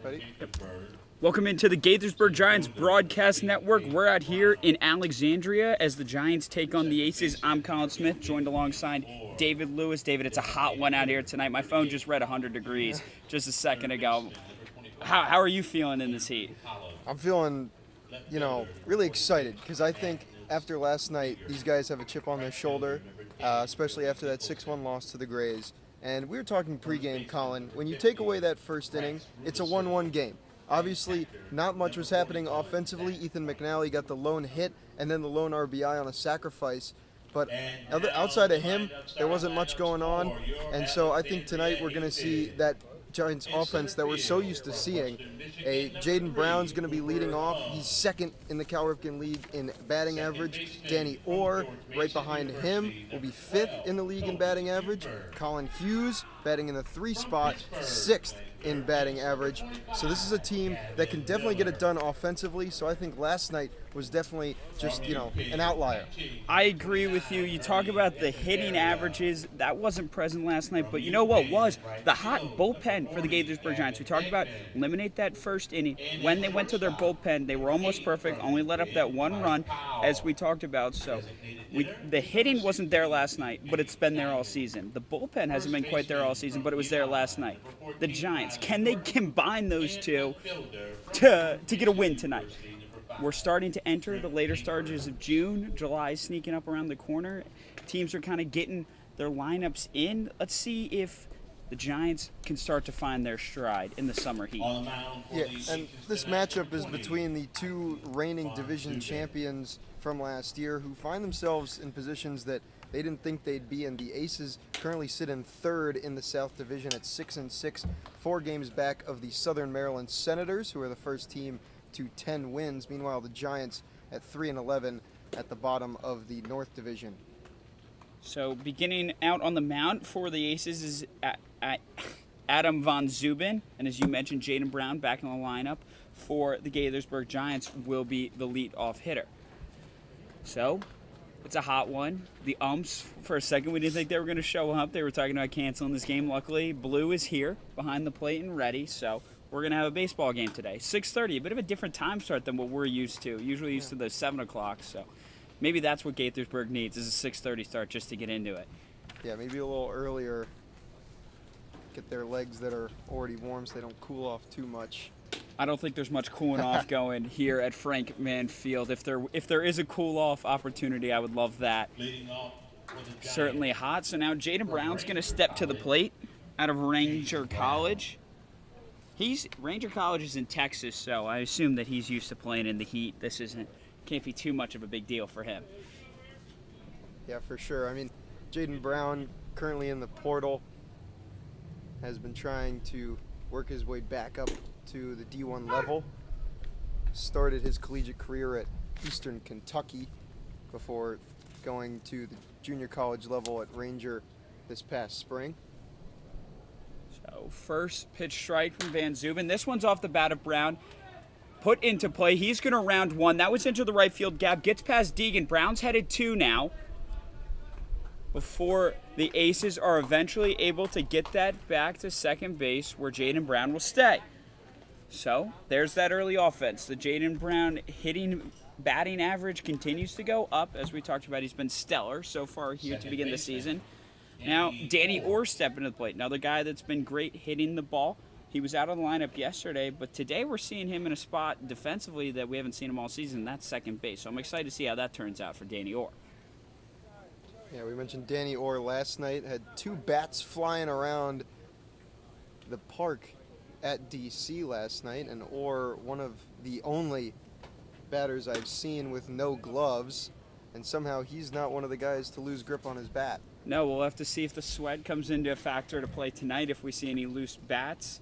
Ready? Welcome into the Gaithersburg Giants Broadcast Network. We're out here in Alexandria as the Giants take on the Aces. I'm Collin Smith, joined alongside David Lewis. David, it's a hot one out here tonight. My phone just read 100 degrees just a second ago. How are you feeling in this heat? I'm feeling, really excited because I think after last night, these guys have a chip on their shoulder, especially after that 6-1 loss to the Grays. And we were talking pregame, Collin. When you take away that first inning, it's a 1-1 game. Obviously, not much was happening offensively. Ethan McNally got the lone hit and then the lone RBI on a sacrifice. But outside of him, there wasn't much going on. And so I think tonight we're going to see that Giants offense that we're so used to seeing. Jaden Brown's going to be leading off. He's second in the Cal Ripken League in batting average. Danny Orr, right behind him, will be fifth in the league in batting average. Collin Hughes, batting in the 3 spot, sixth in batting average. So this is a team that can definitely get it done offensively. So I think last night was definitely just, an outlier. I agree with you. You talk about the hitting averages. That wasn't present last night. But you know what was? The hot bullpen for the Gaithersburg Giants. We talked about eliminate that first inning. When they went to their bullpen, they were almost perfect. Only let up that 1 run, as we talked about. So the hitting wasn't there last night, but it's been there all season. The bullpen hasn't been quite there all season, but it was there last night. The Giants, can they combine those two to get a win tonight? We're starting to enter the later stages of June. July is sneaking up around the corner. Teams are kind of getting their lineups in. Let's see if the Giants can start to find their stride in the summer heat. Yeah, and this matchup is between the 2 reigning division champions from last year who find themselves in positions that they didn't think they'd be in. The Aces currently sit in 3rd in the South Division at 6-6, 4 games back of the Southern Maryland Senators, who are the first team to 10 wins. Meanwhile, the Giants at 3-11 at the bottom of the North Division. So beginning out on the mound for the Aces is Adam Von Zubin, and as you mentioned, Jaden Brown back in the lineup for the Gaithersburg Giants will be the leadoff hitter. So it's a hot one. The umps, for a second, we didn't think they were going to show up. They were talking about canceling this game. Luckily, Blue is here behind the plate and ready, so we're going to have a baseball game today. 6:30, a bit of a different time start than what we're used to. Usually used to the 7 o'clock, so maybe that's what Gaithersburg needs is a 6:30 start just to get into it. Yeah, maybe a little earlier. Get their legs that are already warm so they don't cool off too much. I don't think there's much cooling off going here at Frank Mann Field. If there is a cool-off opportunity, I would love that. Certainly hot. So now Jaden Brown's going to step to the plate out of Ranger College. Ranger College is in Texas, so I assume that he's used to playing in the heat. This can't be too much of a big deal for him. Yeah, for sure. I mean, Jaden Brown, currently in the portal, has been trying to work his way back up to the D1 level. Started his collegiate career at Eastern Kentucky before going to the junior college level at Ranger this past spring. So first pitch strike from Van Zubin. This one's off the bat of Brown. Put into play. He's going to round 1. That was into the right field gap. Gets past Deegan. Brown's headed 2 now. Before the Aces are eventually able to get that back to second base where Jaden Brown will stay. So there's that early offense. The Jaden Brown batting average continues to go up. As we talked about, he's been stellar so far here to begin the season. Now Danny Orr stepping to the plate. Another guy that's been great hitting the ball. He was out of the lineup yesterday, but today we're seeing him in a spot defensively that we haven't seen him all season. That's second base. So I'm excited to see how that turns out for Danny Orr. Yeah, we mentioned Danny Orr last night. Had 2 bats flying around the park at DC last night, and Orr, one of the only batters I've seen with no gloves, and somehow he's not one of the guys to lose grip on his bat. No, we'll have to see if the sweat comes into a factor to play tonight, if we see any loose bats,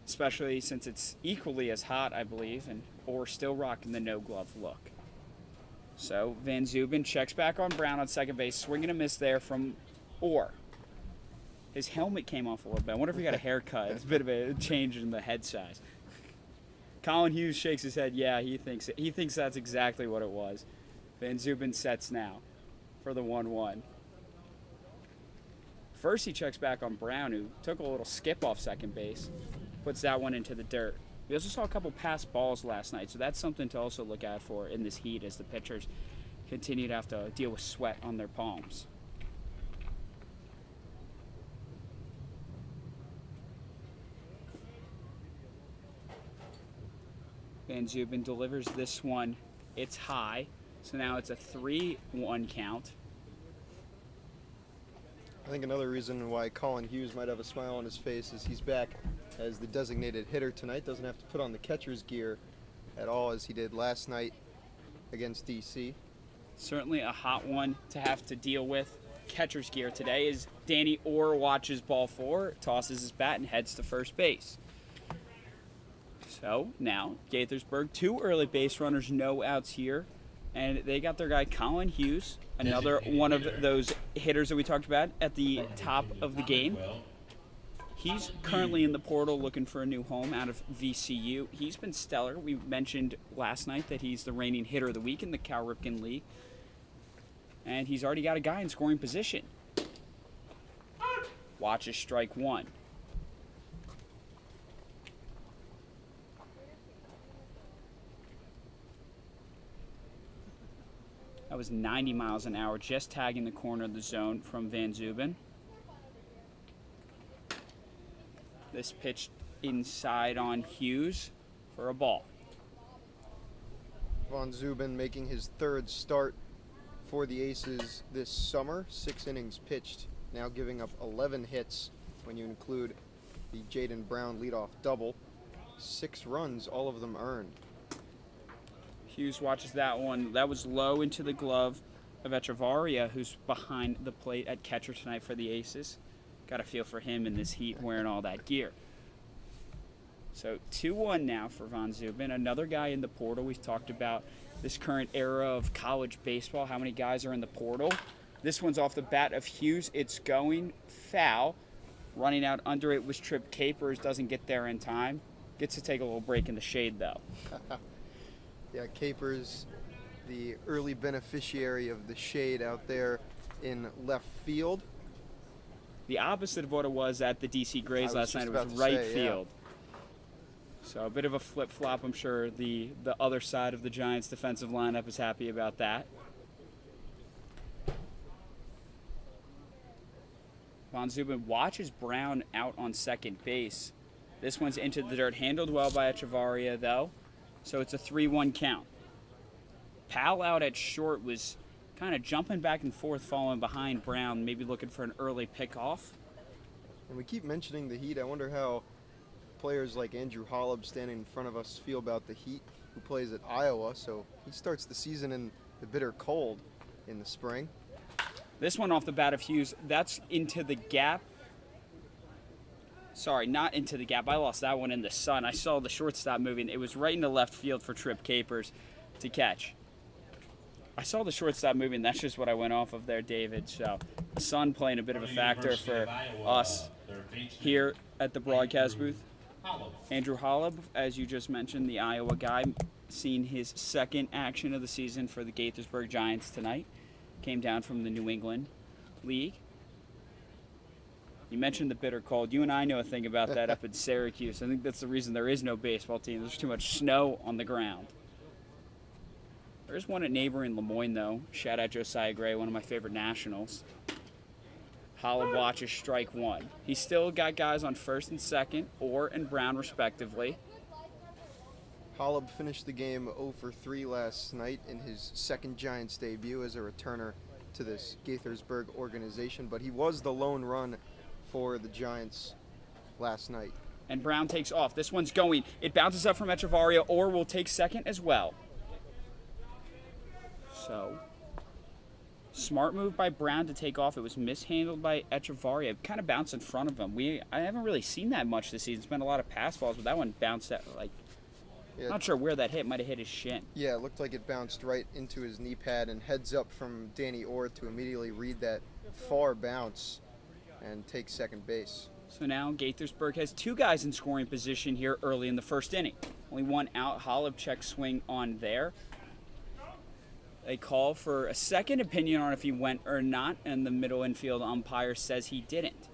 especially since it's equally as hot, I believe, and Orr still rocking the no-glove look. So Van Zubin checks back on Brown on second base, swinging a miss there from Orr. His helmet came off a little bit. I wonder if he got a haircut. It's a bit of a change in the head size. Collin Hughes shakes his head. Yeah, he thinks that's exactly what it was. Van Zubin sets now for the 1-1. First he checks back on Brown, who took a little skip off second base. puts that one into the dirt. We also saw a couple passed balls last night, so that's something to also look out for in this heat as the pitchers continue to have to deal with sweat on their palms. Van Zubin delivers this one. It's high, so now it's a 3-1 count. I think another reason why Collin Hughes might have a smile on his face is he's back as the designated hitter tonight. Doesn't have to put on the catcher's gear at all as he did last night against DC. Certainly a hot one to have to deal with. Catcher's gear today as Danny Orr watches ball 4, tosses his bat, and heads to first base. So now Gaithersburg, 2 early base runners, no outs here. And they got their guy Collin Hughes, another one of those hitters that we talked about at the top of the game. He's currently in the portal looking for a new home out of VCU. He's been stellar. We mentioned last night that he's the reigning hitter of the week in the Cal Ripken League. And he's already got a guy in scoring position. Watches strike 1. That was 90 miles an hour, just tagging the corner of the zone from Van Zubin. This pitch inside on Hughes for a ball. Van Zubin making his 3rd start for the Aces this summer. 6 innings pitched, now giving up 11 hits when you include the Jaden Brown leadoff double. 6 runs, all of them earned. Hughes watches that one. That was low into the glove of Echevarria, who's behind the plate at catcher tonight for the Aces. Got a feel for him in this heat wearing all that gear. So 2-1 now for Van Zubin. Another guy in the portal. We've talked about this current era of college baseball, how many guys are in the portal. This one's off the bat of Hughes. It's going foul. Running out under it was Trip Capers. Doesn't get there in time. Gets to take a little break in the shade, though. Yeah, Capers, the early beneficiary of the shade out there in left field. The opposite of what it was at the DC Grays last night. It was right field. So a bit of a flip-flop. I'm sure the other side of the Giants' defensive lineup is happy about that. Van Zubin watches Brown out on second base. This one's into the dirt. Handled well by Echevarria, though. So it's a 3-1 count. Powell out at short was kind of jumping back and forth following behind Brown, maybe looking for an early pickoff. And we keep mentioning the heat. I wonder how players like Andrew Holub standing in front of us feel about the heat, who plays at Iowa. So he starts the season in the bitter cold in the spring. This one off the bat of Hughes, that's into the gap. Sorry, not into the gap. I lost that one in the sun. I saw the shortstop moving. It was right into left field for Trip Capers to catch. I saw the shortstop moving. That's just what I went off of there, David. So the sun playing a bit of a factor for us here at the broadcast booth. Andrew Holub, as you just mentioned, the Iowa guy, seen his 2nd action of the season for the Gaithersburg Giants tonight. Came down from the New England League. You mentioned the bitter cold. You and I know a thing about that up in Syracuse. I think that's the reason there is no baseball team. There's too much snow on the ground. There's one at neighboring Lemoyne, though. Shout out Josiah Gray, one of my favorite Nationals. Holub watches strike 1. He's still got guys on first and second, Orr and Brown respectively. Holub finished the game 0 for 3 last night in his 2nd Giants debut as a returner to this Gaithersburg organization, but he was the lone run for the Giants last night. And Brown takes off. This one's going. It bounces up from Echevarria. Orr will take second as well. So, smart move by Brown to take off. It was mishandled by Echevarria. It kind of bounced in front of him. I haven't really seen that much this season. It's been a lot of pass balls, but that one bounced at, Yeah. Not sure where that hit. Might have hit his shin. Yeah, it looked like it bounced right into his knee pad, and heads up from Danny Orr to immediately read that far bounce and take second base. So now Gaithersburg has 2 guys in scoring position here early in the 1st inning. Only one out. Holub check swing on there. They call for a second opinion on if he went or not, and the middle infield umpire says he didn't.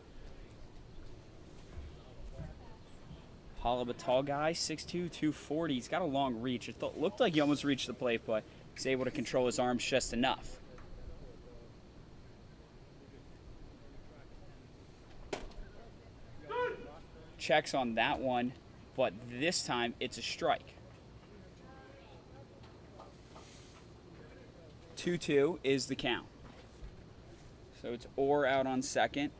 Hollab, a tall guy, 6'2", 240. He's got a long reach. It looked like he almost reached the plate, but he's able to control his arms just enough. Checks on that one, but this time it's a strike. 2-2 is the count. So it's Orr out on second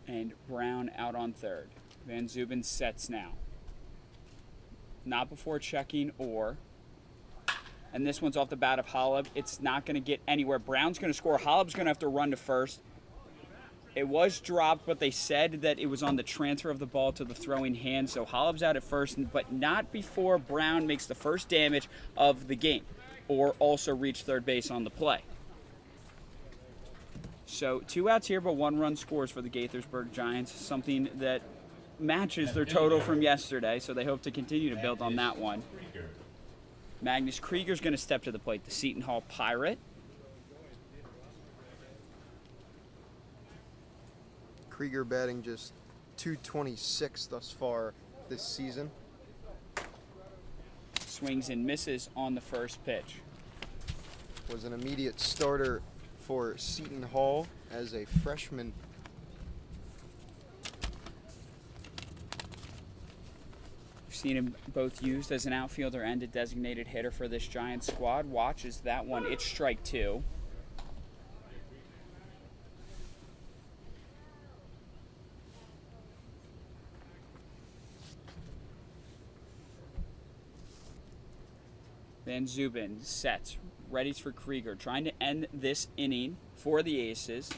and Brown out on third. Van Zuben sets now. Not before checking Orr. And this one's off the bat of Hollab. It's not going to get anywhere. Brown's going to score. Hollab's going to have to run to first. It was dropped, but they said that it was on the transfer of the ball to the throwing hand. So Hollab's out at first, but not before Brown makes the first damage of the game, or also reach third base on the play. So 2 outs here, but 1 run scores for the Gaithersburg Giants, something that matches their total from yesterday, so they hope to continue to build on that one. Magnus Krieger's going to step to the plate, the Seton Hall Pirate. Krieger batting just .226 thus far this season. Swings and misses on the first pitch. Was an immediate starter for Seton Hall as a freshman. We've seen him both used as an outfielder and a designated hitter for this Giants squad. Watches that one. It's strike 2. Van Zuben sets, readies for Krieger, trying to end this inning for the Aces.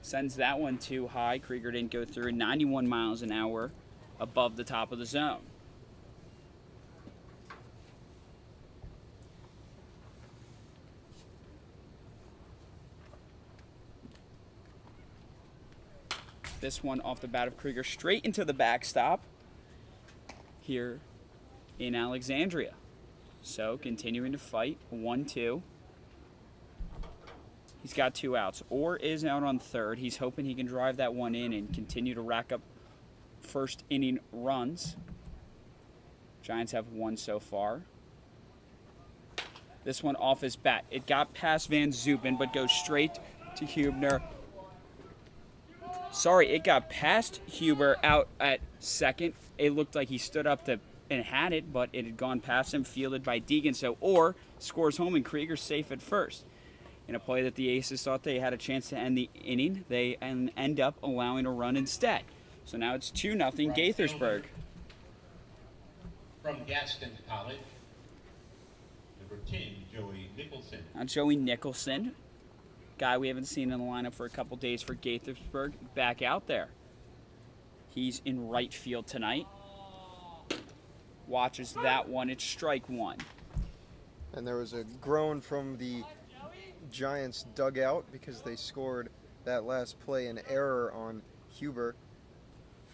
Sends that one too high. Krieger didn't go through. 91 miles an hour above the top of the zone. This one off the bat of Krieger straight into the backstop here in Alexandria. So continuing to fight, 1-2. He's got 2 outs. Orr is out on third. He's hoping he can drive that one in and continue to rack up first inning runs. Giants have 1 so far. This one off his bat. It got past Van Zuben, but goes straight to Hubner. Sorry, it got past Huber out at second. It looked like he stood up to and had it, but it had gone past him, fielded by Deegan. So Orr scores home and Krieger's safe at first. In a play that the Aces thought they had a chance to end the inning, they end up allowing a run instead. So now it's 2-0 Gaithersburg. From Gaston College, number 10, Joey Nicholson. Now Joey Nicholson, guy we haven't seen in the lineup for a couple days for Gaithersburg, back out there. He's in right field tonight. Watches that one. It's strike 1. And there was a groan from the Giants dugout because they scored that last play, an error on Huber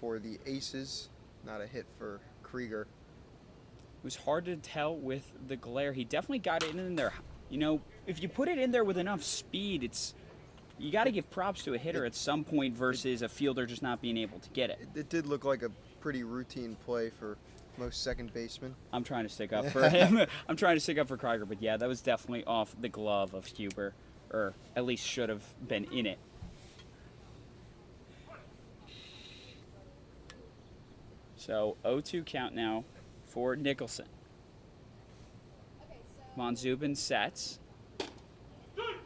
for the Aces, not a hit for Krieger. It was hard to tell with the glare. He definitely got it in there. You know, if you put it in there with enough speed, you got to give props to a hitter at some point versus a fielder just not being able to get it. It did look like a pretty routine play for most second basemen. I'm trying to stick up for him. I'm trying to stick up for Krieger, but yeah, that was definitely off the glove of Huber, or at least should have been in it. So 0-2 count now for Nicholson. Van Zuben sets.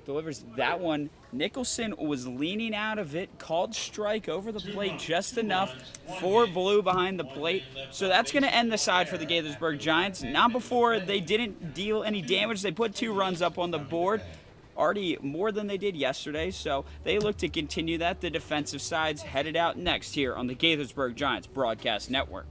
Delivers that one. Nicholson was leaning out of it, called strike over the plate just enough for blue behind the plate. So that's going to end the side for the Gaithersburg Giants. Not before they didn't deal any damage. They put 2 runs up on the board, already more than they did yesterday. So they look to continue that. The defensive side's headed out next here on the Gaithersburg Giants Broadcast Network.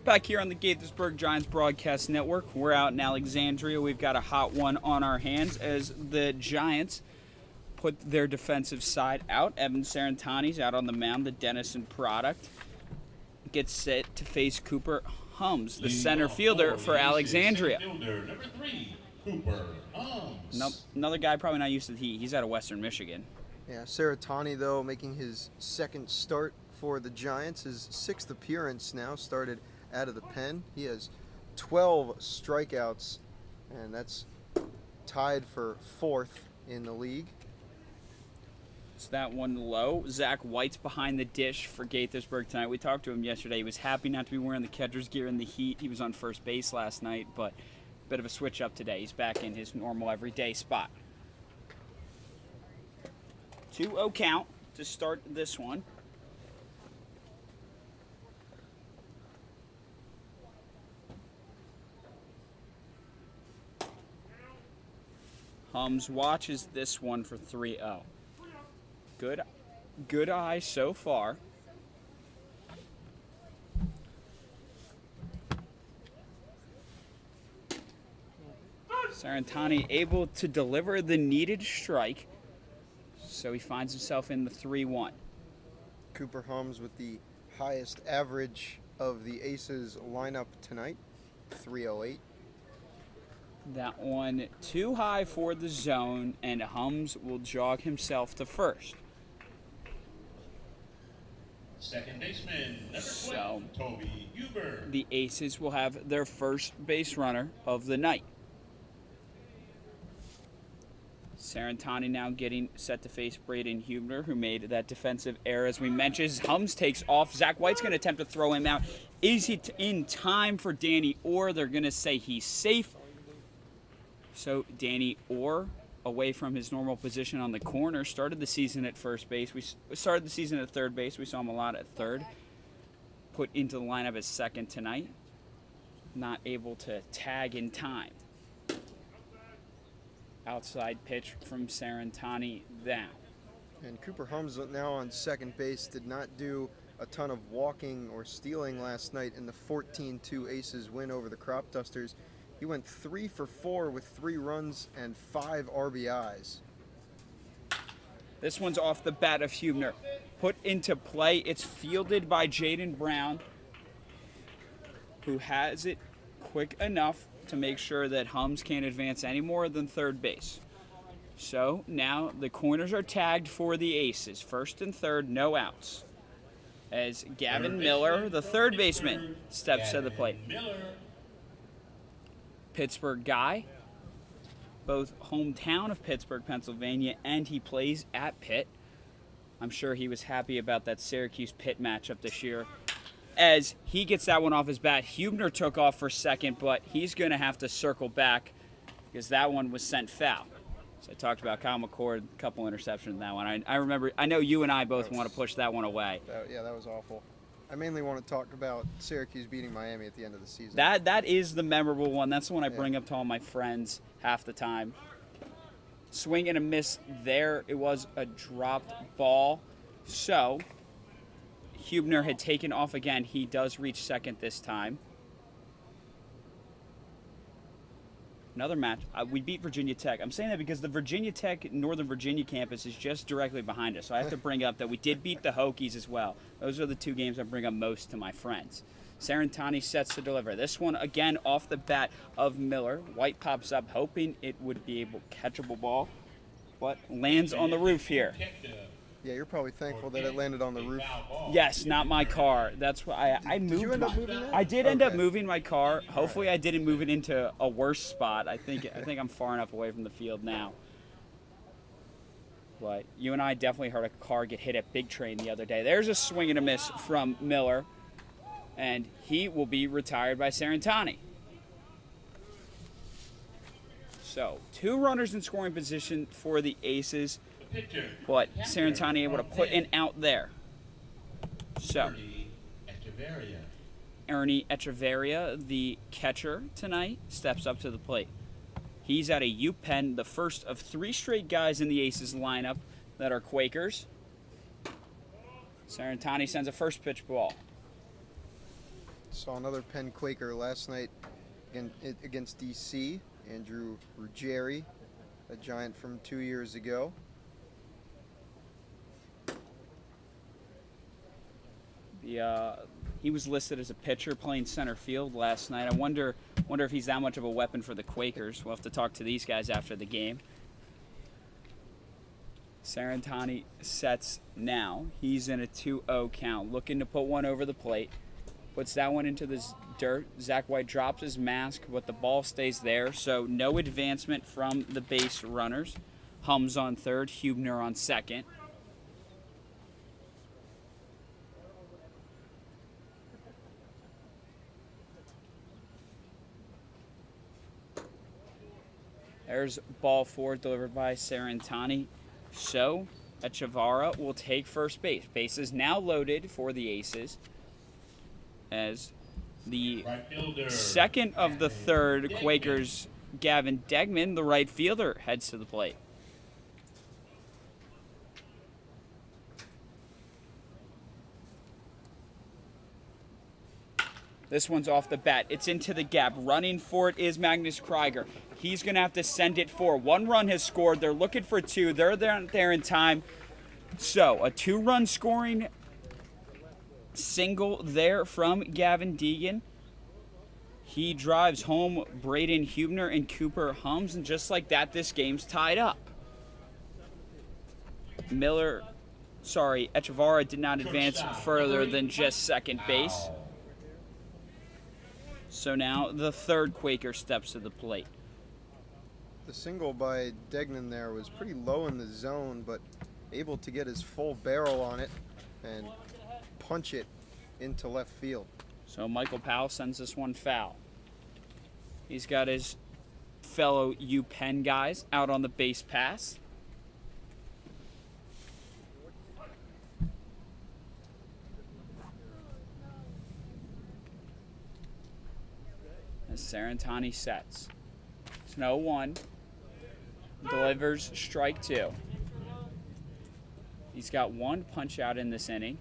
Back here on the Gaithersburg Giants Broadcast Network, we're out in Alexandria. We've got a hot one on our hands as the Giants put their defensive side out. Evan Sarantani's out on the mound, the Denison product. Gets set to face Cooper Hums, the center fielder for Alexandria. Fielder, number 3, Cooper Hums. Another guy probably not used to the heat. He's out of Western Michigan. Yeah, Sarantani, though, making his second start for the Giants, his 6th appearance now, started out of the pen. He has 12 strikeouts, and that's tied for 4th in the league. It's that one low. Zach White's behind the dish for Gaithersburg tonight. We talked to him yesterday. He was happy not to be wearing the catcher's gear in the heat. He was on first base last night, but a bit of a switch up today. He's back in his normal everyday spot. 2-0 count to start this one. Hums watches this one for 3-0. Good eye so far. Sarantani able to deliver the needed strike, so he finds himself in the 3-1. Cooper Hums with the highest average of the Aces lineup tonight, 308. That one too high for the zone, and Hums will jog himself to first. Second baseman, number 12, So, Toby Huber. The Aces will have their first base runner of the night. Sarantani now getting set to face Braden Hubner, who made that defensive error as we mentioned. Hums takes off. Zach White's going to attempt to throw him out. Is he in time for Danny Orr? They're going to say he's safe. So Danny Orr, away from his normal position on the corner, started the season at first base. We started the season at third base. We saw him a lot at third. Put into the lineup as second tonight. Not able to tag in time. Outside pitch from Sarantani down. And Cooper Hums now on second base did not do a ton of walking or stealing last night in the 14-2 Aces win over the Crop Dusters. He went 3 for 4 with 3 runs and 5 RBIs. This one's off the bat of Hubner. Put into play. It's fielded by Jaden Brown, who has it quick enough to make sure that Hums can't advance any more than third base. So now the corners are tagged for the Aces. First and third, no outs. As Gavin Miller, the third baseman, steps to the plate. Pittsburgh guy, both hometown of Pittsburgh, Pennsylvania, and he plays at Pitt. I'm sure he was happy about that Syracuse-Pitt matchup this year. As he gets that one off his bat, Hubner took off for second, but he's going to have to circle back because that one was sent foul. So I talked about Kyle McCord, a couple interceptions in that one. I remember, I know you and I both want to push that one away. That was awful. I mainly want to talk about Syracuse beating Miami at the end of the season. That is the memorable one. That's the one I bring up to all my friends half the time. Swing and a miss there. It was a dropped ball. So, Hubner had taken off again. He does reach second this time. Another match. We beat Virginia Tech. I'm saying that because the Virginia Tech Northern Virginia campus is just directly behind us. So I have to bring up that we did beat the Hokies as well. Those are the 2 games I bring up most to my friends. Sarantani sets to deliver. This one, again, off the bat of Miller. White pops up, hoping it would be a catchable ball, but lands on the roof here. Yeah, you're probably thankful that it landed on the roof. Yes, not my car. That's why I moved. Did you end up moving that? I did end up moving my car. Hopefully, I didn't move it into a worse spot. I think I'm far enough away from the field now. But you and I definitely heard a car get hit at Big Train the other day. There's a swing and a miss from Miller, and he will be retired by Sarantani. So 2 runners in scoring position for the Aces. But Sarantani able to put an out there. So, Ernie Echeverria, the catcher tonight, steps up to the plate. He's at a UPenn, the first of 3 straight guys in the Aces lineup that are Quakers. Sarantani sends a first pitch ball. Saw another Penn Quaker last night against DC. Andrew Ruggieri, a Giant from 2 years ago. He was listed as a pitcher playing center field last night. I wonder if he's that much of a weapon for the Quakers. We'll have to talk to these guys after the game. Sarantani sets now. He's in a 2-0 count, looking to put one over the plate. Puts that one into the dirt. Zach White drops his mask, but the ball stays there, so no advancement from the base runners. Hums on third, Hubner on second. There's ball four delivered by Sarantani. So, Echevarria will take first base. Base is now loaded for the Aces as the second of the third Quakers, Gavin Degman, the right fielder, heads to the plate. This one's off the bat. It's into the gap. Running for it is Magnus Krieger. He's going to have to send it for. 1 run has scored. They're looking for 2. They're there in time. So, a 2-run scoring single there from Gavin Deegan. He drives home Braden Hubner and Cooper Hums, and just like that, this game's tied up. Echevarria did not advance further than just second base. So now the third Quaker steps to the plate. The single by Degnan there was pretty low in the zone, but able to get his full barrel on it and punch it into left field. So Michael Powell sends this one foul. He's got his fellow UPenn guys out on the base pass. As Sarantani sets. It's 0-1. Delivers strike 2. He's got 1 punch out in this inning.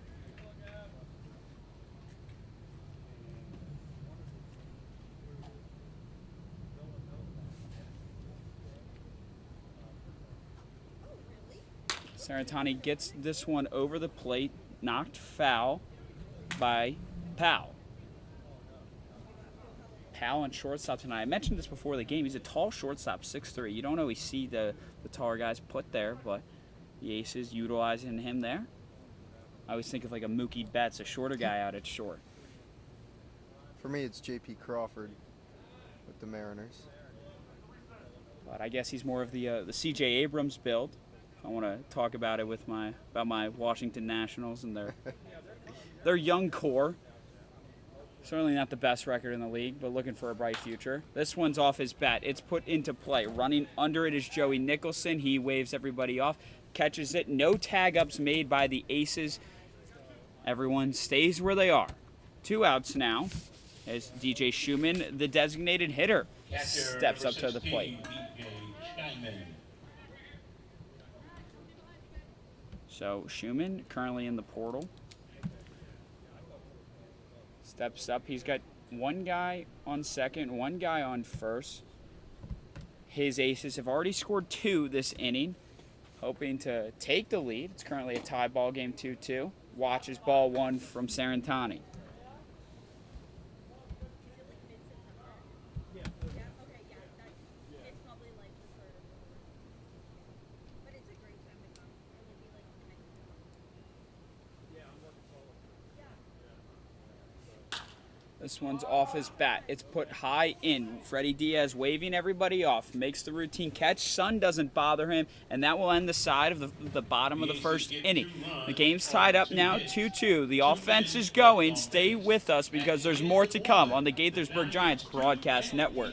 Sarantani gets this one over the plate, knocked foul by Powell. Powell on shortstop tonight. I mentioned this before the game. He's a tall shortstop, 6'3". You don't always see the taller guys put there, but the Aces utilizing him there. I always think of like a Mookie Betts, a shorter guy out at short. For me, it's J.P. Crawford with the Mariners. But I guess he's more of the C.J. Abrams build. I want to talk about it with about my Washington Nationals and their young core. Certainly not the best record in the league, but looking for a bright future. This one's off his bat. It's put into play. Running under it is Joey Nicholson. He waves everybody off, catches it. No tag-ups made by the Aces. Everyone stays where they are. 2 outs now as DJ Schumann, the designated hitter, steps up to the plate. So Schumann currently in the portal. Steps up. He's got 1 guy on second, 1 guy on first. His Aces have already scored 2 this inning, hoping to take the lead. It's currently a tie ball game, 2-2. Watches ball 1 from Sarantani. This one's off his bat. It's put high in. Freddie Diaz waving everybody off. Makes the routine catch. Sun doesn't bother him, and that will end the side of the bottom of the first inning. The game's tied up now, 2-2. The offense is going. Stay with us because there's more to come on the Gaithersburg Giants Broadcast Network.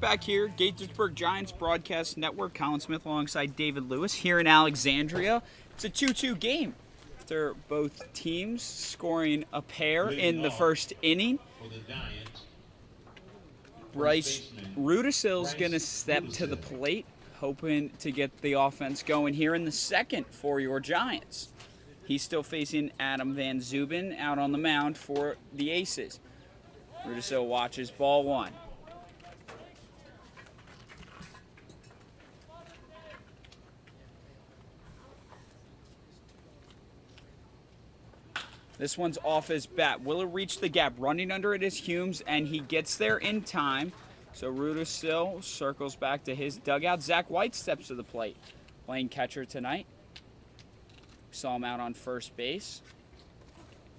back here, Gaithersburg Giants Broadcast Network. Collin Smith alongside David Lewis here in Alexandria. It's a 2-2 game after both teams scoring a pair in the first inning. For the Giants, Bryce Rudisil's going to step to the plate, hoping to get the offense going here in the second for your Giants. He's still facing Adam Van Zubin out on the mound for the Aces. Rudisil watches ball one. This one's off his bat. Will it reach the gap? Running under it is Humes, and he gets there in time. So Rudisil circles back to his dugout. Zach White steps to the plate, playing catcher tonight. Saw him out on first base.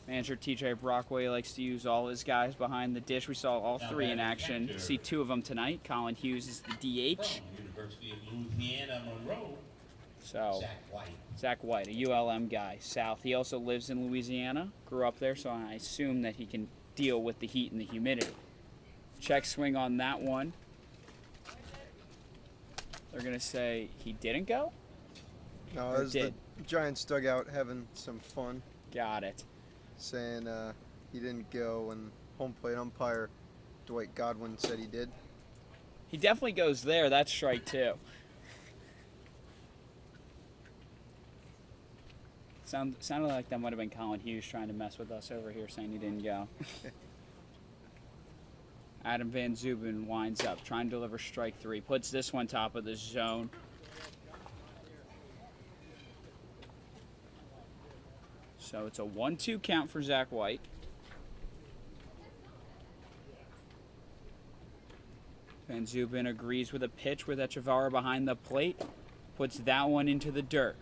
Manager TJ Brockway likes to use all his guys behind the dish. We saw all three in action. See two of them tonight. Collin Hughes is the DH. University of Louisiana Monroe. So Zach White. Zach White, a ULM guy, South. He also lives in Louisiana, grew up there, so I assume that he can deal with the heat and the humidity. Check swing on that one. They're going to say he didn't go? No, it was the Giants dugout having some fun, Got it. saying he didn't go, and home plate umpire Dwight Godwin said he did. He definitely goes there. That's strike two. Sounded like that might have been Collin Hughes trying to mess with us over here, saying he didn't go. Adam Van Zubin winds up, trying to deliver strike three. Puts this one top of the zone. So it's a 1-2 count for Zach White. Van Zubin agrees with a pitch with Echevarria behind the plate. Puts that one into the dirt.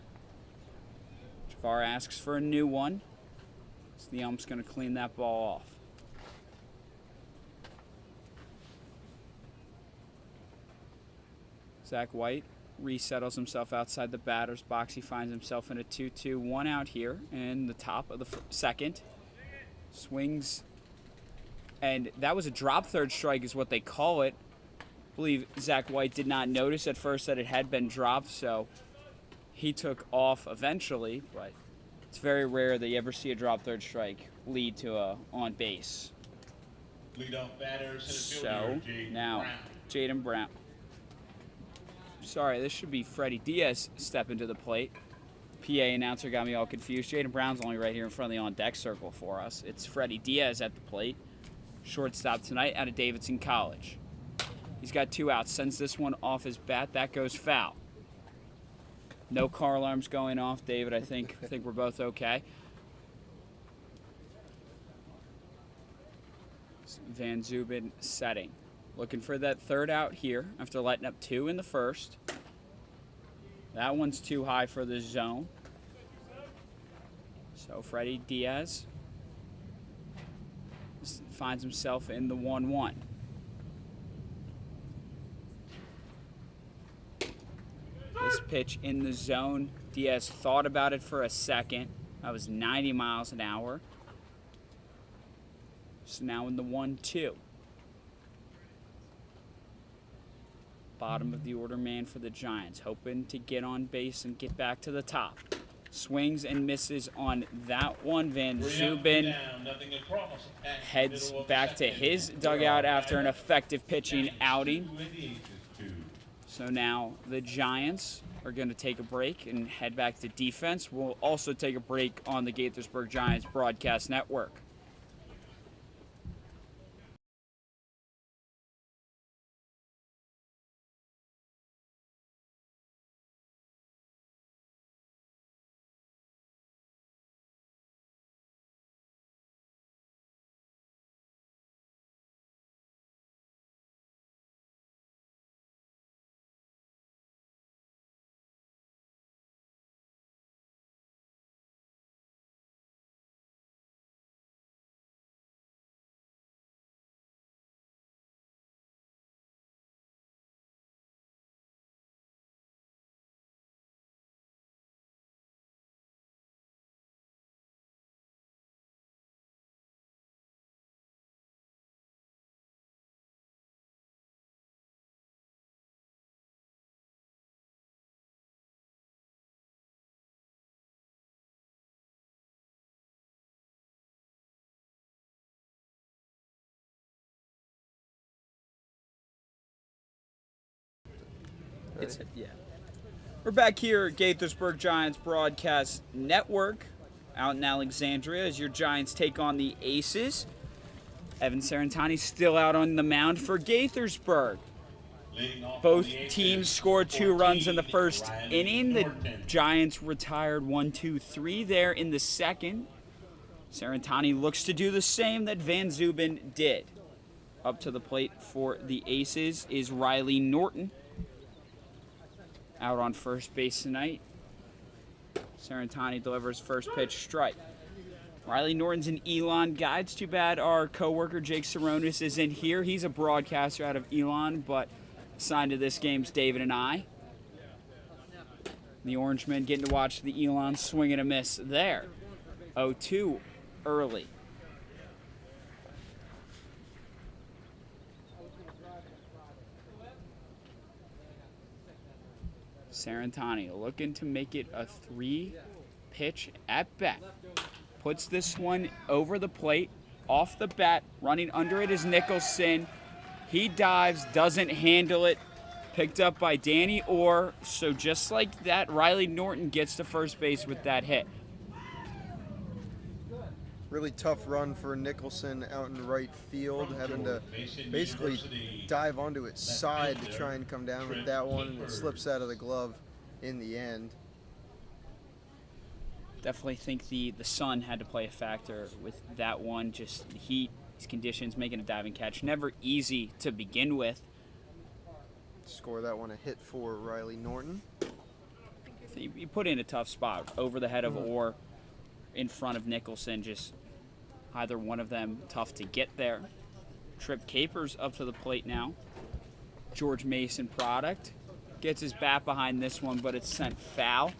Echevarria asks for a new one. So the ump's going to clean that ball off. Zach White resettles himself outside the batter's box. He finds himself in a 2-2, one out here in the top of the second. Swings, and that was a drop third strike is what they call it. I believe Zach White did not notice at first that it had been dropped, so he took off eventually, but it's very rare that you ever see a drop third strike lead to a on base. Leadoff batter, center So fielder, now Jaden Brown. Sorry, this should be Freddie Diaz stepping to the plate. PA announcer got me all confused. Jaden Brown's only right here in front of the on-deck circle for us. It's Freddie Diaz at the plate. Shortstop tonight out of Davidson College. He's got 2 outs. Sends this one off his bat. That goes foul. No car alarms going off, David. I think we're both okay. Van Zubin setting. Looking for that third out here after letting up 2 in the first. That one's too high for the zone. So Freddie Diaz finds himself in the 1-1. This pitch in the zone. Diaz thought about it for a second. That was 90 miles an hour. So now in the 1-2. Bottom of the order man for the Giants, hoping to get on base and get back to the top. Swings and misses on that one. Van Zubin heads back to his dugout after an effective pitching outing. So now the Giants are going to take a break and head back to defense. We'll also take a break on the Gaithersburg Giants Broadcast Network. Yeah. We're back here at Gaithersburg Giants Broadcast Network out in Alexandria as your Giants take on the Aces. Evan Sarantani still out on the mound for Gaithersburg. Both teams scored 2 runs in the first inning. The Giants retired 1-2-3 there in the second. Sarantani looks to do the same that Van Zubin did. Up to the plate for the Aces is Riley Norton. Out on first base tonight. Sarantani delivers first pitch strike. Riley Norton's an Elon guy. It's too bad our co-worker Jake Saronis isn't here. He's a broadcaster out of Elon, but assigned to this game's David and I. The Orangemen getting to watch the Elon swing and a miss there. 0-2 early. Sarantani looking to make it a 3-pitch at bat. Puts this one over the plate, off the bat, running under it is Nicholson. He dives, doesn't handle it. Picked up by Danny Orr. So just like that, Riley Norton gets to first base with that hit. Really tough run for Nicholson out in right field, having to basically dive onto its side to try and come down with that one, and it slips out of the glove in the end. Definitely think the sun had to play a factor with that one. Just the heat, these conditions, making a diving catch. Never easy to begin with. Score that one a hit for Riley Norton. He put in a tough spot over the head of Orr, in front of Nicholson. Just either one of them tough to get there. Trip Capers up to the plate now. George Mason product. Gets his bat behind this one, but it's sent foul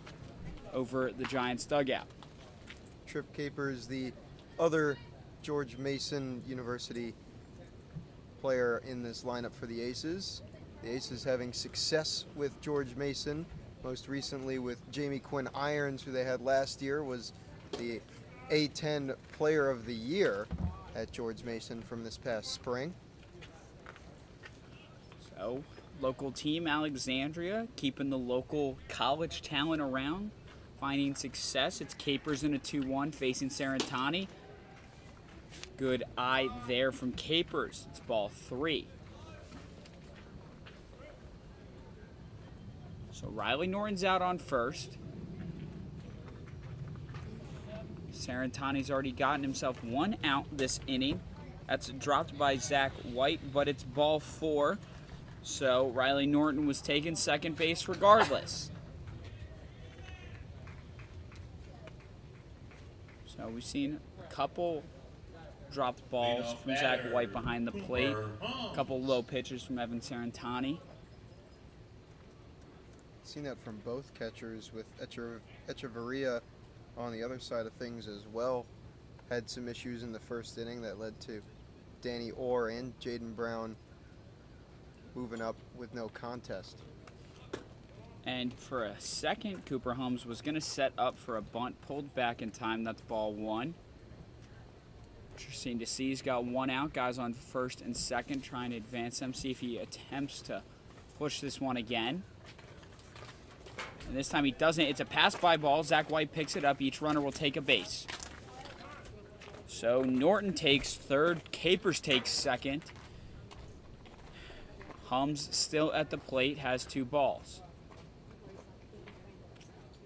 over the Giants dugout. Trip Capers, the other George Mason University player in this lineup for the Aces. The Aces having success with George Mason, most recently with Jamie Quinn Irons, who they had last year, was the A10 Player of the Year at George Mason from this past spring. So, local team Alexandria, keeping the local college talent around, finding success. It's Capers in a 2-1 facing Sarantani. Good eye there from Capers. It's ball 3. So Riley Norton's out on first. Sarantani's already gotten himself 1 out this inning. That's dropped by Zach White, but it's ball 4. So Riley Norton was taking second base regardless. So we've seen a couple dropped balls from Zach White behind the plate. A couple low pitches from Evan Sarantani. Seen that from both catchers, with Echeverria on the other side of things as well. Had some issues in the first inning that led to Danny Orr and Jaden Brown moving up with no contest. And for a second, Cooper Holmes was going to set up for a bunt, pulled back in time. That's ball 1. Interesting to see. He's got 1 out. Guys on first and second trying to advance them. See if he attempts to push this one again. And this time he doesn't. It's a pass-by ball. Zach White picks it up. Each runner will take a base. So Norton takes third. Capers takes second. Hums still at the plate, has 2 balls.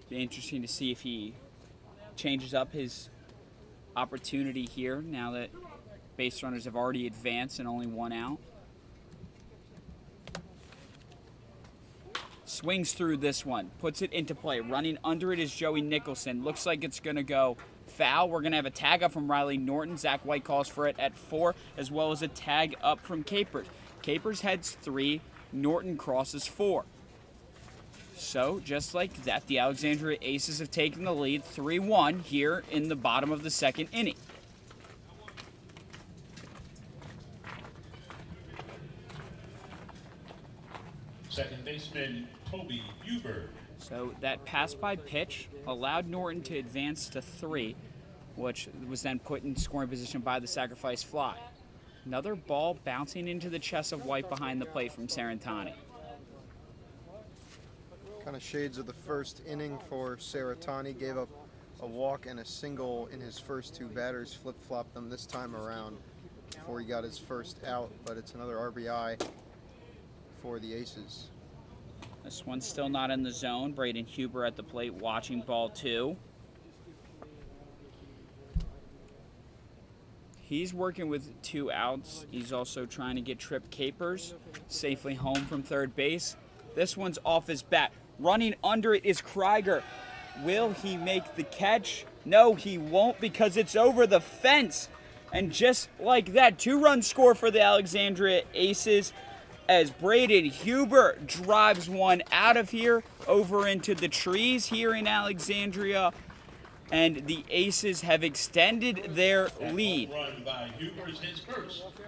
Be interesting to see if he changes up his opportunity here now that base runners have already advanced and only 1 out. Swings through this one, puts it into play. Running under it is Joey Nicholson. Looks like it's going to go foul. We're going to have a tag up from Riley Norton. Zach White calls for it at 4, as well as a tag up from Capers. Capers heads 3, Norton crosses 4. So, just like that, the Alexandria Aces have taken the lead 3-1 here in the bottom of the second inning. Second baseman Toby Huber. So that pass-by pitch allowed Norton to advance to 3, which was then put in scoring position by the sacrifice fly. Another ball bouncing into the chest of White behind the plate from Sarantani. Kind of shades of the first inning for Saratani. Gave up a walk and a single in his first two batters. Flip-flopped them this time around before he got his first out, but it's another RBI for the Aces. This one's still not in the zone. Braden Huber at the plate watching ball 2. He's working with 2 outs. He's also trying to get Trip Capers safely home from third base. This one's off his bat. Running under it is Krieger. Will he make the catch? No, he won't, because it's over the fence. And just like that, 2-run score for the Alexandria Aces as Braden Huber drives one out of here over into the trees here in Alexandria. And the Aces have extended their lead. Run by Huber is his first of the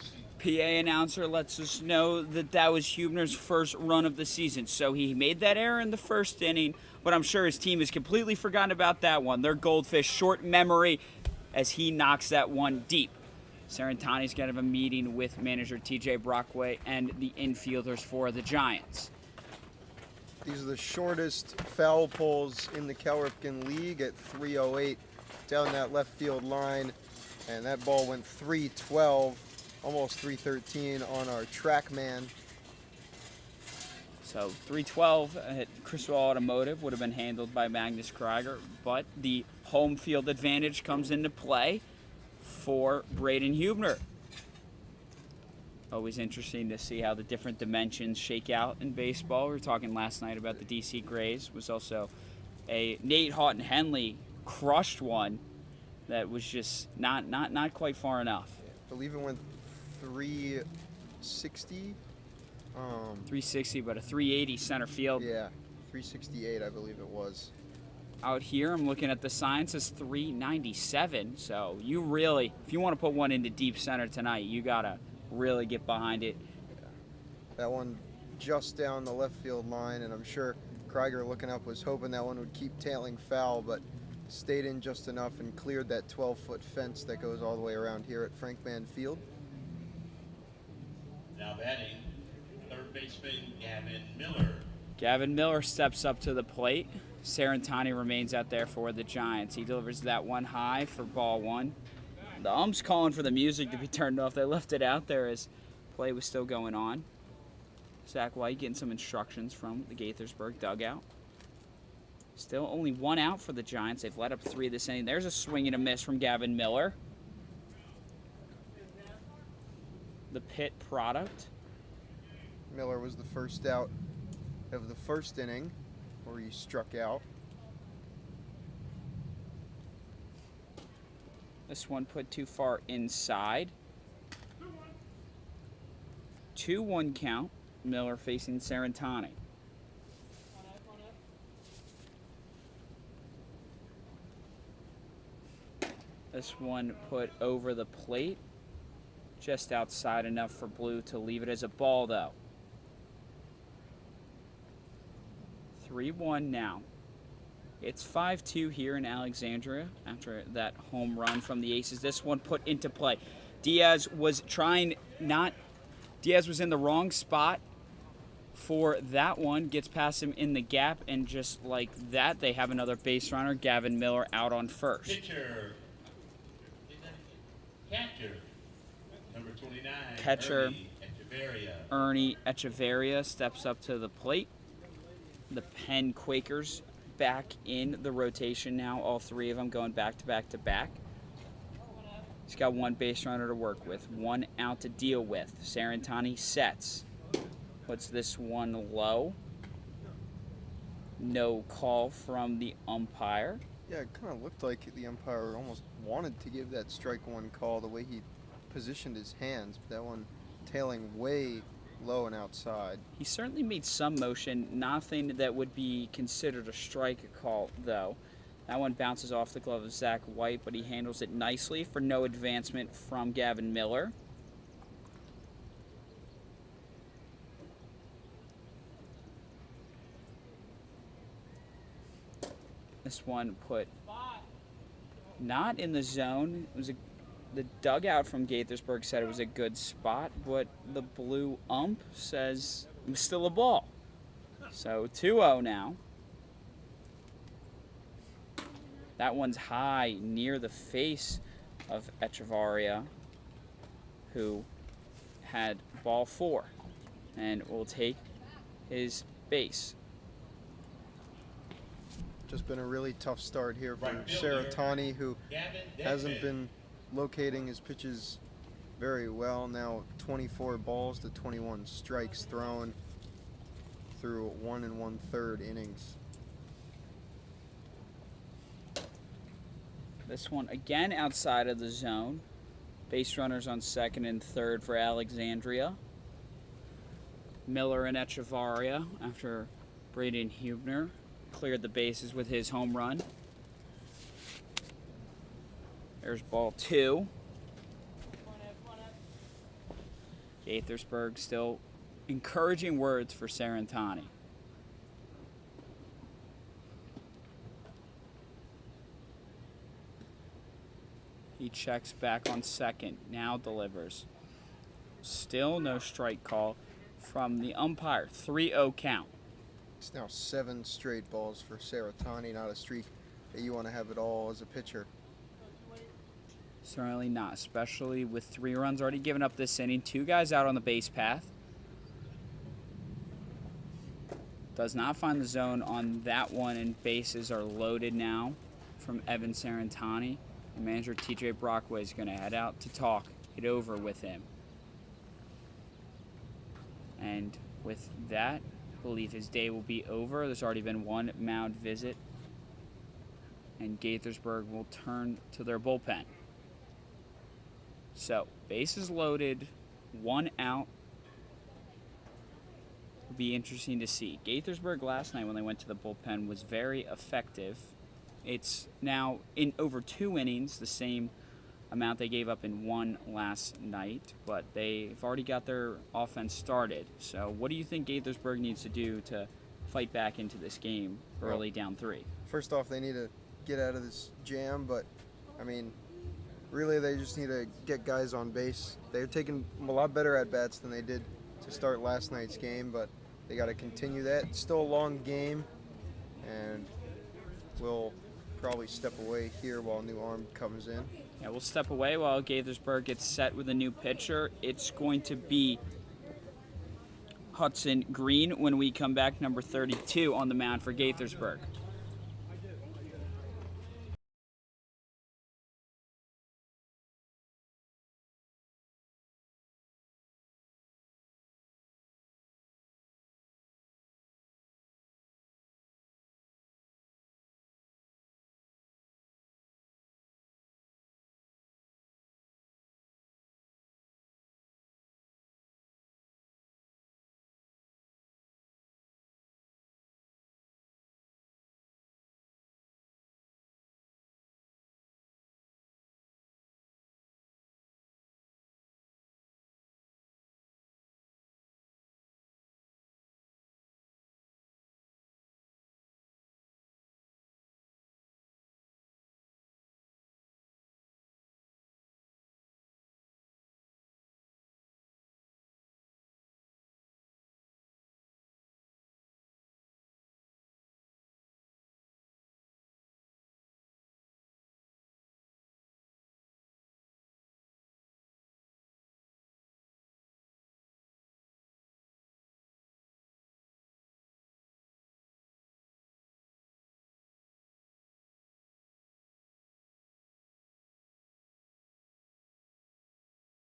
season. PA announcer lets us know that that was Huber's first run of the season. So he made that error in the first inning, but I'm sure his team has completely forgotten about that one. Their Goldfish short memory as he knocks that one deep. Sarantani's going to have a meeting with manager TJ Brockway and the infielders for the Giants. These are the shortest foul poles in the Cal Ripken League at 308 down that left field line. And that ball went 312, almost 313 on our track man. So 312 at Crystal Automotive would have been handled by Magnus Krieger, but the home field advantage comes into play for Braden Huber. Always interesting to see how the different dimensions shake out in baseball. We were talking last night about the DC Grays. It was also a Nate Houghton Henley crushed one that was just not quite far enough. I believe it went 360. 360, but a 380 center field. Yeah, 368 I believe it was. Out here, I'm looking at the sign, it says 397. So you really, if you want to put one into deep center tonight, you gotta really get behind it. That one just down the left field line, and I'm sure Krieger looking up was hoping that one would keep tailing foul, but stayed in just enough and cleared that 12-foot fence that goes all the way around here at Frank Mann Field. Now batting, third baseman Gavin Miller. Gavin Miller steps up to the plate. Sarantani remains out there for the Giants. He delivers that one high for ball 1. The ump's calling for the music to be turned off. They left it out there as play was still going on. Zach White getting some instructions from the Gaithersburg dugout. Still only 1 out for the Giants. They've let up 3 this inning. There's a swing and a miss from Gavin Miller. The Pitt product. Miller was the first out of the first inning where he struck out. This one put too far inside. 2-1 count. Miller facing Sarantani. This one put over the plate. Just outside enough for Blue to leave it as a ball, though. 3-1 now. It's 5-2 here in Alexandria after that home run from the Aces. This one put into play. Diaz was in the wrong spot for that one. Gets past him in the gap, and just like that, they have another base runner. Gavin Miller out on first. Catcher, number 29. Catcher, Ernie Echeverria. Ernie Echeverria steps up to the plate. The Penn Quakers back in the rotation now. All 3 of them going back to back to back. He's got 1 base runner to work with, 1 out to deal with. Sarantani sets. Puts this one low. No call from the umpire. Yeah, it kind of looked like the umpire almost wanted to give that strike 1 call the way he positioned his hands, but that one tailing way low and outside. He certainly made some motion. Nothing that would be considered a strike call, though. That one bounces off the glove of Zach White, but he handles it nicely for no advancement from Gavin Miller. This one put not in the zone. It was the dugout from Gaithersburg said it was a good spot, but the blue ump says it was still a ball. So 2-0 now. That one's high near the face of Echevarria, who had ball 4 and will take his base. Just been a really tough start here for Saratani, who hasn't been locating his pitches very well. Now 24 balls to 21 strikes thrown through 1 1/3 innings. This one again outside of the zone. Base runners on second and third for Alexandria. Miller and Echevarria after Braden Hubner cleared the bases with his home run. There's ball 2. Gaithersburg still encouraging words for Sarantani. He checks back on second, now delivers. Still no strike call from the umpire. 3-0 count. It's now 7 straight balls for Saratani, not a streak that you want to have at all as a pitcher. Certainly not, especially with 3 runs already given up this inning. 2 guys out on the base path. Does not find the zone on that one, and bases are loaded now from Evan Sarantani. And manager TJ Brockway is going to head out to talk it over with him. And with that, I believe his day will be over. There's already been 1 mound visit, and Gaithersburg will turn to their bullpen. So, bases loaded, 1 out. It'll be interesting to see. Gaithersburg last night when they went to the bullpen was very effective. It's now in over 2 innings, the same amount they gave up in 1 last night, but they've already got their offense started. So what do you think Gaithersburg needs to do to fight back into this game early down 3? First off, they need to get out of this jam, but, I mean, really they just need to get guys on base. They're taking a lot better at-bats than they did to start last night's game, but they got to continue that. It's still a long game, and we'll probably step away here while a new arm comes in. Yeah, we'll step away while Gaithersburg gets set with a new pitcher. It's going to be Hudson Green when we come back, number 32 on the mound for Gaithersburg.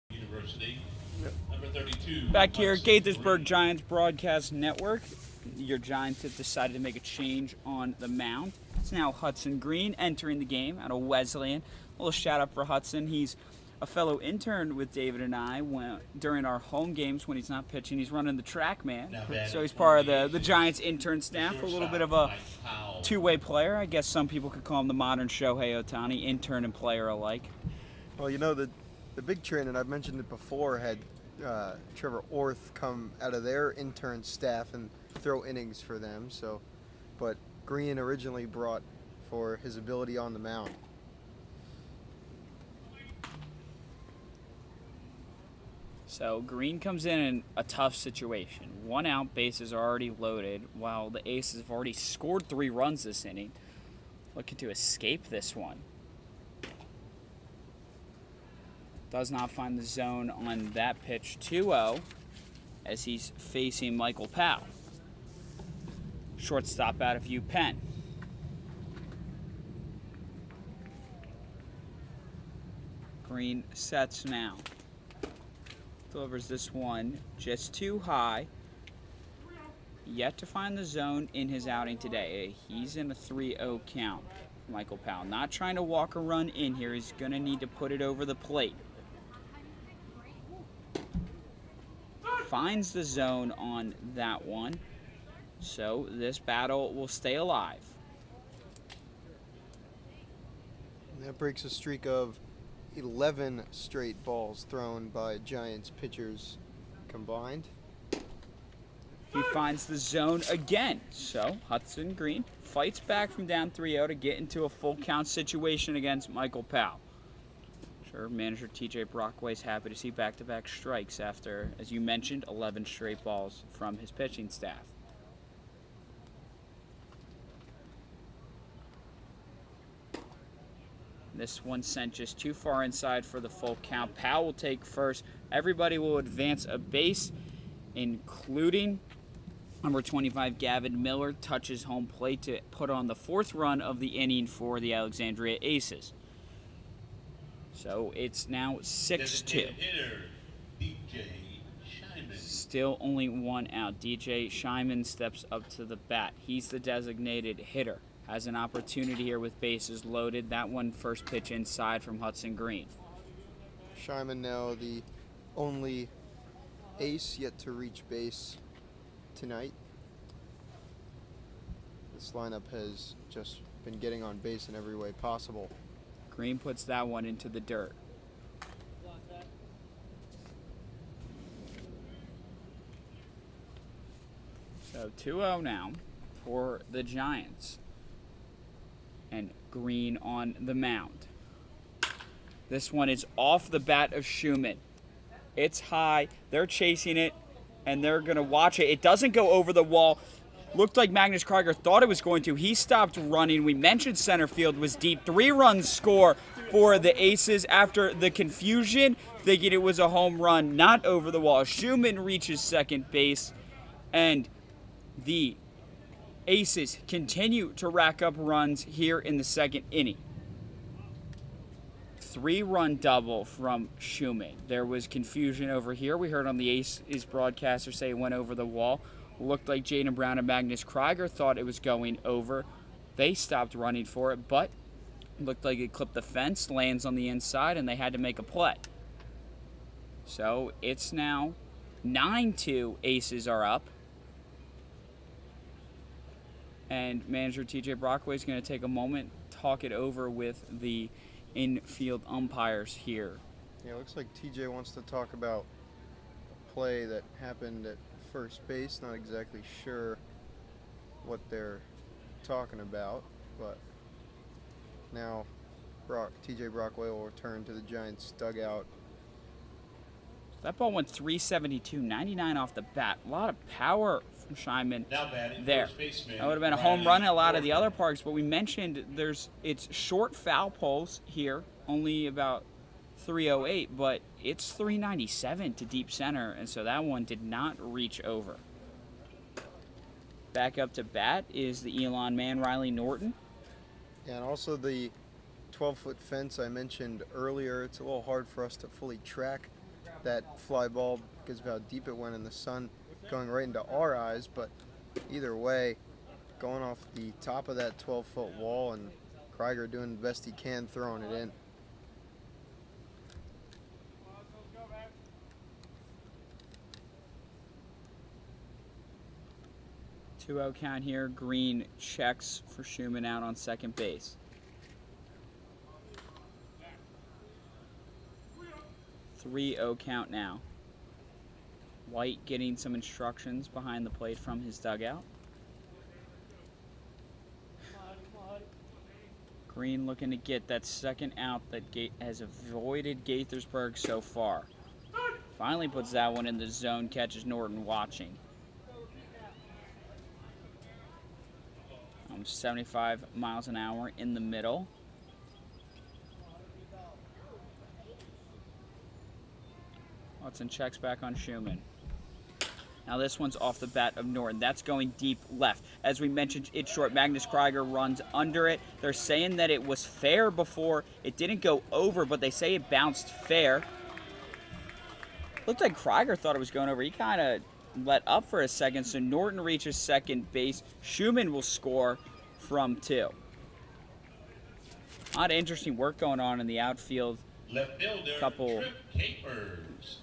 University. Number 32. Back here at Gaithersburg Giants Broadcast Network. Your Giants have decided to make a change on the mound. It's now Hudson Green entering the game out of Wesleyan. A little shout out for Hudson. He's a fellow intern with David and I during our home games when he's not pitching. He's running the track man. So he's part of the Giants intern staff. A little bit of a two-way player. I guess some people could call him the modern Shohei Ohtani, intern and player alike. Well, you know, the big trend, and I've mentioned it before, had Trevor Orth come out of their intern staff and throw innings for them. So, but Green originally brought for his ability on the mound. So Green comes in a tough situation. 1 out, bases are already loaded, while the Aces have already scored 3 runs this inning. Looking to escape this one. Does not find the zone on that pitch. 2-0 as he's facing Michael Powell. Shortstop out of Bullpen. Green sets now. Delivers this one just too high. Yet to find the zone in his outing today. He's in a 3-0 count. Michael Powell not trying to walk a run in here. He's going to need to put it over the plate. Finds the zone on that one. So this battle will stay alive. And that breaks a streak of 11 straight balls thrown by Giants pitchers combined. He finds the zone again. So Hudson Green fights back from down 3-0 to get into a full count situation against Michael Powell. Sure, manager TJ Brockway's happy to see back-to-back strikes after, as you mentioned, 11 straight balls from his pitching staff. This one sent just too far inside for the full count. Powell will take first. Everybody will advance a base, including number 25, Gavin Miller, touches home plate to put on the 4th run of the inning for the Alexandria Aces. So it's now 6-2. Still only 1 out. DJ Shyman steps up to the bat. He's the designated hitter. Has an opportunity here with bases loaded. That one first pitch inside from Hudson Green. Shyman now the only ace yet to reach base tonight. This lineup has just been getting on base in every way possible. Green puts that one into the dirt. So 2-0 now for the Giants. And Green on the mound. This one is off the bat of Schumann. It's high. They're chasing it, and they're going to watch it. It doesn't go over the wall. Looked like Magnus Krieger thought it was going to. He stopped running. We mentioned center field was deep. 3-run score for the Aces after the confusion, thinking it was a home run, not over the wall. Schumann reaches second base, and the Aces continue to rack up runs here in the 2nd inning. 3-run double from Schumann. There was confusion over here. We heard on the Aces broadcaster say it went over the wall. Looked like Jaden Brown and Magnus Krieger thought it was going over. They stopped running for it, but looked like it clipped the fence, lands on the inside, and they had to make a play. So it's now 9-2. Aces are up. And manager TJ Brockway is going to take a moment, talk it over with the infield umpires here. Yeah, it looks like TJ wants to talk about a play that happened at first base. Not exactly sure what they're talking about, but now TJ Brockway will return to the Giants dugout. That ball went 372, 99 off the bat. A lot of power from Shyman there. That would have been a home run in a lot of the other parks, but we mentioned it's short foul poles here, only about 308, but it's 397 to deep center, and so that one did not reach over. Back up to bat is the Elon man, Riley Norton. And also the 12-foot fence I mentioned earlier. It's a little hard for us to fully track that fly ball because of how deep it went in the sun going right into our eyes, but either way, going off the top of that 12-foot wall and Krieger doing the best he can throwing it in. Two-out count here. Green checks for Schumann out on second base. 3-0 count now. White getting some instructions behind the plate from his dugout. Green looking to get that second out that has avoided Gaithersburg so far. Finally puts that one in the zone, catches Norton watching. 75 miles an hour in the middle. Watson checks back on Schumann. Now this one's off the bat of Norton. That's going deep left. As we mentioned, it's short. Magnus Krieger runs under it. They're saying that it was fair before. It didn't go over, but they say it bounced fair. Looked like Krieger thought it was going over. He kind of let up for a second, so Norton reaches second base. Schumann will score from 2. A lot of interesting work going on in the outfield. Left fielder, Couple Trip Capers.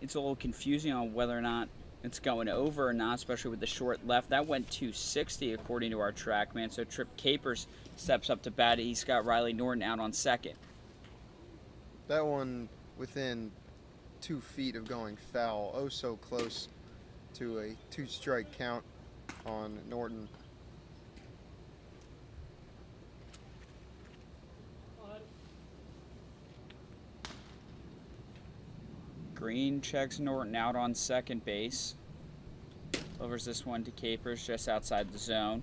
It's a little confusing on whether or not it's going over or not, especially with the short left. That went 260 according to our track man. So Trip Capers steps up to bat. He's got Riley Norton out on second. That one within 2 feet of going foul. Oh, so close to a 2-strike count on Norton. Green checks Norton out on second base. Delivers this one to Capers just outside the zone.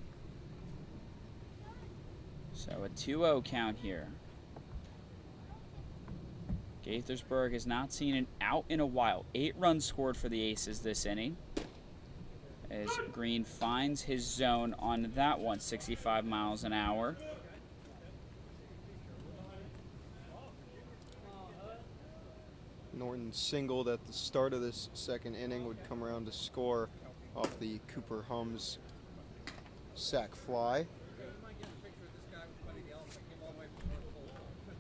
So a 2-0 count here. Gaithersburg has not seen an out in a while. 8 runs scored for the Aces this inning. As Green finds his zone on that one, 65 miles an hour. Norton singled at the start of this second inning, would come around to score off the Cooper Hums sac fly.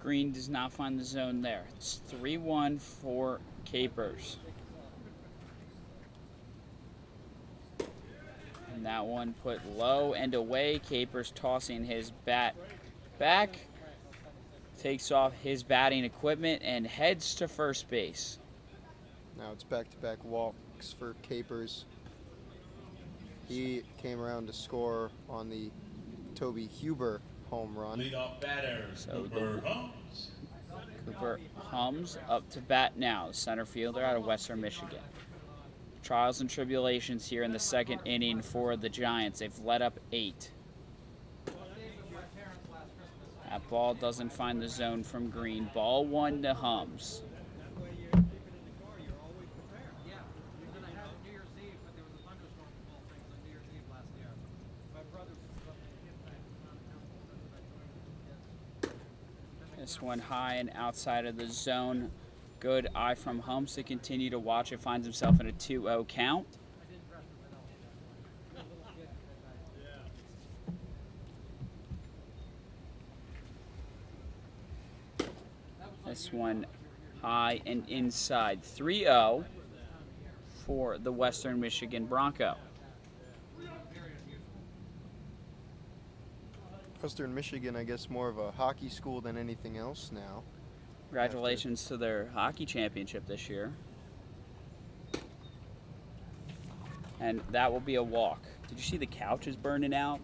Green does not find the zone there. It's 3-1 for Capers. And that one put low and away. Capers tossing his bat back. Takes off his batting equipment and heads to first base. Now it's back-to-back walks for Capers. He came around to score on the Toby Huber home run. Leadoff batter, Cooper Hums. Cooper Hums up to bat now, center fielder out of Western Michigan. Trials and tribulations here in the second inning for the Giants. They've let up 8. That ball doesn't find the zone from Green. Ball 1 to Hums. This one high and outside of the zone. Good eye from Hums to continue to watch it. Finds himself in a 2-0 count. This one high and inside. 3-0 for the Western Michigan Bronco. Western Michigan, I guess, more of a hockey school than anything else now. Congratulations to their hockey championship this year. And that will be a walk. Did you see the couches burning out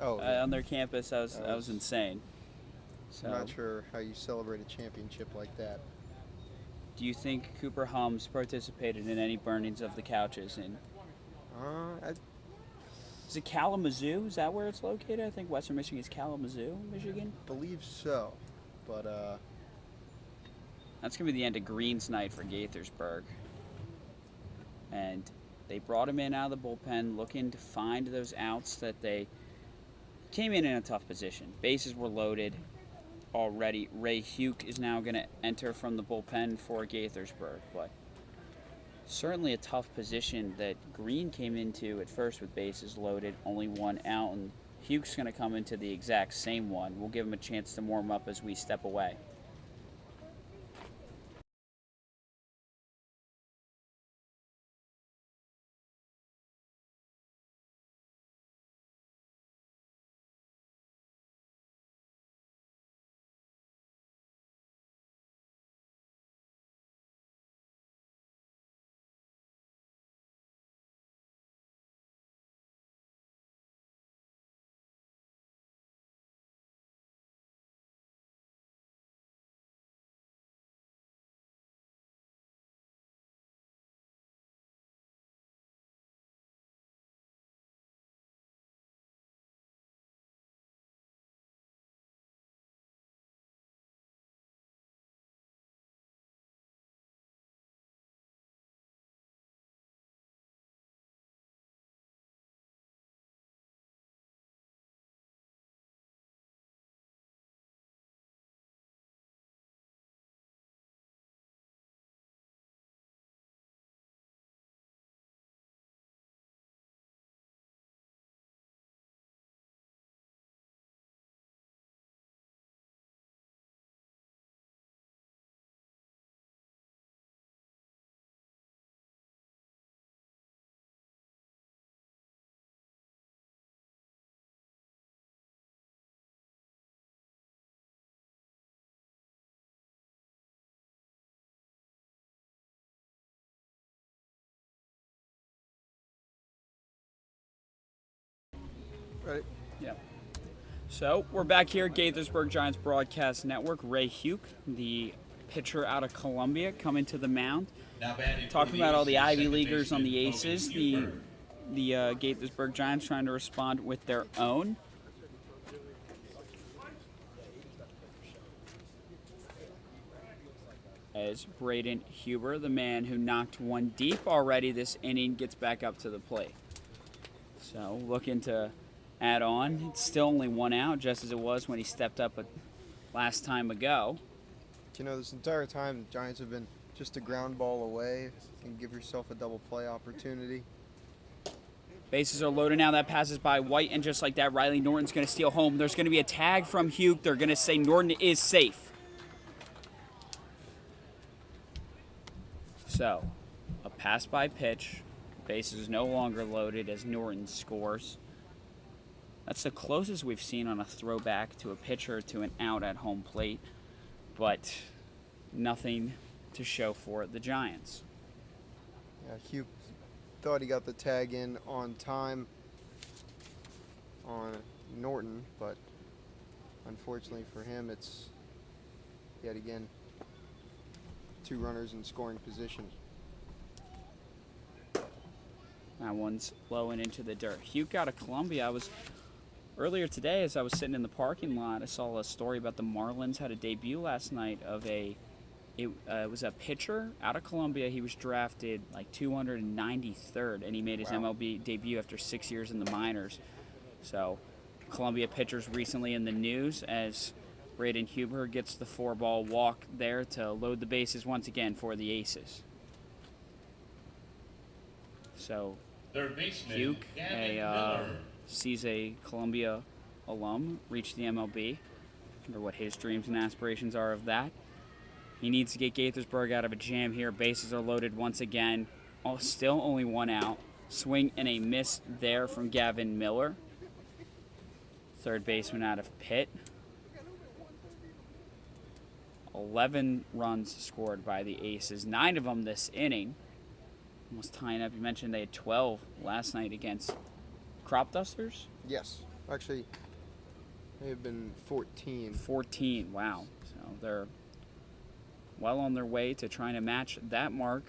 on their campus? That was insane. So, I'm not sure how you celebrate a championship like that. Do you think Cooper Hums participated in any burnings of the couches? Is it Kalamazoo? Is that where it's located? I think Western Michigan is Kalamazoo, Michigan. Believe so, but that's gonna be the end of Green's night for Gaithersburg. And they brought him in out of the bullpen, looking to find those outs that they came in a tough position. Bases were loaded already. Ray Huke is now going to enter from the bullpen for Gaithersburg, but certainly a tough position that Green came into at first with bases loaded, only 1 out, and Huke's going to come into the exact same one. We'll give him a chance to warm up as we step away. Right. Yep. So we're back here at Gaithersburg Giants Broadcast Network. Ray Huke, the pitcher out of Columbia, coming to the mound. Now batting for Talking the about all the Aces, Ivy second Leaguers on the baseman, Aces. Collin. The Gaithersburg Giants trying to respond with their own. As Braden Huber, the man who knocked one deep already this inning, gets back up to the plate. So looking to add on. It's still only one out, just as it was when he stepped up last time ago. You know, this entire time the Giants have been just a ground ball away. You can give yourself a double play opportunity. Bases are loaded now. That passes by White, and just like that, Riley Norton's going to steal home. There's going to be a tag from Huke. They're going to say Norton is safe. So, a pass by pitch. Bases no longer loaded as Norton scores. That's the closest we've seen on a throwback to a pitcher to an out at home plate, but nothing to show for the Giants. Yeah, Hugh thought he got the tag in on time on Norton, but unfortunately for him, it's yet again 2 runners in scoring position. That one's low and into the dirt. Huke out of Columbia. Earlier today, as I was sitting in the parking lot, I saw a story about the Marlins had a debut last night of it was a pitcher out of Columbia. He was drafted like 293rd, and he made his MLB debut after 6 years in the minors. So, Columbia pitchers recently in the news as Braden Huber gets the 4-ball walk there to load the bases once again for the Aces. So, Third baseman, Huke, Gavin a Miller. sees a Columbia alum reach the MLB. Wonder what his dreams and aspirations are of that. He needs to get Gaithersburg out of a jam here. Bases are loaded once again. Still only 1 out. Swing and a miss there from Gavin Miller. Third baseman out of Pitt. 11 runs scored by the Aces. 9 of them this inning. Almost tying up. You mentioned they had 12 last night against Crop Dusters? Yes, actually, they have been 14. 14, wow. So they're well on their way to trying to match that mark,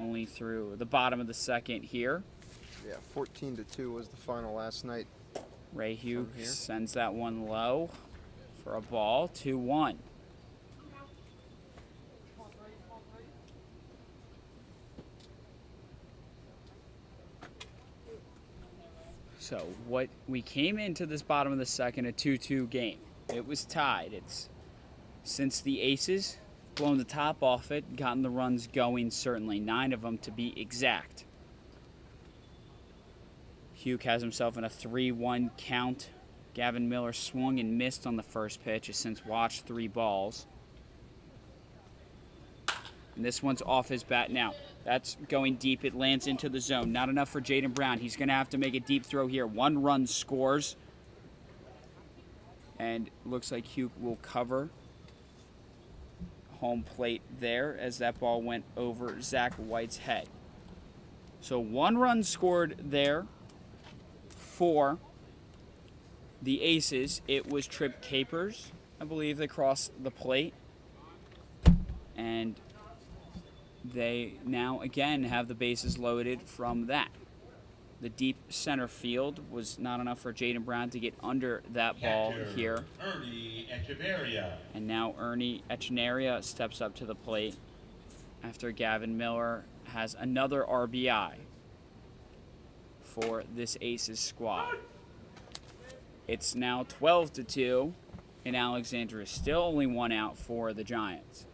only through the bottom of the second here. Yeah, 14-2 was the final last night. Ray Huke here. sends that one low for a ball, 2-1. So what we came into this bottom of the second, a 2-2 game. It was tied. It's since the Aces blown the top off it, gotten the runs going, certainly 9 of them to be exact. Huke has himself in a 3-1 count. Gavin Miller swung and missed on the first pitch. Has since watched 3 balls. And this one's off his bat now. That's going deep. It lands into the zone. Not enough for Jaden Brown. He's going to have to make a deep throw here. 1 run scores. And looks like Huke will cover home plate there as that ball went over Zach White's head. So 1 run scored there for the Aces. It was Trip Capers, I believe, that crossed the plate. And they now again have the bases loaded from that. The deep center field was not enough for Jaden Brown to get under that ball Catcher, here. Ernie Echeverria. And now Ernie Echeverria steps up to the plate after Gavin Miller has another RBI for this Aces squad. It's now 12-2 in Alexandria. Still only 1 out for the Giants.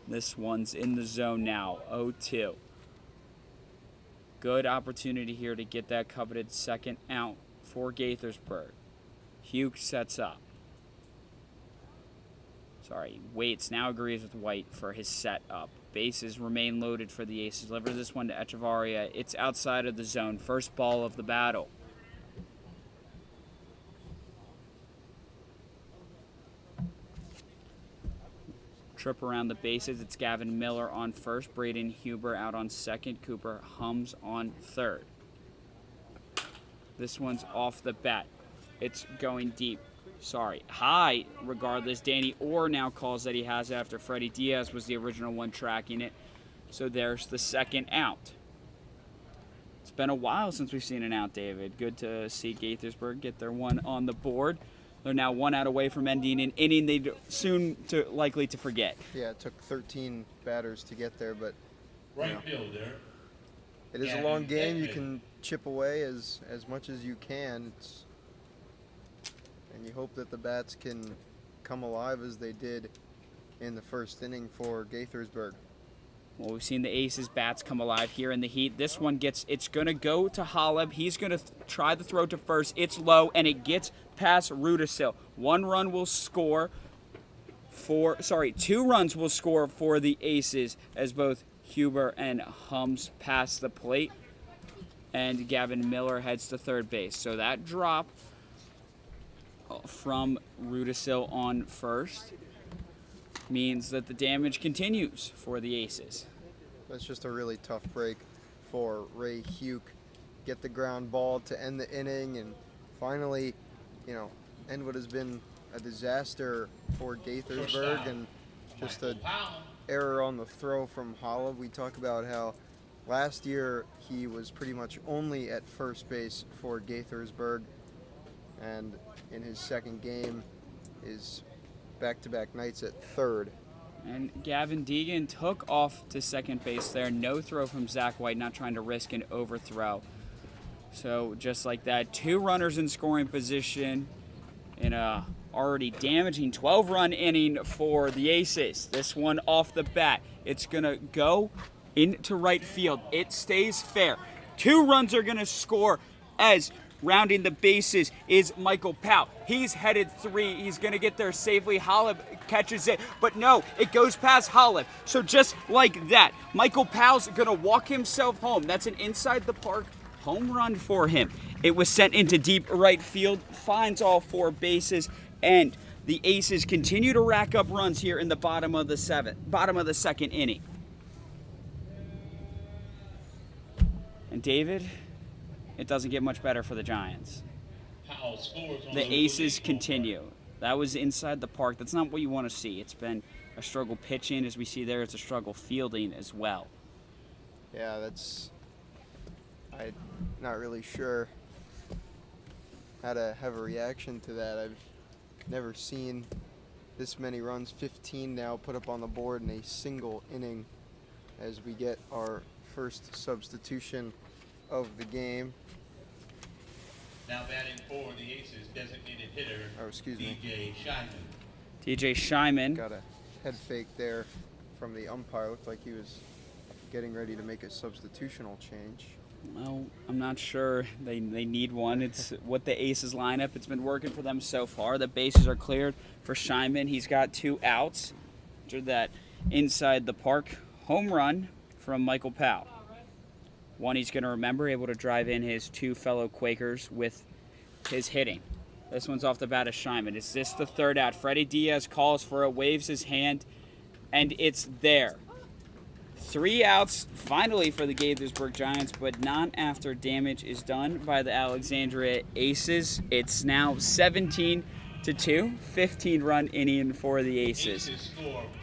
This one's in the zone now, 0-2. Good opportunity here to get that coveted second out for Gaithersburg. Huke sets up. Waits now agrees with White for his set up. Bases remain loaded for the Aces. Delivers this one to Echeverria. It's outside of the zone. First ball of the battle. trip around the bases. It's Gavin Miller on first, Braden Huber out on second, Cooper Hums on third. This one's off the bat. It's going deep. Sorry, high regardless. Danny Orr now calls that he has after Freddie Diaz was the original one tracking it. So there's the second out. It's been a while since we've seen an out, David. Good to see Gaithersburg get their one on the board. They're now 1 out away from ending an inning they're likely to forget. Yeah, it took 13 batters to get there, but Right fielder. it is a long game. You can chip away as much as you can. And you hope that the bats can come alive as they did in the first inning for Gaithersburg. Well, we've seen the Aces bats come alive here in the heat. This one it's going to go to Holub. He's going to try the throw to first. It's low, and it gets past Rudisil. 2 runs will score for the Aces as both Huber and Hums pass the plate, and Gavin Miller heads to third base. So that drop from Rudisil on first means that the damage continues for the Aces. That's just a really tough break for Ray Huke. Get the ground ball to end the inning and finally, end what has been a disaster for Gaithersburg and just an error on the throw from Holub. We talk about how last year he was pretty much only at first base for Gaithersburg, and in his second game is back-to-back nights at third. And Gavin Deegan took off to second base there. No throw from Zach White, not trying to risk an overthrow. So just like that, 2 runners in scoring position in a already damaging 12-run inning for the Aces. This one off the bat. It's going to go into right field. It stays fair. 2 runs are going to score as rounding the bases is Michael Powell. He's headed 3. He's going to get there safely. Holub catches it, but no, it goes past Holub. So just like that, Michael Powell's going to walk himself home. That's an inside the park home run for him. It was sent into deep right field, finds all 4 bases, and the Aces continue to rack up runs here in the bottom of the second inning. And David, it doesn't get much better for the Giants. The Aces continue. That was inside the park. That's not what you want to see. It's been a struggle pitching, as we see there. It's a struggle fielding as well. Yeah, I'm not really sure how to have a reaction to that. I've never seen this many runs, 15 now, put up on the board in a single inning as we get our first substitution of the game. Now batting for the Aces, designated hitter, DJ Scheinman. DJ Scheinman. Got a head fake there from the umpire. Looked like he was getting ready to make a substitutional change. Well, I'm not sure they need one. It's what the Aces lineup. It's been working for them so far. The bases are cleared for Scheinman. He's got 2 outs after that inside the park home run from Michael Powell. One he's going to remember, able to drive in his 2 fellow Quakers with his hitting. This one's off the bat of Scheinman. Is this the third out? Freddie Diaz calls for it, waves his hand, and it's there. 3 outs finally for the Gaithersburg Giants, but not after damage is done by the Alexandria Aces. It's now 17-2, 15-run inning for the Aces.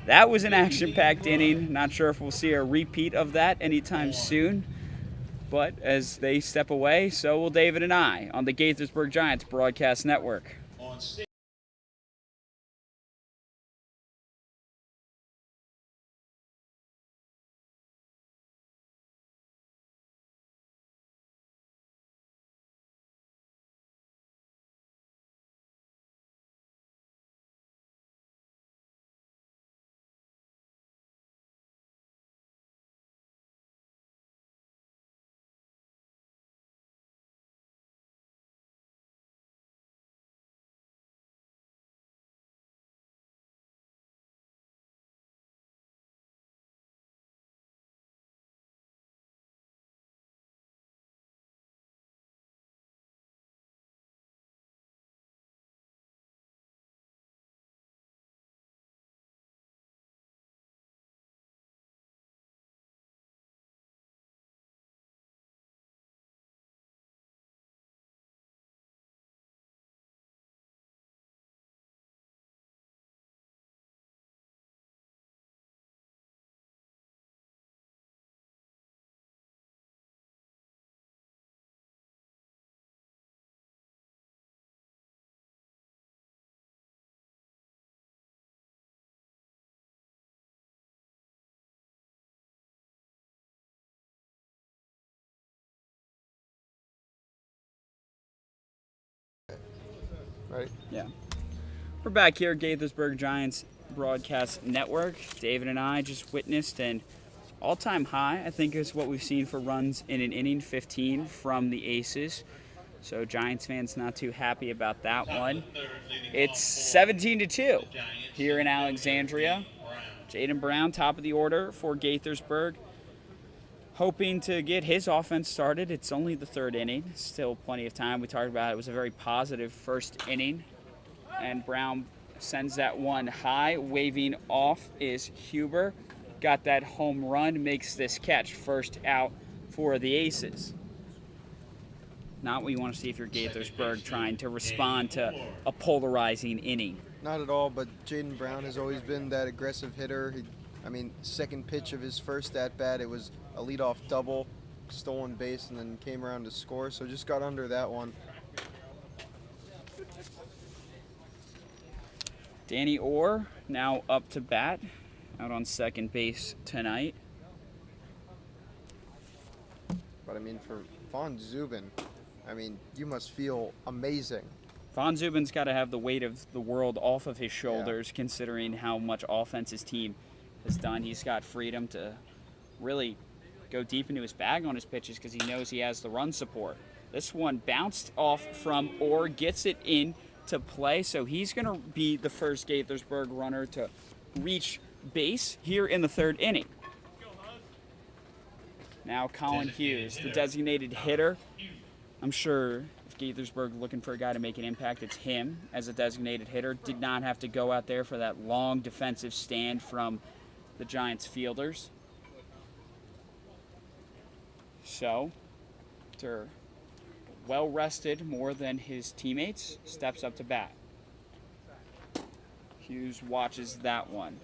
That was an action-packed inning. Not sure if we'll see a repeat of that anytime soon. But as they step away, so will David and I on the Gaithersburg Giants Broadcast Network. right? Yeah. We're back here at Gaithersburg Giants Broadcast Network. David and I just witnessed an all-time high, I think is what we've seen for runs in an inning, 15 from the Aces. So Giants fans not too happy about that one. It's 17-2 here in Alexandria. Jaden Brown, top of the order for Gaithersburg, hoping to get his offense started. It's only the third inning, still plenty of time. We talked about it was a very positive first inning, and Brown sends that one high. Waving off is Huber. Got that home run, makes this catch, first out for the Aces. Not what you want to see if you're Gaithersburg trying to respond to a polarizing inning. Not at all, but Jaden Brown has always been that aggressive hitter. Second pitch of his first at-bat, it was a leadoff double, stolen base, and then came around to score, so just got under that one. Danny Orr now up to bat, out on second base tonight. But, for Von Zubin, you must feel amazing. Von Zubin's got to have the weight of the world off of his shoulders, considering how much offense his team has done. He's got freedom to really go deep into his bag on his pitches because he knows he has the run support. This one bounced off from Orr, gets it in to play, so he's going to be the first Gaithersburg runner to reach base here in the third inning. Now Collin Hughes, the designated hitter. I'm sure if Gaithersburg looking for a guy to make an impact, it's him as a designated hitter. Did not have to go out there for that long defensive stand from the Giants fielders. So, after well rested more than his teammates, steps up to bat. Hughes watches that one.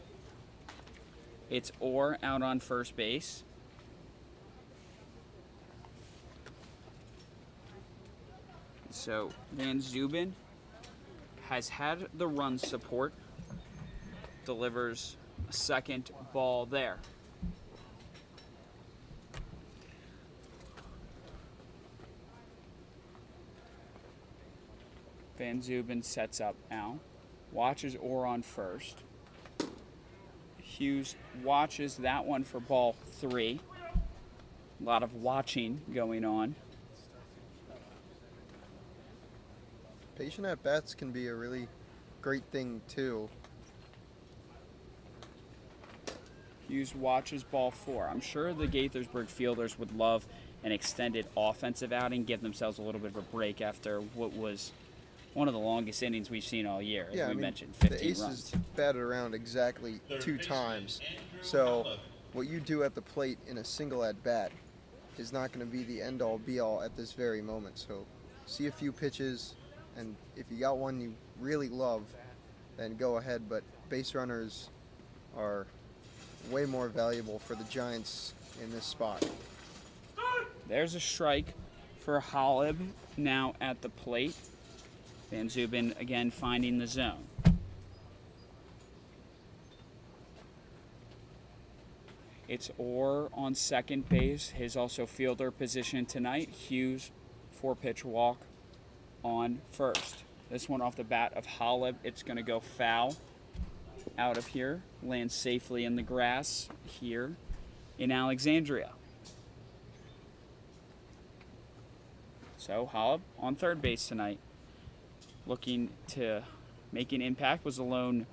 It's Orr out on first base. So Van Zubin has had the run support, delivers a second ball there. Van Zubin sets up now, watches Orr on first. Hughes watches that one for ball 3. A lot of watching going on. Patient at-bats can be a really great thing, too. Hughes watches ball 4. I'm sure the Gaithersburg fielders would love an extended offensive outing, give themselves a little bit of a break after what was one of the longest innings we've seen all year, as we mentioned, 15 the Aces runs. batted around exactly 2 times. So what you do at the plate in a single at-bat is not going to be the end-all, be-all at this very moment. So see a few pitches, and if you got one you really love, then go ahead. But base runners are way more valuable for the Giants in this spot. There's a strike for Holub now at the plate. Van Zubin again finding the zone. It's Orr on second base, his also fielder position tonight. Hughes, 4-pitch walk on first. This one off the bat of Holub, it's going to go foul out of here. Lands safely in the grass here in Alexandria. So Holub on third base tonight, looking to make an impact. Was a lone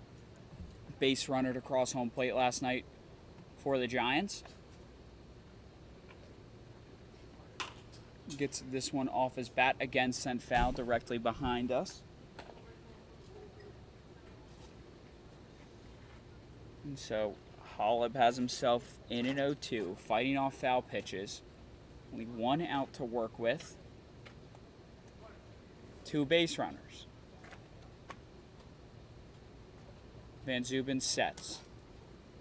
base runner to cross home plate last night for the Giants. Gets this one off his bat, again sent foul directly behind us. And so Holub has himself in an 0-2, fighting off foul pitches. Only 1 out to work with. 2 base runners. Van Zubin sets.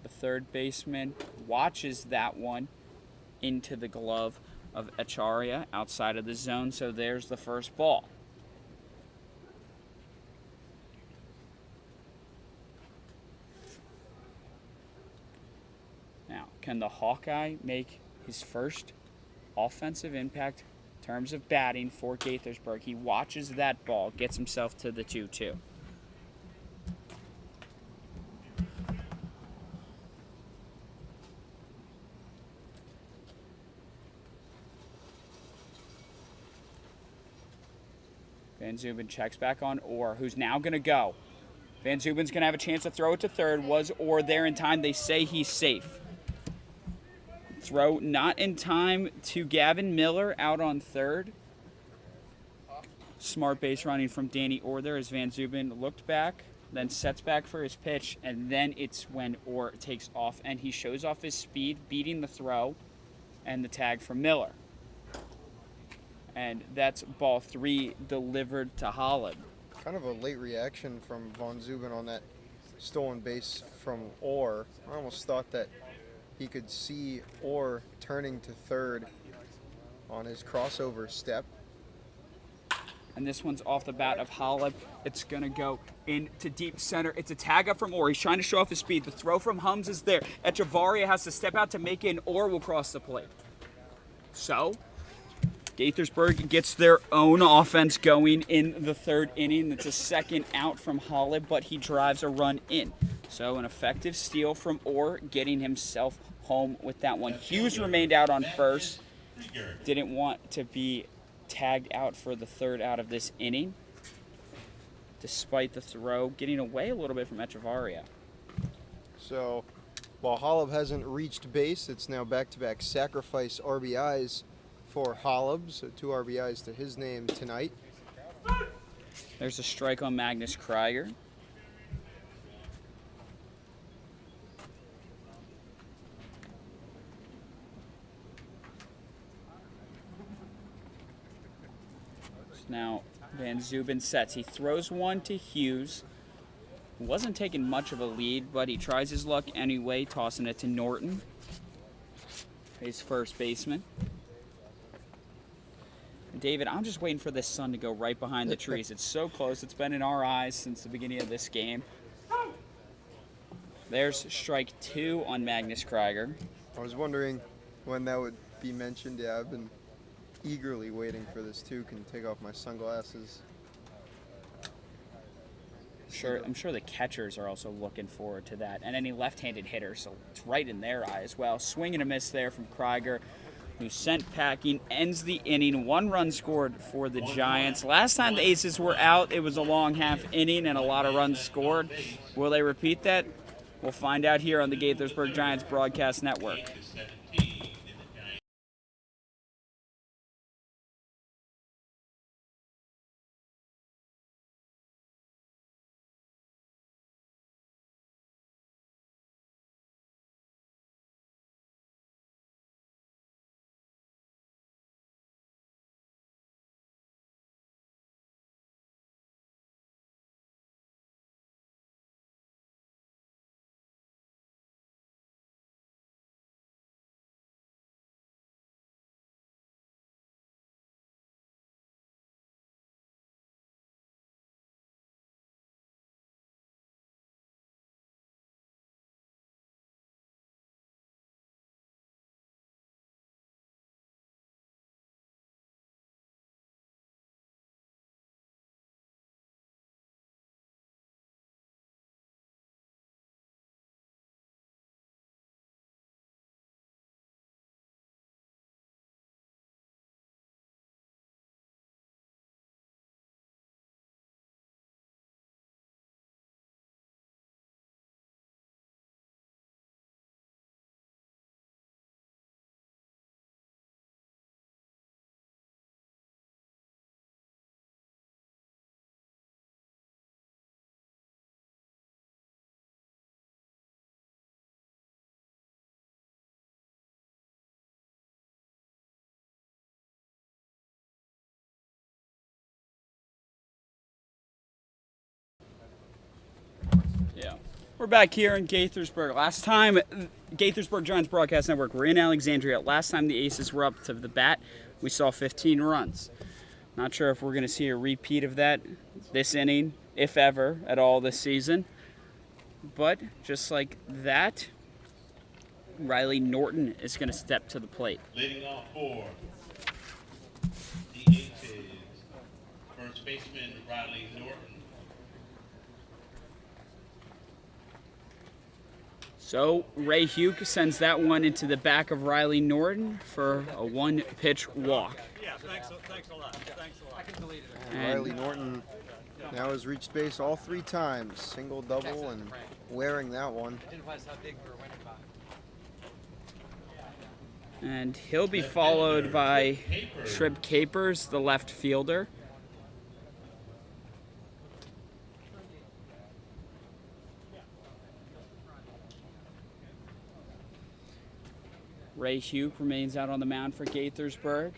The third baseman watches that one into the glove of Acharya outside of the zone, so there's the first ball. Now, can the Hawkeye make his first offensive impact terms of batting for Gaithersburg. He watches that ball, gets himself to the 2-2. Van Zuben checks back on Orr, who's now going to go. Van Zuben's going to have a chance to throw it to third. Was Orr there in time? They say he's safe. Throw not in time to Gavin Miller out on third. Smart base running from Danny Orr there as Van Zuben looked back, then sets back for his pitch, and then it's when Orr takes off, and he shows off his speed, beating the throw and the tag from Miller. And that's ball 3 delivered to Holland. Kind of a late reaction from Von Zuben on that stolen base from Orr. I almost thought that he could see Orr turning to third on his crossover step. And this one's off the bat of Holland. It's going to go into deep center. It's a tag up from Orr. He's trying to show off his speed. The throw from Hums is there. Echevarria has to step out to make it, and Orr will cross the plate. So Gaithersburg gets their own offense going in the third inning. It's a second out from Holland, but he drives a run in. So an effective steal from Orr, getting himself home with that one. Hughes remained out on first. Didn't want to be tagged out for the third out of this inning, despite the throw getting away a little bit from Echevarria. So while Holub hasn't reached base, it's now back-to-back sacrifice RBIs for Holub, so 2 RBIs to his name tonight. There's a strike on Magnus Krieger. Now Van Zuben sets. He throws one to Hughes. Wasn't taking much of a lead, but he tries his luck anyway, tossing it to Norton, his first baseman. David, I'm just waiting for this sun to go right behind the trees. It's so close. It's been in our eyes since the beginning of this game. There's strike 2 on Magnus Krieger. I was wondering when that would be mentioned. Yeah, I've been eagerly waiting for this too. Can take off my sunglasses. I'm sure the catchers are also looking forward to that, and any left-handed hitters, so it's right in their eye as well. Swing and a miss there from Krieger, who sent packing, ends the inning. 1 run scored for the Giants. Last time the Aces were out, it was a long half inning and a lot of runs scored. Will they repeat that? We'll find out here on the Gaithersburg Giants Broadcast Network. Yeah. We're back here in Gaithersburg. Last time, Gaithersburg Giants Broadcast Network, we're in Alexandria. Last time the Aces were up to the bat, we saw 15 runs. Not sure if we're going to see a repeat of that this inning, if ever, at all this season. But just like that, Riley Norton is going to step to the plate. Leading off for first baseman Riley Norton. So Ray Huke sends that one into the back of Riley Norton for a one-pitch walk. Yeah, thanks a lot. Thanks a lot. I can delete it. And Riley Norton now has reached base all 3 times, single, double, and wearing that one. And he'll be followed by Trip Capers, the left fielder. Ray Huke remains out on the mound for Gaithersburg.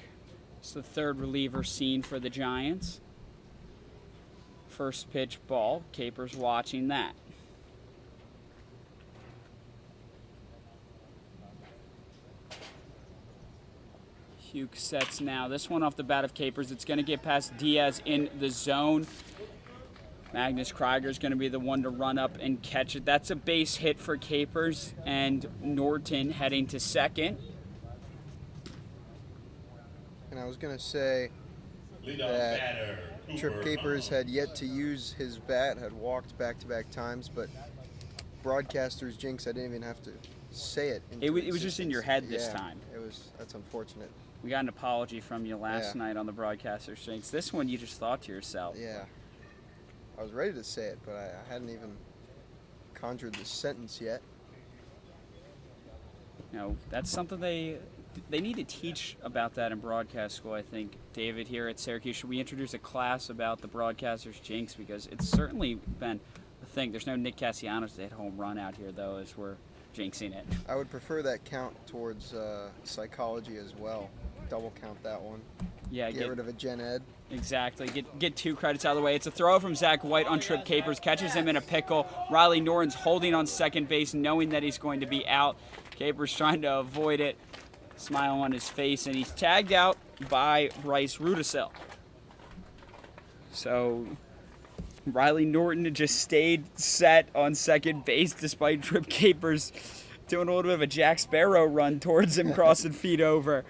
It's the 3rd reliever seen for the Giants. First pitch ball, Capers watching that. Huke sets now. This one off the bat of Capers. It's going to get past Diaz in the zone. Magnus Krieger's going to be the one to run up and catch it. That's a base hit for Capers, and Norton heading to second. And I was going to say that Trip Capers had yet to use his bat, had walked back-to-back times, but broadcaster's jinx, I didn't even have to say it. It was just in your head this time. That's unfortunate. We got an apology from you last night on the broadcaster's jinx. This one you just thought to yourself. Yeah. I was ready to say it, but I hadn't even conjured the sentence yet. No, that's something they need to teach about that in broadcast school, I think. David, here at Syracuse, should we introduce a class about the broadcaster's jinx? Because it's certainly been a thing. There's no Nick Castellanos that hit home run out here, though, as we're jinxing it. I would prefer that count towards psychology as well. Double count that one. Yeah, get rid of a gen ed. Exactly. Get 2 credits out of the way. It's a throw from Zach White on Trip Capers. Catches him in a pickle. Riley Norton's holding on second base, knowing that he's going to be out. Capers trying to avoid it. Smile on his face, and he's tagged out by Bryce Rudisill. So Riley Norton just stayed set on second base despite Trip Capers doing a little bit of a Jack Sparrow run towards him, crossing feet over.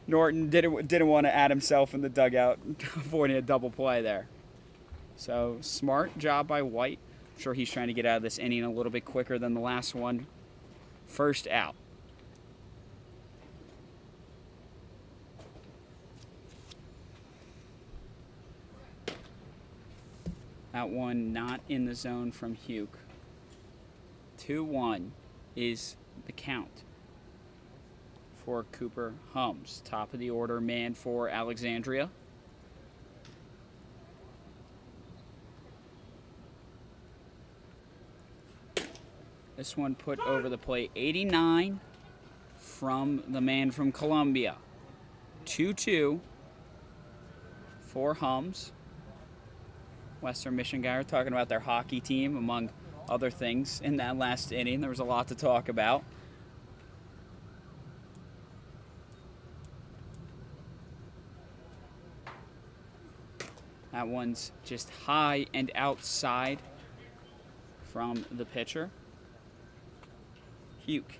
Norton didn't want to add himself in the dugout, avoiding a double play there. So smart job by White. I'm sure he's trying to get out of this inning a little bit quicker than the last one. First out. That one not in the zone from Huke. 2-1 is the count for Cooper Hums. Top of the order man for Alexandria. This one put over the plate. 89 from the man from Columbia. 2-2 for Hums. Western Michigan guy. We're talking about their hockey team, among other things, in that last inning. There was a lot to talk about. That one's just high and outside from the pitcher. Huke.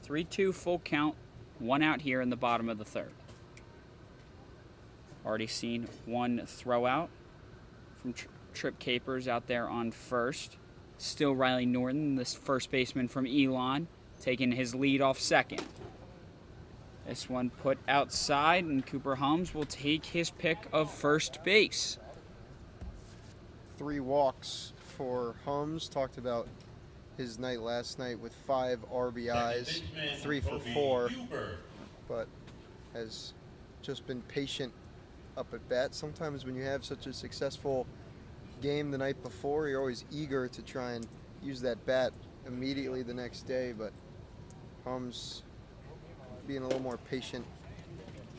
3-2 full count. 1 out here in the bottom of the 3rd. Already seen one throw out from Trip Capers out there on first. Still Riley Norton, this first baseman from Elon, taking his lead off second. This one put outside, and Cooper Hums will take his pick of first base. 3 walks for Hums. Talked about his night last night with 5 RBIs, 3 for 4, but has just been patient up at bat. Sometimes when you have such a successful game the night before, you're always eager to try and use that bat immediately the next day, but Hums being a little more patient.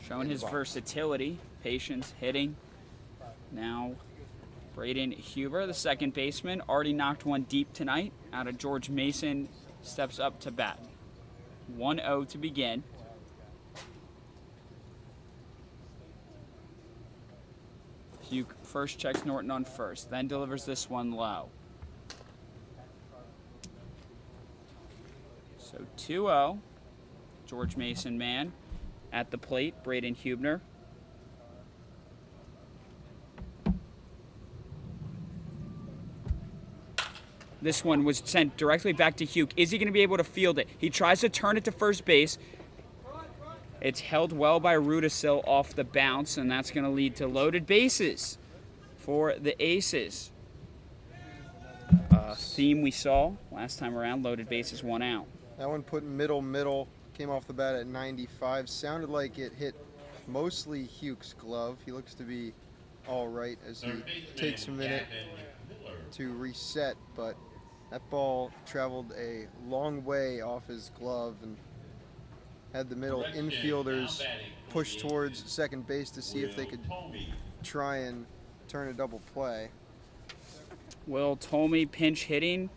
Showing his versatility, patience, hitting. Now Braden Huber, the second baseman, already knocked one deep tonight out of George Mason, steps up to bat. 1-0 to begin. Huke first checks Norton on first, then delivers this one low. So 2-0. George Mason man at the plate, Braden Hubner. This one was sent directly back to Hugh. Is he going to be able to field it? He tries to turn it to first base. It's held well by Rudisil off the bounce, and that's going to lead to loaded bases for the Aces. Theme we saw last time around, loaded bases, 1 out. That one put middle, came off the bat at 95. Sounded like it hit mostly Hugh's glove. He looks to be all right as he takes a minute to reset, but that ball traveled a long way off his glove and had the middle infielders push towards second base to see if they could try and turn a double play. Will Tomey pinch hitting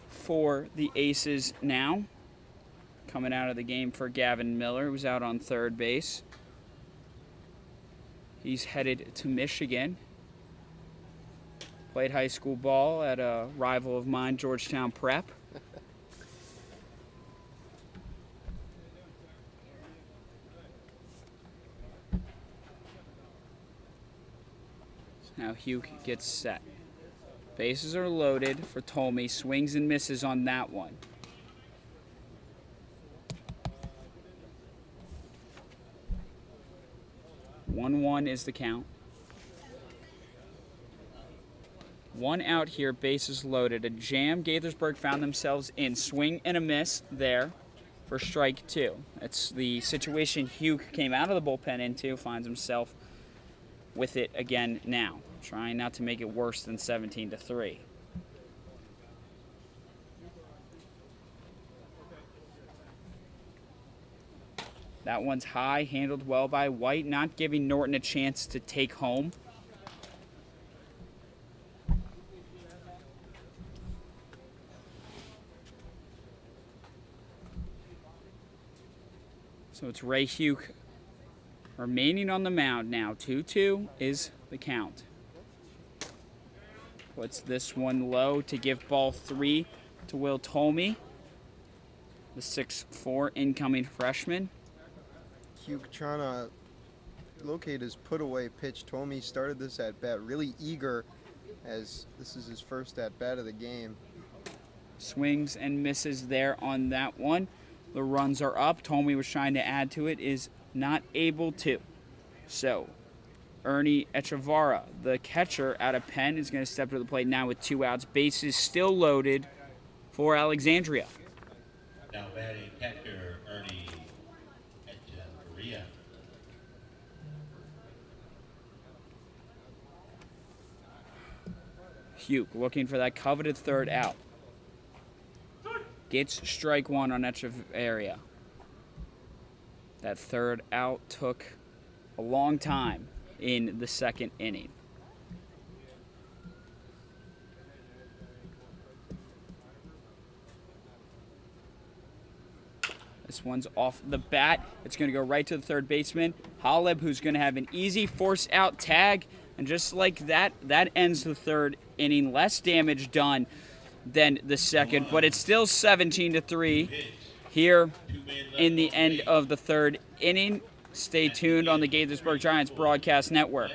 for the Aces now. Coming out of the game for Gavin Miller, who's out on third base. He's headed to Michigan. Played high school ball at a rival of mine, Georgetown Prep. Now Hugh gets set. Bases are loaded for Tomey. Swings and misses on that one. One is the count. 1 out here, bases loaded. A jam Gaithersburg found themselves in. Swing and a miss there for strike 2. That's the situation Hugh came out of the bullpen into, finds himself with it again now. Trying not to make it worse than 17-3. That one's high, handled well by White, not giving Norton a chance to take home. So it's Ray Hugh remaining on the mound now. 2-2 is the count. Puts this one low to give ball 3 to Will Tomey, the 6'4" incoming freshman. Hugh trying to locate his put-away pitch. Tomey started this at-bat really eager, as this is his first at-bat of the game. Swings and misses there on that one. The runs are up. Tomey was trying to add to it, is not able to. So, Ernie Echevarria, the catcher out of Penn, is going to step to the plate now with 2 outs. Bases still loaded for Alexandria. Now batting catcher Ernie Echevarria. Hugh looking for that coveted 3rd out. Gets strike 1 on Echevarria. That 3rd out took a long time in the 2nd inning. This one's off the bat. It's going to go right to the 3rd baseman, Holub, who's going to have an easy force out tag. And just like that, that ends the 3rd inning. Less damage done than the 2nd, but it's still 17-3 here in the end of the 3rd inning. Stay tuned on the Gaithersburg Giants Broadcast Network.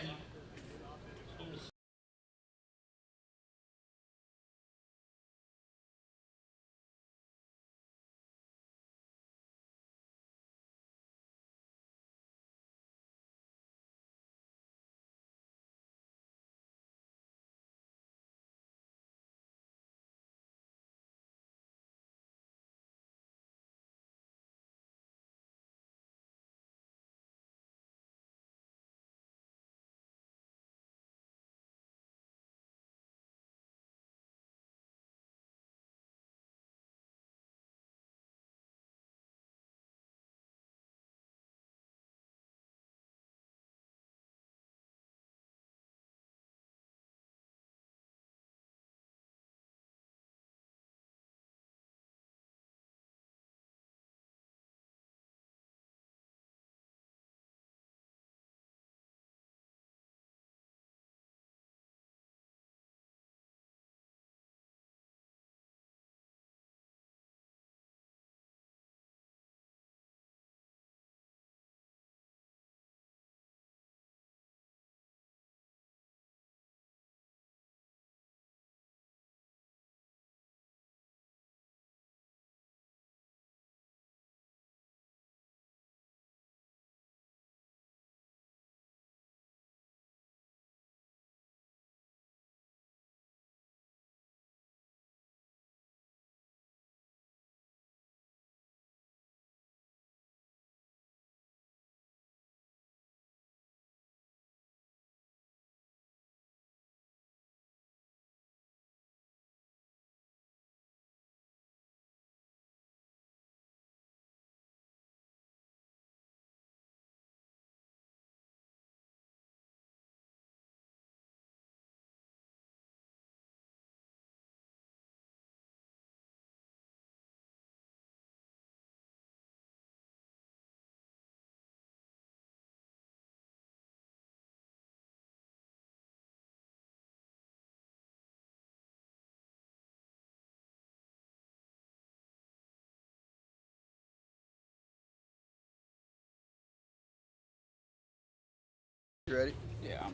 You ready? Yeah.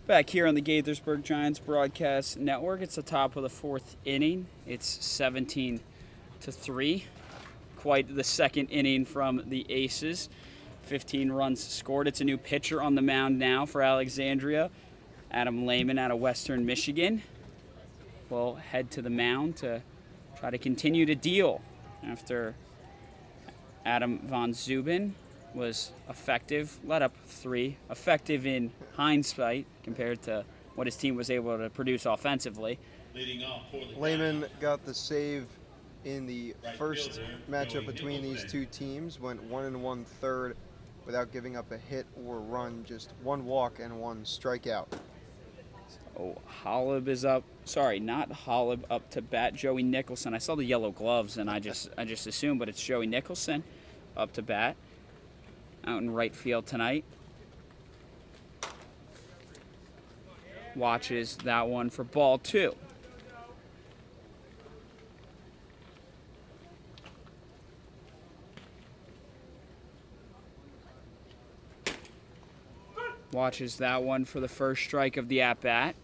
Back here on the Gaithersburg Giants broadcast network, it's the top of the fourth inning. It's 17-3. Quite the second inning from the Aces. 15 runs scored. It's a new pitcher on the mound now for Alexandria. Adam Lehman out of Western Michigan will head to the mound to try to continue to deal after Adam von Zubin was effective, let up 3. Effective in hindsight compared to what his team was able to produce offensively. Leading off for the Lehman Giants, got the save in the Right first fielder, matchup Joey between these Nicholson. two teams. Went 1 1/3 without giving up a hit or run, just 1 walk and 1 strikeout. Oh, Holub is up. Sorry, not Holub up to bat. Joey Nicholson. I saw the yellow gloves and I just assumed, but it's Joey Nicholson up to bat. Out in right field tonight. Watches that one for ball 2. Watches that one for the first strike of the at-bat.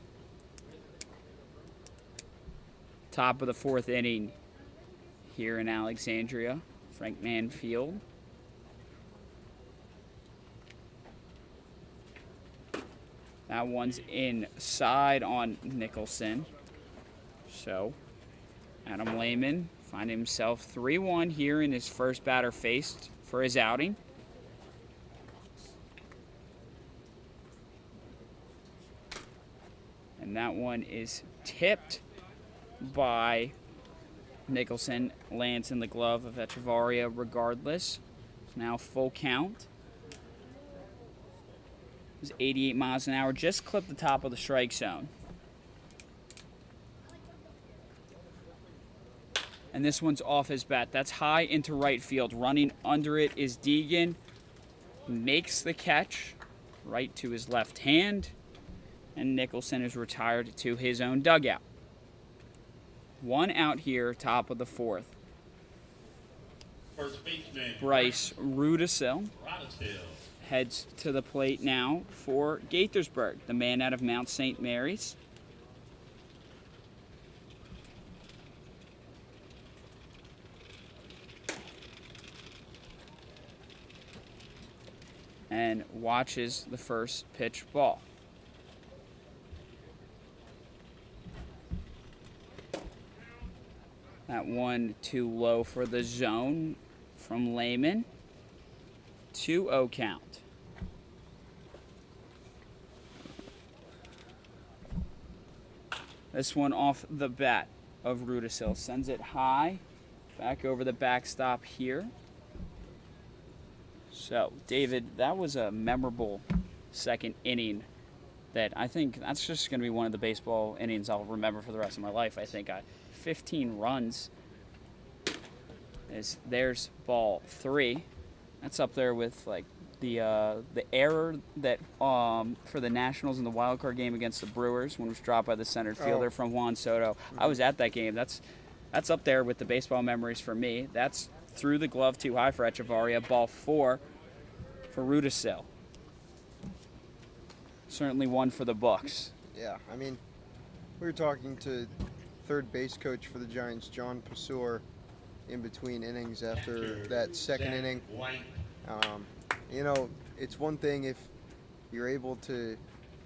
Top of the fourth inning here in Alexandria, Frank Mann Field. That one's inside on Nicholson. So, Adam Lehman finding himself 3-1 here in his first batter faced for his outing. And that one is tipped by Nicholson. Lands in the glove of Echevarria regardless. It's now full count. It was 88 miles an hour. Just clipped the top of the strike zone. And this one's off his bat. That's high into right field. Running under it is Deegan. Makes the catch right to his left hand. And Nicholson is retired to his own dugout. 1 out here, top of the fourth. First baseman Bryce Rudisil Rodishill. heads to the plate now for Gaithersburg, the man out of Mount St. Mary's. And watches the first pitch ball. That one too low for the zone from Lehman. 2-0 count. This one off the bat of Rudisil. Sends it high. Back over the backstop here. So, David, that was a memorable second inning that I think that's just going to be one of the baseball innings I'll remember for the rest of my life. I think 15 runs. There's ball 3. That's up there with like the error that for the Nationals in the wild card game against the Brewers when it was dropped by the center fielder from Juan Soto. I was at that game. That's up there with the baseball memories for me. That's through the glove too high for Echevarria. Ball 4 for Rudisil. Certainly one for the books. Yeah, I mean, we were talking to third base coach for the Giants, John Pasur, in between innings after that second inning. White. You know, it's one thing if you're able to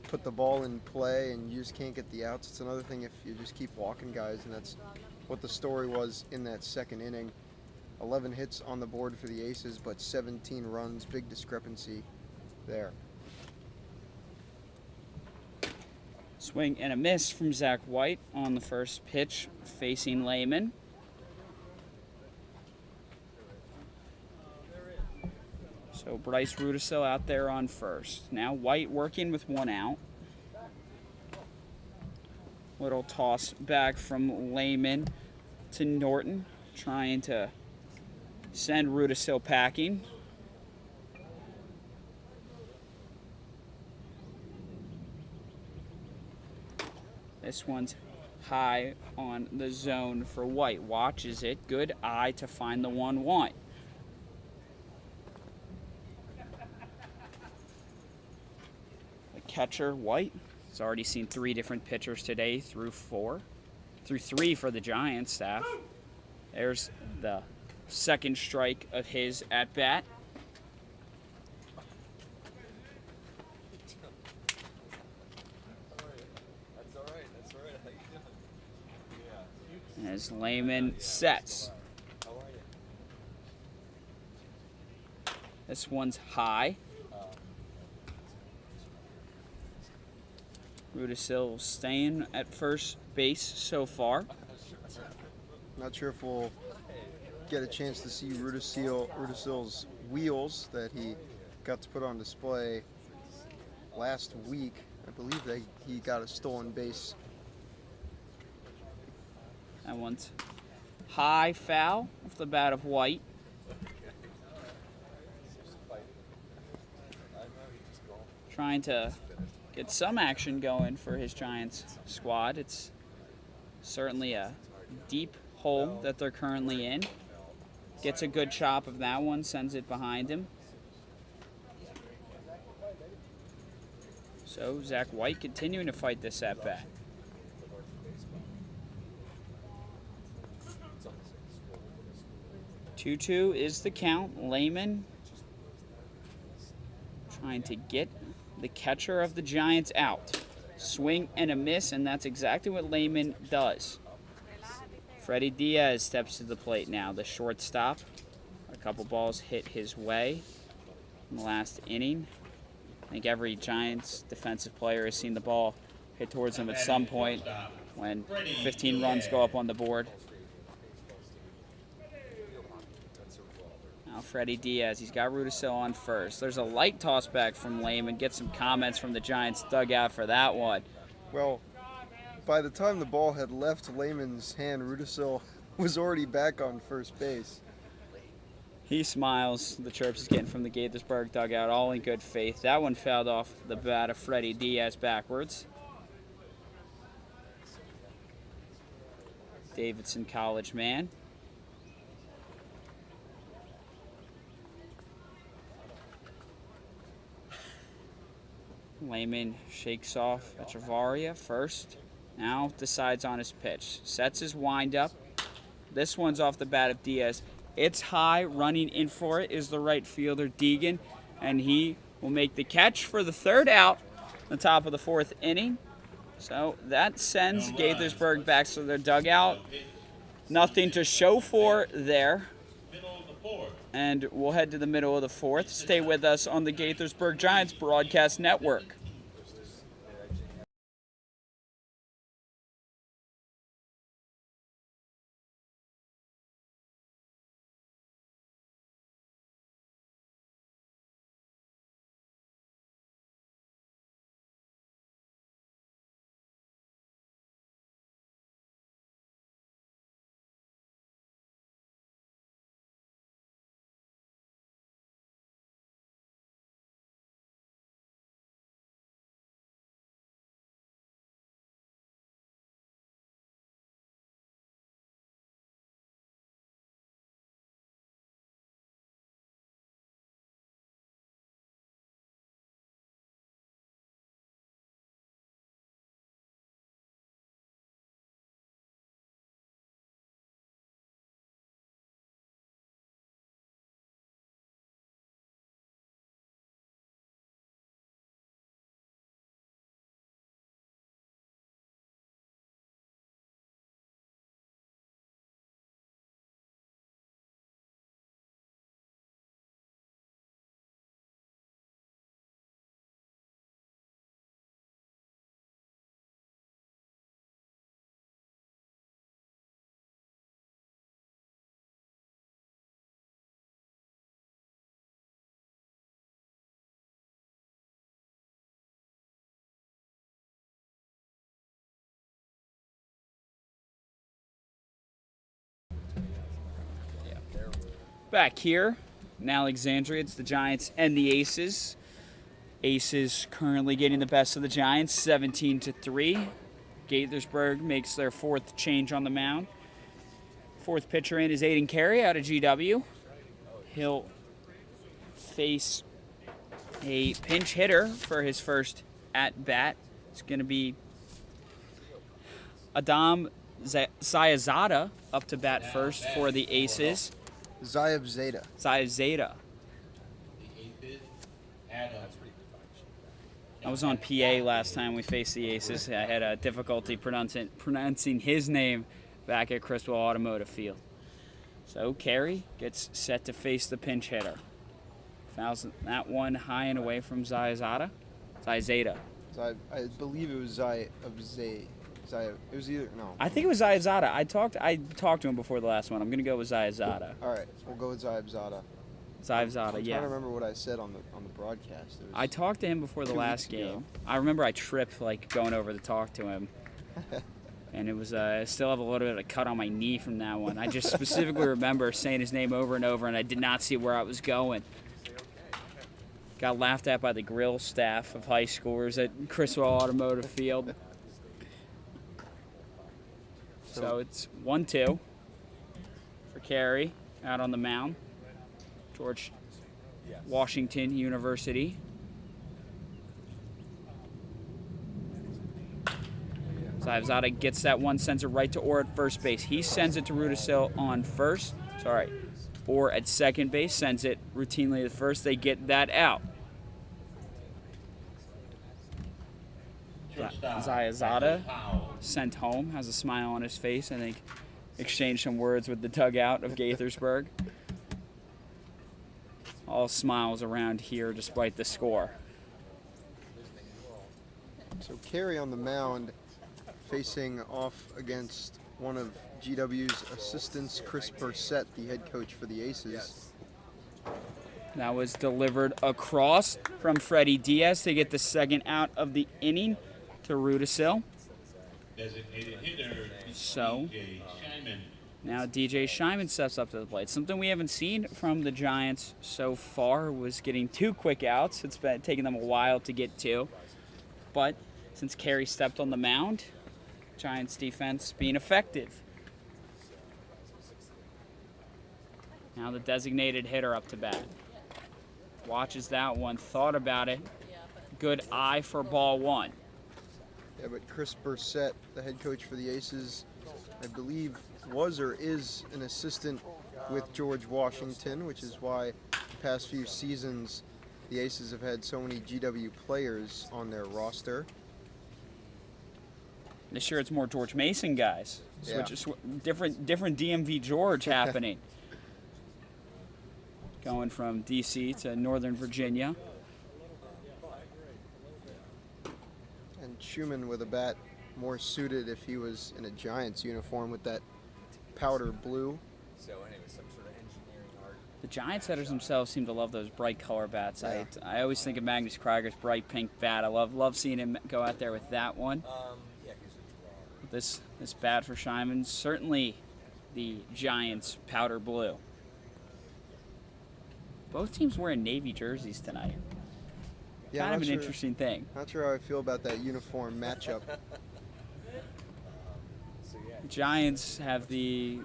put the ball in play and you just can't get the outs. It's another thing if you just keep walking guys, and that's what the story was in that second inning. 11 hits on the board for the Aces, but 17 runs. Big discrepancy there. Swing and a miss from Zach White on the first pitch facing Lehman. So Bryce Rudisil out there on first. Now White working with 1 out. Little toss back from Lehman to Norton, trying to send Rudisil packing. This one's high on the zone for White. Watches it. Good eye to find the 1-1. catcher White. He's already seen 3 different pitchers today through 3 for the Giants staff. There's the second strike of his at bat. As Lehman sets. This one's high. Rudisil staying at first base so far. Not sure if we'll get a chance to see Rudisil's wheels that he got to put on display last week. I believe that he got a stolen base. That one's high, foul off the bat of White. Trying to get some action going for his Giants squad. It's certainly a deep hole that they're currently in. Gets a good chop of that one, sends it behind him. So Zach White continuing to fight this at bat. 2-2 is the count. Lehman trying to get the catcher of the Giants out. Swing and a miss, and that's exactly what Lehman does. Freddie Diaz steps to the plate now, the shortstop. A couple balls hit his way in the last inning. I think every Giants defensive player has seen the ball hit towards them at some point when 15 runs go up on the board. Now Freddie Diaz, he's got Rudisil on first. There's a light toss back from Lehman. Get some comments from the Giants dugout for that one. Well, by the time the ball had left Lehman's hand, Rudisil was already back on first base. He smiles. The chirps he's getting from the Gaithersburg dugout, all in good faith. That one fouled off the bat of Freddie Diaz backwards. Davidson College man. Lehman shakes off Echevarria first. Now decides on his pitch. Sets his windup. This one's off the bat of Diaz. It's high. Running in for it is the right fielder, Deegan. And he will make the catch for the third out on the top of the 4th inning. So that sends Gaithersburg back to their dugout. Nothing to show for there. And we'll head to the middle of the 4th. Stay with us on the Gaithersburg Giants Broadcast Network. Back here in Alexandria, it's the Giants and the Aces. Aces currently getting the best of the Giants, 17-3. Gaithersburg makes their 4th change on the mound. 4th pitcher in is Aiden Carey out of GW. He'll face a pinch hitter for his first at bat. It's going to be Adam Zayazada up to bat first for the Aces. Zayab Zeta. Zayazada. The eighth is Adam. I was on PA last time we faced the Aces. I had difficulty pronouncing his name back at Criswell Automotive Field. So Carey gets set to face the pinch hitter. Fouls that one high and away from Zayazada. Zayazada. I believe it was Zayab Zay. It was either no. I think it was Zayazada. I talked to him before the last one. I'm gonna go with Zayazada. All right, we'll go with Zayab Zada. Zayazada, I'm yeah. trying to remember what I said on the broadcast. It was I talked to him before the 2 last weeks ago. game. I remember I tripped going over to talk to him. And it was I still have a little bit of cut on my knee from that one. I just specifically remember saying his name over and over, and I did not see where I was going. Got laughed at by the grill staff of high schoolers at Criswell Automotive Field. So it's 1-2 for Carey out on the mound. George Washington University. Zayazada gets that one, sends it right to Orr at first base. He sends it to Rudisil on first. Sorry. Orr at second base sends it routinely to first. They get that out. Zayazada sent home, has a smile on his face. I think exchanged some words with the dugout of Gaithersburg. All smiles around here despite the score. So Carey on the mound, facing off against one of GW's assistants, Chris Bursett, the head coach for the Aces. That was delivered across from Freddie Diaz to get the second out of the inning to Rudisil. Designated hitter So DJ Scheinman. now DJ Scheinman steps up to the plate. Something we haven't seen from the Giants so far was getting 2 quick outs. It's been taking them a while to get 2. But since Carey stepped on the mound, Giants defense being effective. Now the designated hitter up to bat. Watches that one, thought about it. Good eye for ball 1. Yeah, but Chris Bursett, the head coach for the Aces, I believe was or is an assistant with George Washington, which is why the past few seasons the Aces have had so many GW players on their roster. This year it's more George Mason guys. Yeah. Different DMV George happening. Going from DC to Northern Virginia. And Schumann with a bat more suited if he was in a Giants uniform with that powder blue. So anyway, some sort of engineering art. The Giants hitters themselves seem to love those bright color bats. Yeah. I always think of Magnus Krieger's bright pink bat. I love seeing him go out there with that one. Yeah, here's a draw. This bat for Scheinman, certainly the Giants powder blue. Both teams wearing navy jerseys tonight. Yeah, Kind I'm of not an sure- interesting thing. Not sure how I feel about that uniform matchup. So yeah, Giants have the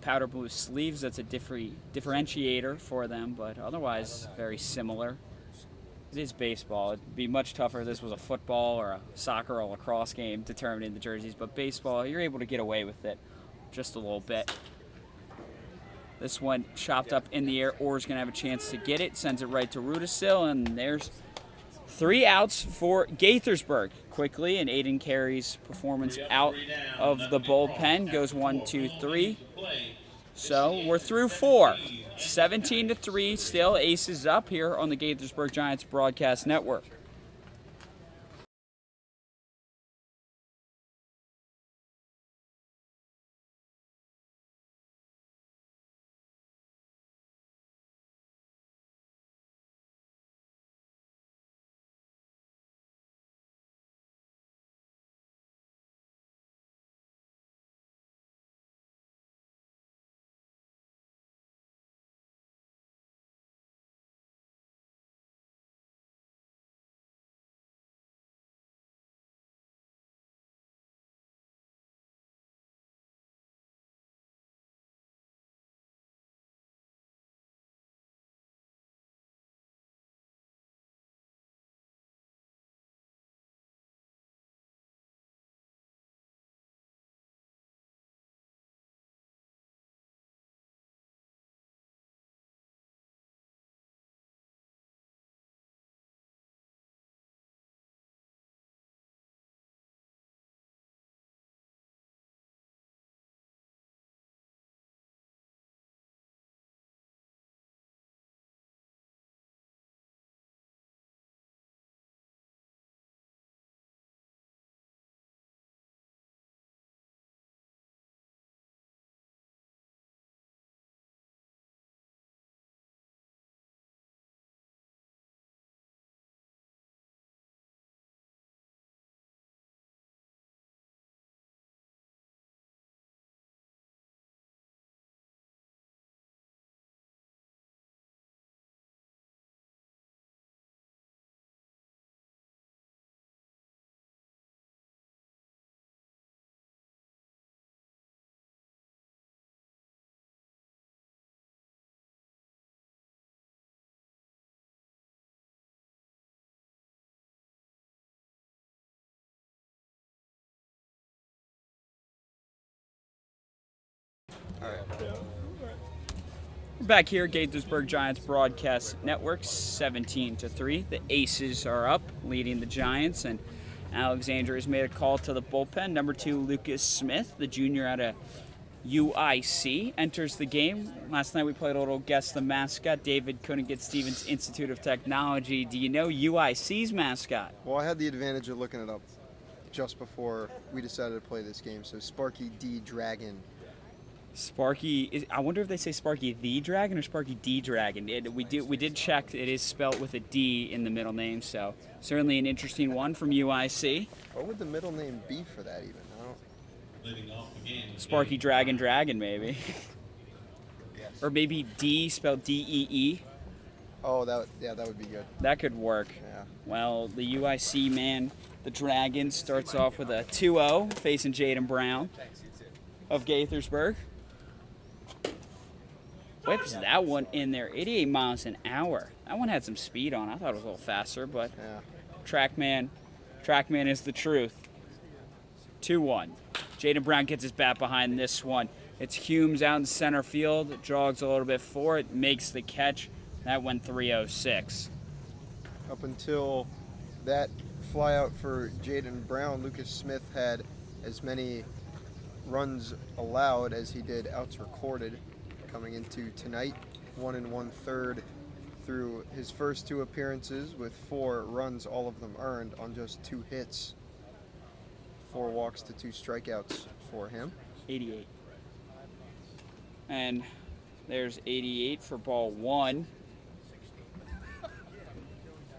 powder blue sleeves. That's a differentiator for them, but otherwise very similar. It is baseball. It'd be much tougher if this was a football or a soccer or lacrosse game determining the jerseys, but baseball, you're able to get away with it just a little bit. This one chopped up in the air. Orr's going to have a chance to get it. Sends it right to Rudisil, and there's 3 outs for Gaithersburg. Quickly, and Aiden Carey's performance out of the bullpen goes 1, 2, 3. So we're through 4. 17-3, still Aces up here on the Gaithersburg Giants Broadcast Network. We're back here, Gaithersburg Giants Broadcast Network, 17-3. The Aces are up, leading the Giants, and Alexandria has made a call to the bullpen. Number 2, Lucas Smith, the junior out of UIC, enters the game. Last night we played a little Guess the Mascot. David couldn't get Stevens Institute of Technology. Do you know UIC's mascot? Well, I had the advantage of looking it up just before we decided to play this game. So Sparky D Dragon. Sparky, I wonder if they say Sparky the Dragon or Sparky D Dragon. We did check. It is spelt with a D in the middle name, so certainly an interesting one from UIC. What would the middle name be for that even? I don't. Leading off again. Sparky Dragon maybe. Or maybe D spelled D-E-E. Oh, that would be good. That could work. Yeah. Well, the UIC man, the Dragon, starts off with a 2-0 facing Jaden Brown of Gaithersburg. Whips that one in there, 88 miles an hour. That one had some speed on. I thought it was a little faster, but Yeah. Trackman is the truth. 2-1. Jaden Brown gets his bat behind this one. It's Humes out in center field, jogs a little bit for it, makes the catch. That went 306. Up until that flyout for Jaden Brown, Lucas Smith had as many runs allowed as he did outs recorded coming into tonight. 1 1/3 through his first 2 appearances with 4 runs, all of them earned on just 2 hits. 4 walks to 2 strikeouts for him. 88. And there's 88 for ball 1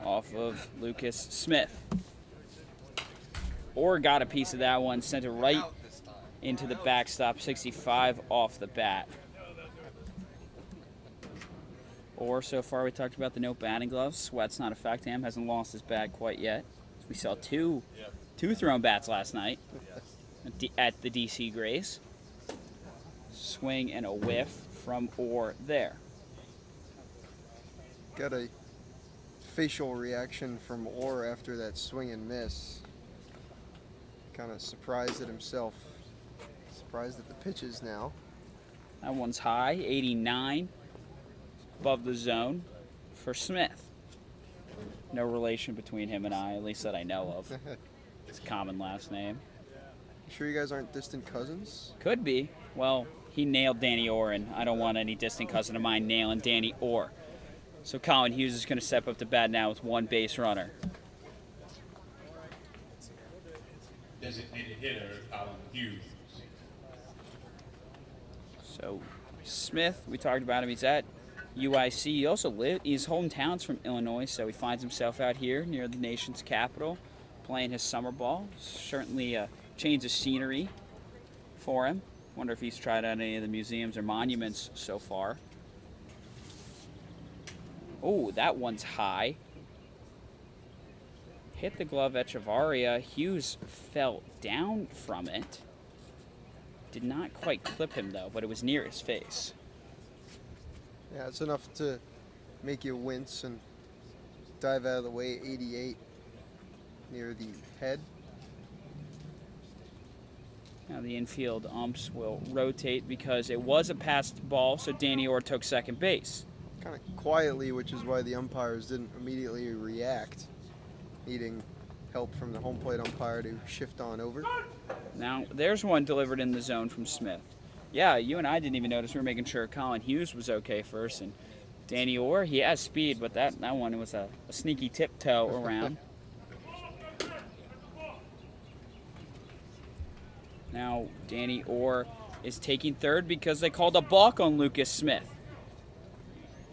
off of Lucas Smith. Orr got a piece of that one, sent it right into the backstop, 65 off the bat. Orr, so far we talked about the no batting gloves. Sweat's not affecting him, hasn't lost his bat quite yet. We saw two thrown bats last night at the DC Grace. Swing and a whiff from Orr there. Got a facial reaction from Orr after that swing and miss. Kind of surprised at himself. Surprised at the pitches now. That one's high, 89, above the zone for Smith. No relation between him and I, at least that I know of. It's a common last name. Sure you guys aren't distant cousins? Could be. Well, he nailed Danny Orr, and I don't want any distant cousin of mine nailing Danny Orr. So Collin Hughes is going to step up to bat now with 1 base runner. Designated hitter, Collin Hughes. So Smith, we talked about him. He's at UIC. He also his hometown's from Illinois, so he finds himself out here near the nation's capital, playing his summer ball. Certainly a change of scenery for him. Wonder if he's tried out any of the museums or monuments so far. Oh, that one's high. Hit the glove at Chavarria. Hughes fell down from it. Did not quite clip him, though, but it was near his face. Yeah, it's enough to make you wince and dive out of the way. 88 near the head. Now the infield umps will rotate because it was a passed ball, so Danny Orr took second base. Kind of quietly, which is why the umpires didn't immediately react, needing help from the home plate umpire to shift on over. Now there's one delivered in the zone from Smith. Yeah, you and I didn't even notice. We were making sure Collin Hughes was okay first, and Danny Orr, he has speed, but that one was a sneaky tiptoe around. Now Danny Orr is taking third because they called a balk on Lucas Smith.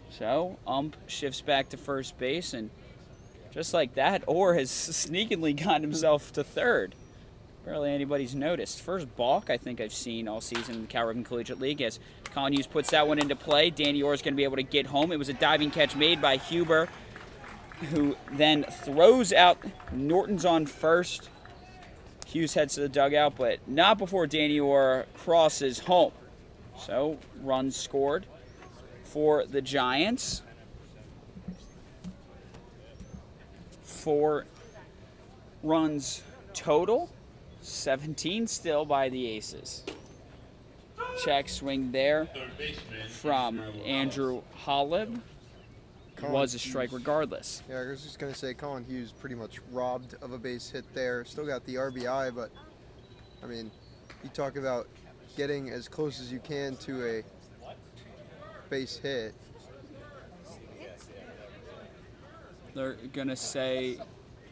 So ump shifts back to first base, and just like that, Orr has sneakily gotten himself to third. Barely anybody's noticed. First balk I think I've seen all season in the Cal Ripken Collegiate League as Collin Hughes puts that one into play. Danny Orr is going to be able to get home. It was a diving catch made by Huber, who then throws out. Norton's on first. Hughes heads to the dugout, but not before Danny Orr crosses home. So, runs scored for the Giants. 4 runs total. 17 still by the Aces. check swing there Third baseman, from Andrew Holub. Collin Was a strike Hughes. regardless. Yeah, I was just gonna say Collin Hughes pretty much robbed of a base hit there. Still got the RBI, but I mean, you talk about getting as close as you can to a base hit. They're gonna say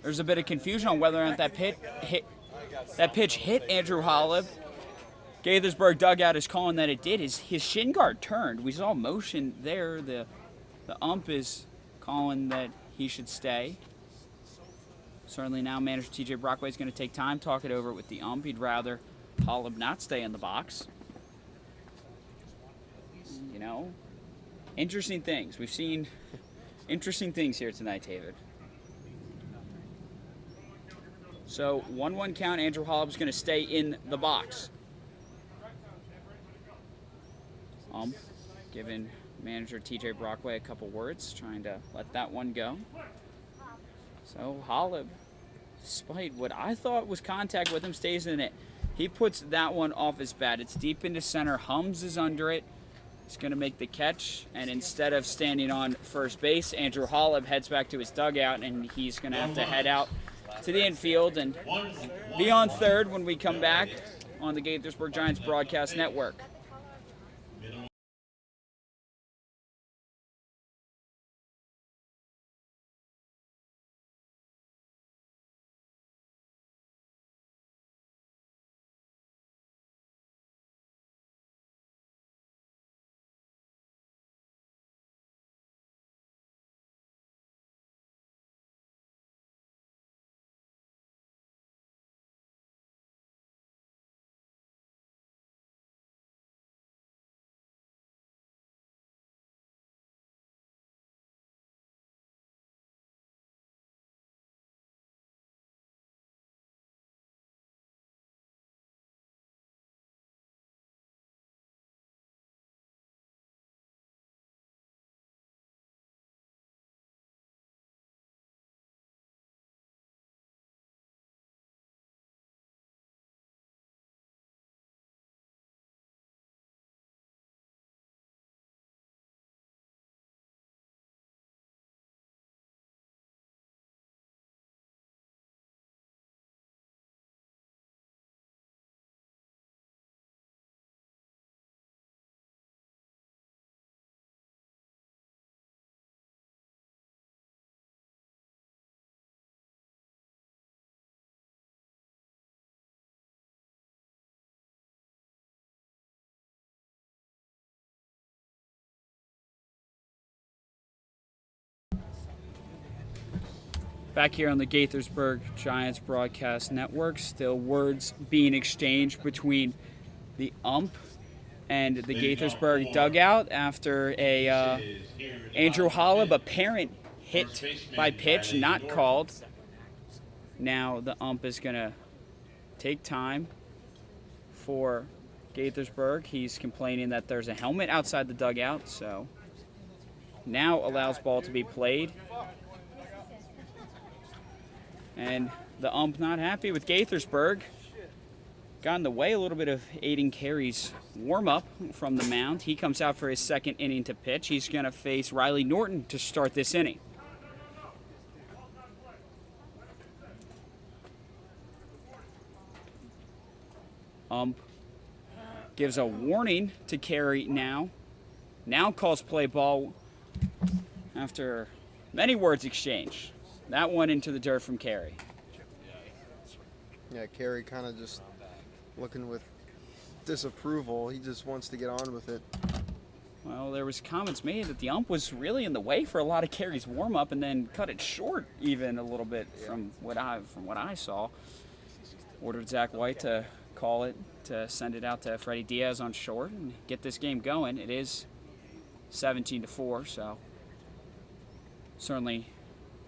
there's a bit of confusion on whether or not that pitch hit Andrew Holub. Gaithersburg dugout is calling that it did. His shin guard turned. We saw motion there. The ump is calling that he should stay. Certainly now manager TJ Brockway is going to take time, talk it over with the ump. He'd rather Holub not stay in the box. You know, interesting things. We've seen interesting things here tonight, David. So 1-1 count. Andrew Holub's going to stay in the box. Giving manager TJ Brockway a couple words, trying to let that one go. So Holub, despite what I thought was contact with him, stays in it. He puts that one off his bat. It's deep into center. Hums is under it. He's going to make the catch, and instead of standing on first base, Andrew Holub heads back to his dugout, and he's going to have to head out to the infield and be on third when we come back on the Gaithersburg Giants Broadcast Network. Back here on the Gaithersburg Giants Broadcast Network, still words being exchanged between the ump and the Gaithersburg dugout after a Andrew Holub apparent hit by pitch, not called. Now the ump is going to take time for Gaithersburg. He's complaining that there's a helmet outside the dugout, so now allows ball to be played. And the ump not happy with Gaithersburg. Got in the way a little bit of Aiden Carey's warm-up from the mound. He comes out for his second inning to pitch. He's going to face Riley Norton to start this inning. Ump gives a warning to Carey now. Now calls play ball after many words exchanged. That one into the dirt from Carey. Yeah, Carey kind of just looking with disapproval. He just wants to get on with it. Well, there was comments made that the ump was really in the way for a lot of Carey's warm-up and then cut it short even a little bit from what I saw. Ordered Zach White to call it, to send it out to Freddie Diaz on short and get this game going. It is 17-4, so certainly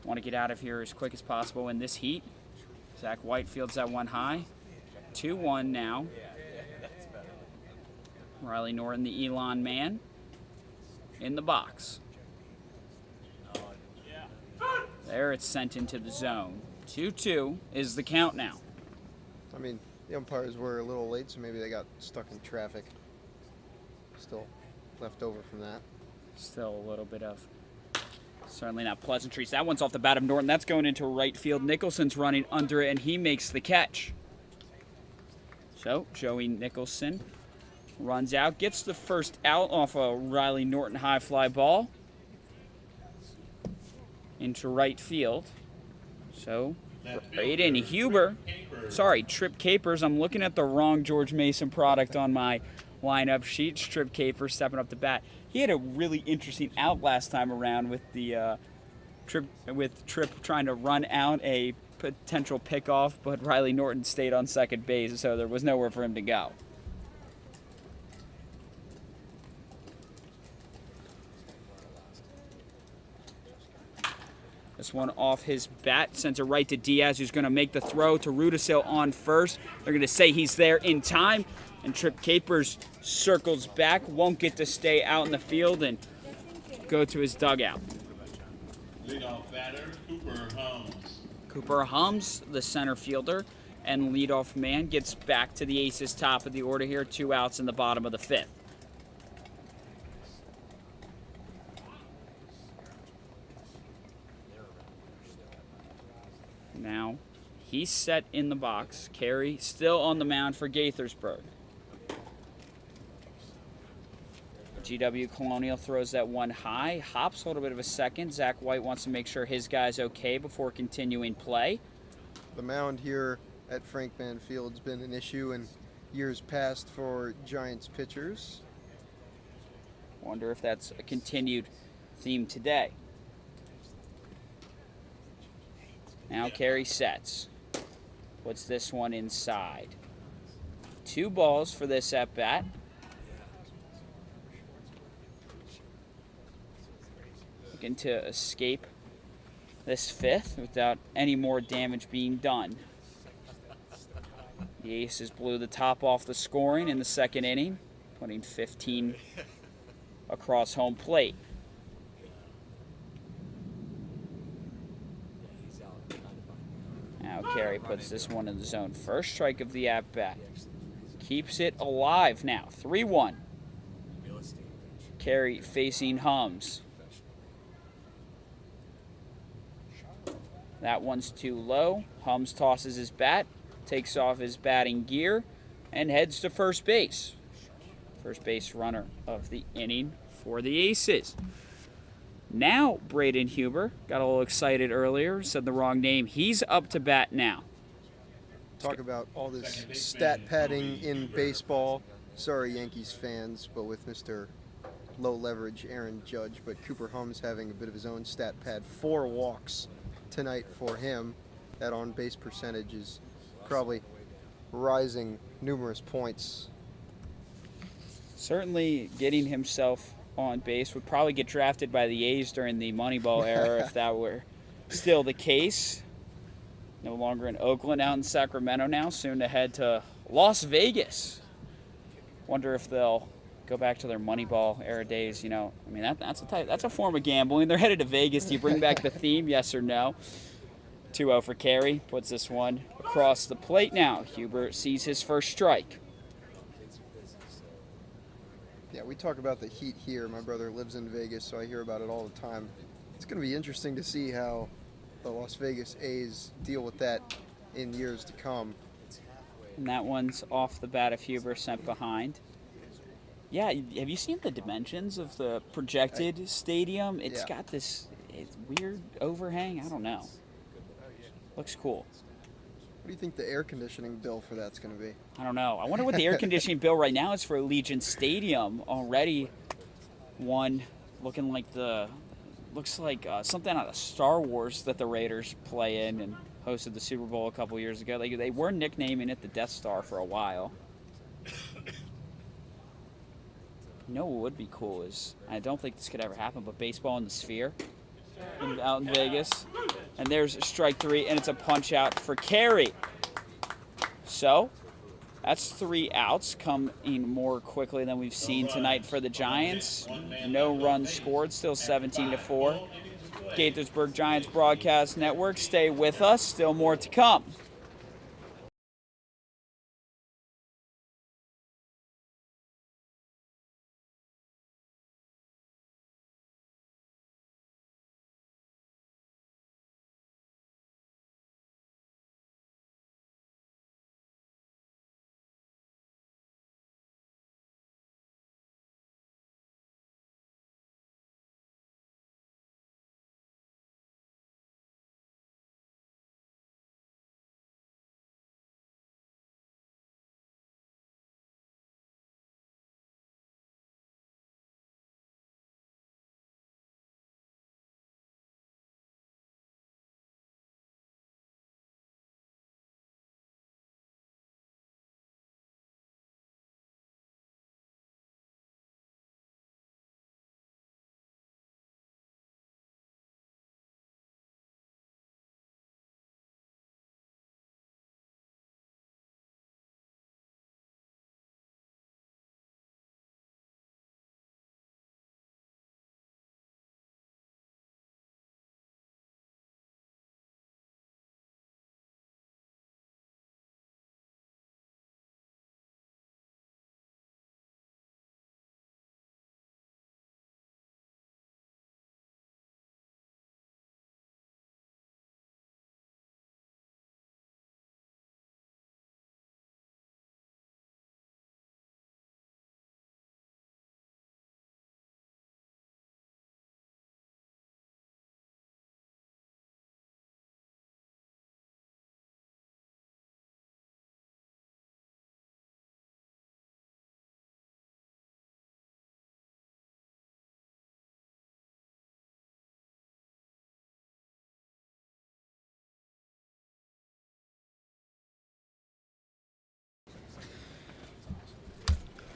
want to get out of here as quick as possible in this heat. Zach White fields that one high. 2-1 now. Riley Norton, the Elon man, in the box. There it's sent into the zone. 2-2 is the count now. I mean, the umpires were a little late, so maybe they got stuck in traffic. still left over from that. Still a little bit of certainly not pleasantries. That one's off the bat of Norton. That's going into right field. Nicholson's running under it, and he makes the catch. So Joey Nicholson runs out, gets the first out off a Riley Norton high fly ball into right field. So Braden Huber, Trip Capers. I'm looking at the wrong George Mason product on my lineup sheet. Trip Capers stepping up to bat. He had a really interesting out last time around with the Trip trying to run out a potential pickoff, but Riley Norton stayed on second base, so there was nowhere for him to go. This one off his bat, sends it right to Diaz, who's going to make the throw to Rudisil on first. They're going to say he's there in time, and Trip Capers circles back, won't get to stay out in the field and go to his dugout. Leadoff batter, Cooper Hums. Cooper Hums, the center fielder and leadoff man, gets back to the Aces' top of the order here. 2 outs in the bottom of the 5th. Now, he's set in the box. Carey still on the mound for Gaithersburg. GW Colonial throws that one high, hops a little bit of a second. Zach White wants to make sure his guy's okay before continuing play. The mound here at Frank Mann Field's been an issue in years past for Giants pitchers. Wonder if that's a continued theme today. Now Carey sets. Puts this one inside. 2 balls for this at-bat. Looking to escape this 5th without any more damage being done. The Aces blew the top off the scoring in the 2nd inning, putting 15 across home plate. Now Carey puts this one in the zone. First strike of the at-bat. Keeps it alive now. 3-1. Carey facing Hums. That one's too low. Hums tosses his bat, takes off his batting gear, and heads to first base. First base runner of the inning for the Aces. Now Braden Huber, got a little excited earlier, said the wrong name. He's up to bat now. Talk about all this stat padding in baseball. Sorry, Yankees fans, but with Mr. Low Leverage Aaron Judge, but Cooper Hums having a bit of his own stat pad. 4 walks tonight for him. That on-base percentage is probably rising numerous points. Certainly getting himself on base. Would probably get drafted by the A's during the Moneyball era if that were still the case. No longer in Oakland, out in Sacramento now, soon to head to Las Vegas. Wonder if they'll go back to their Moneyball era days. You know, I mean, that's a form of gambling. They're headed to Vegas. Do you bring back the theme, yes or no? 2-0 for Carey. Puts this one across the plate now. Huber sees his first strike. Yeah, we talk about the heat here. My brother lives in Vegas, so I hear about it all the time. It's going to be interesting to see how the Las Vegas A's deal with that in years to come. And that one's off the bat of Huber, sent behind. Yeah, have you seen the dimensions of the projected stadium? It's got this weird overhang. I don't know. Looks cool. What do you think the air conditioning bill for that's going to be? I don't know. I wonder what the air conditioning bill right now is for Allegiant Stadium. Already one looking like looks like something out of Star Wars that the Raiders play in and hosted the Super Bowl a couple years ago. They were nicknaming it the Death Star for a while. You know what would be cool is, I don't think this could ever happen, but baseball in the Sphere out in Vegas. And there's strike 3, and it's a punch out for Carey. So that's 3 outs, coming more quickly than we've seen tonight for the Giants. No runs scored, still 17-4. Gaithersburg Giants Broadcast Network, stay with us. Still more to come.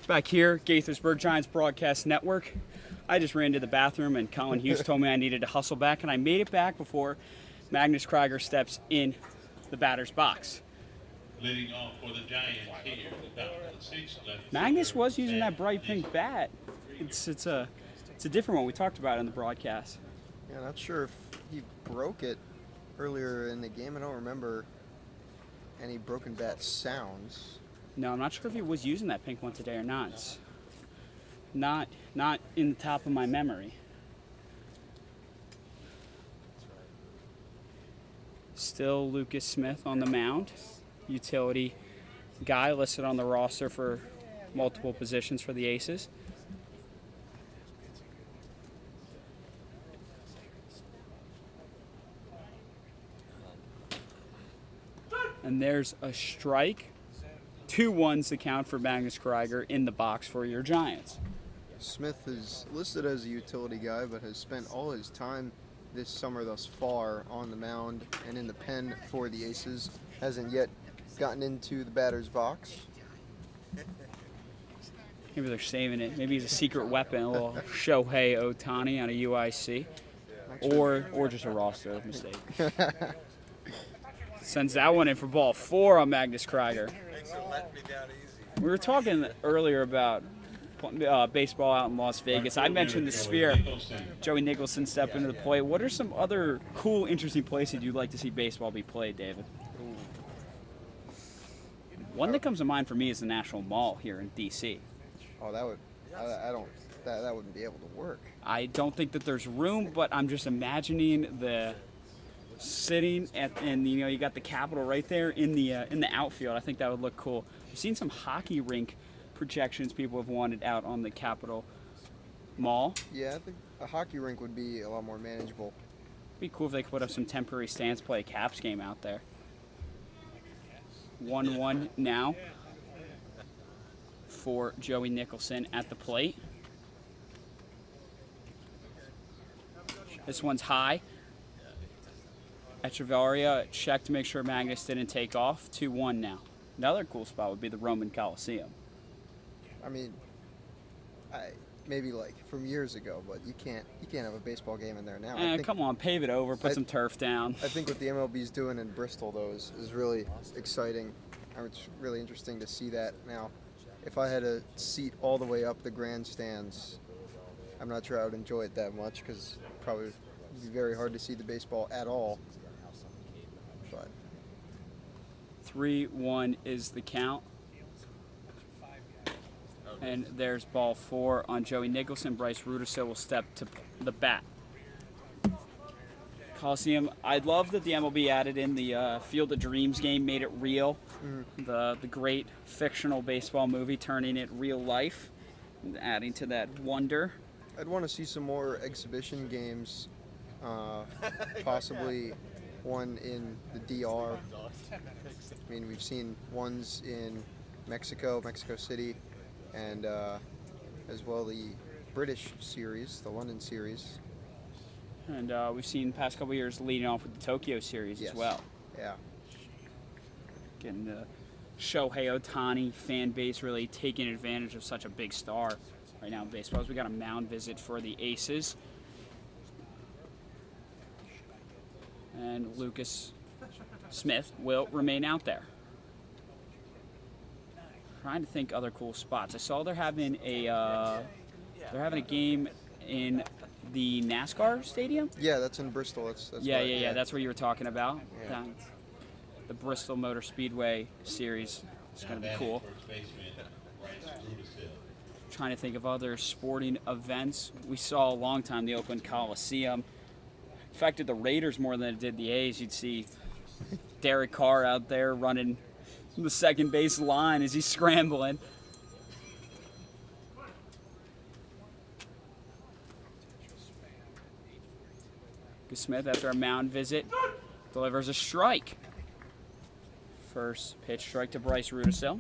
Back here, Gaithersburg Giants Broadcast Network. I just ran to the bathroom and Collin Hughes told me I needed to hustle back, and I made it back before Magnus Krieger steps in the batter's box. Leading off for the Giants here, about the sixth left. Magnus was using that bright pink bat. It's a different one we talked about in the broadcast. Yeah, not sure if he broke it earlier in the game. I don't remember any broken bat sounds. No, I'm not sure if he was using that pink one today or not. It's not in the top of my memory. Still Lucas Smith on the mound, utility guy listed on the roster for multiple positions for the Aces. And there's a strike. 2-1's the count for Magnus Krieger in the box for your Giants. Smith is listed as a utility guy, but has spent all his time this summer thus far on the mound and in the pen for the Aces. Hasn't yet gotten into the batter's box. Maybe they're saving it. Maybe he's a secret weapon, a little Shohei Ohtani on a UIC. Or just a roster mistake. Sends that one in for ball 4 on Magnus Krieger. Thanks for letting me down easy. We were talking earlier about baseball out in Las Vegas. I mentioned the Sphere. Joey Nicholson stepped into the plate. What are some other cool, interesting places you'd like to see baseball be played, David? One that comes to mind for me is the National Mall here in D.C. Oh, that would. That wouldn't be able to work. I don't think that there's room, but I'm just imagining the sitting and you got the Capitol right there in the outfield. I think that would look cool. I've seen some hockey rink projections people have wanted out on the Capitol Mall. Yeah, I think a hockey rink would be a lot more manageable. It'd be cool if they could put up some temporary stands, play a Caps game out there. 1-1 now for Joey Nicholson at the plate. This one's high. Echevarria checked to make sure Magnus didn't take off. 2-1 now. Another cool spot would be the Roman Coliseum. I mean, maybe like from years ago, but you can't have a baseball game in there now. Come on, pave it over, put some turf down. I think what the MLB's doing in Bristol though is really exciting. It's really interesting to see that now. If I had a seat all the way up the grandstands, I'm not sure I would enjoy it that much because probably would be very hard to see the baseball at all. But 3-1 is the count. And there's ball 4 on Joey Nicholson. Bryce Rudisil will step to the bat. Coliseum, I love that the MLB added in the Field of Dreams game, made it real. The great fictional baseball movie, turning it real life, adding to that wonder. I'd want to see some more exhibition games, possibly one in the DR. I mean, we've seen ones in Mexico City, and as well the British series, the London series. And we've seen the past couple of years leading off with the Tokyo series as well. Yeah. Getting the Shohei Ohtani fan base really taking advantage of such a big star right now in baseball. We got a mound visit for the Aces. And Lucas Smith will remain out there. Trying to think other cool spots. I saw they're having a game in the NASCAR stadium. Yeah, that's in Bristol. That's Yeah. That's what you were talking about. Yeah. The Bristol Motor Speedway series. It's going to be cool. Trying to think of other sporting events. We saw a long time the Oakland Coliseum. Affected the Raiders more than it did the A's. You'd see Derek Carr out there running the second base line as he's scrambling. Smith, after a mound visit, delivers a strike. First pitch strike to Bryce Rudisil.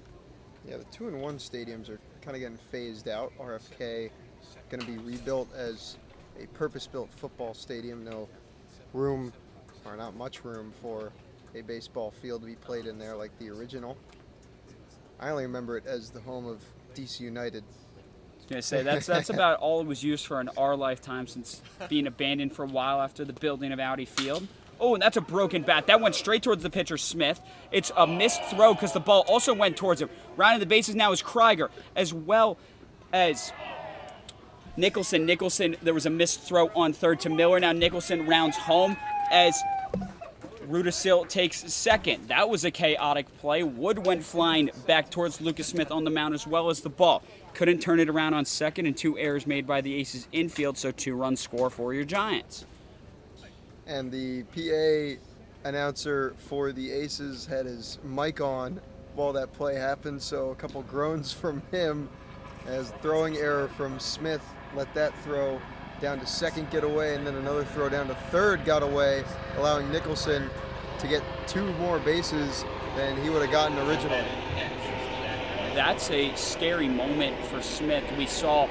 Yeah, the 2-1 stadiums are kind of getting phased out. RFK going to be rebuilt as a purpose-built football stadium. No room, or not much room, for a baseball field to be played in there like the original. I only remember it as the home of DC United. I was gonna say that's about all it was used for in our lifetime since being abandoned for a while after the building of Audi Field. Oh, and that's a broken bat. That went straight towards the pitcher, Smith. It's a missed throw because the ball also went towards him. Rounding the bases now is Krieger, as well as Nicholson. Nicholson, there was a missed throw on third to Miller. Now Nicholson rounds home as Rudisil takes second. That was a chaotic play. Wood went flying back towards Lucas Smith on the mound as well as the ball. Couldn't turn it around on second, and 2 errors made by the Aces infield, so 2-run score for your Giants. And the PA announcer for the Aces had his mic on while that play happened, so a couple groans from him as throwing error from Smith let that throw down to second get away, and then another throw down to third got away, allowing Nicholson to get 2 more bases than he would have gotten originally. That's a scary moment for Smith. We saw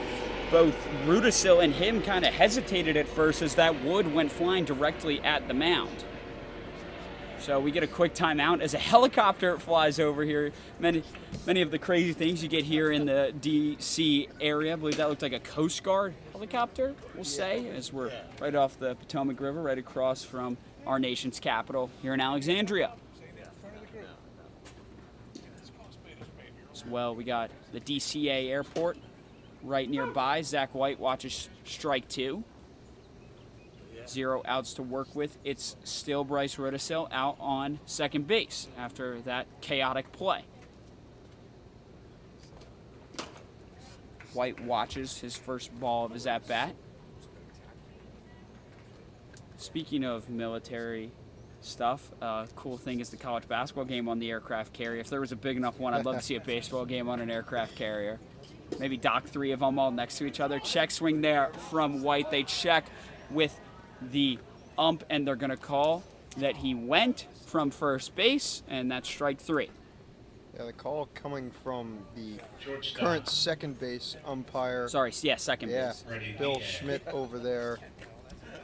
both Rudisil and him kind of hesitated at first as that Wood went flying directly at the mound. So we get a quick timeout as a helicopter flies over here. Many of the crazy things you get here in the D.C. area. I believe that looked like a Coast Guard helicopter, we'll say, as we're right off the Potomac River, right across from our nation's capital here in Alexandria. As well, we got the DCA airport right nearby. Zach White watches strike 2. 0 outs to work with. It's still Bryce Rudisil out on second base after that chaotic play. White watches his first ball of his at-bat. Speaking of military stuff, cool thing is the college basketball game on the aircraft carrier. If there was a big enough one, I'd love to see a baseball game on an aircraft carrier. Maybe dock 3 of them all next to each other. Check swing there from White. They check with the ump, and they're going to call that he went from first base, and that's strike 3. Yeah, the call coming from the current second base umpire. Sorry, yeah, second base. Bill Schmidt over there.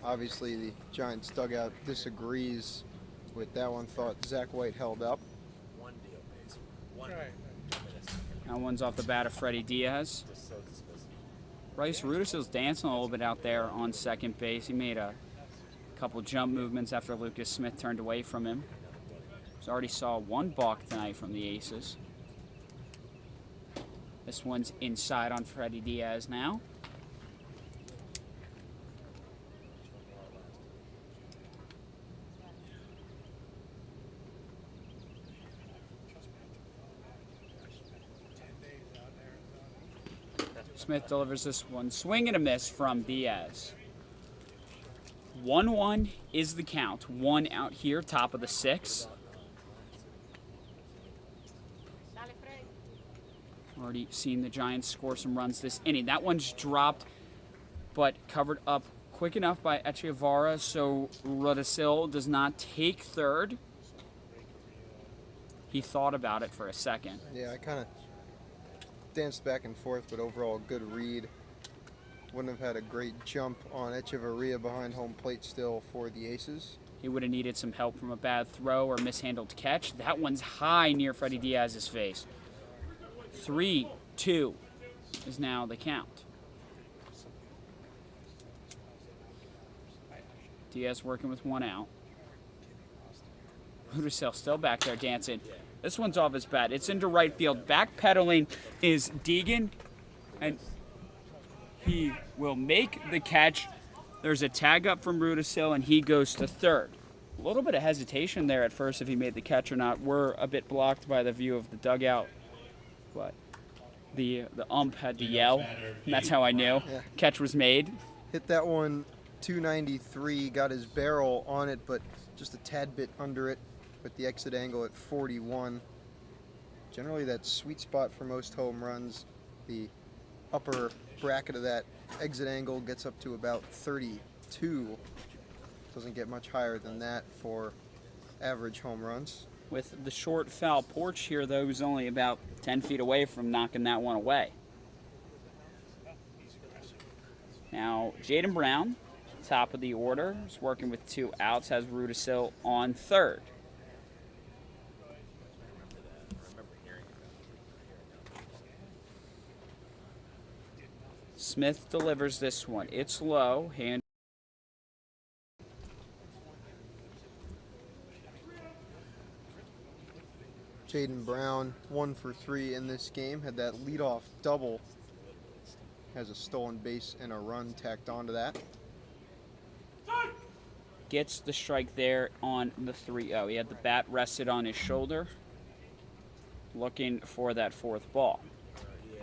Obviously, the Giants dugout disagrees with that one. Thought Zach White held up. That one's off the bat of Freddie Diaz. Bryce Rudisil's dancing a little bit out there on second base. He made a couple jump movements after Lucas Smith turned away from him. He's already saw 1 balk tonight from the Aces. This one's inside on Freddie Diaz now. Smith delivers this one. Swing and a miss from Diaz. 1-1 is the count. 1 out here, top of the 6th. Already seen the Giants score some runs this inning. That one's dropped, but covered up quick enough by Echevarria, so Rudisil does not take third. He thought about it for a second. Yeah, I kind of danced back and forth, but overall good read. Wouldn't have had a great jump on Echevarria behind home plate still for the Aces. He would have needed some help from a bad throw or mishandled catch. That one's high near Freddie Diaz's face. 3-2 is now the count. Diaz working with 1 out. Rudisil still back there dancing. This one's off his bat. It's into right field. Backpedaling is Deegan, and he will make the catch. There's a tag up from Rudisil, and he goes to third. A little bit of hesitation there at first if he made the catch or not. We're a bit blocked by the view of the dugout, but the ump had to yell, and that's how I knew. Yeah. Catch was made. Hit that one 293, got his barrel on it, but just a tad bit under it with the exit angle at 41. Generally that sweet spot for most home runs. The upper bracket of that exit angle gets up to about 32. Doesn't get much higher than that for average home runs. With the short foul porch here, though, he's only about 10 feet away from knocking that one away. Now, Jaden Brown, top of the order, is working with 2 outs, has Rudisil on third. Smith delivers this one. It's low. Hand. Jaden Brown, 1 for 3 in this game. Had that leadoff double. Has a stolen base and a run tacked onto that. Gets the strike there on the 3-0. He had the bat rested on his shoulder. Looking for that fourth ball.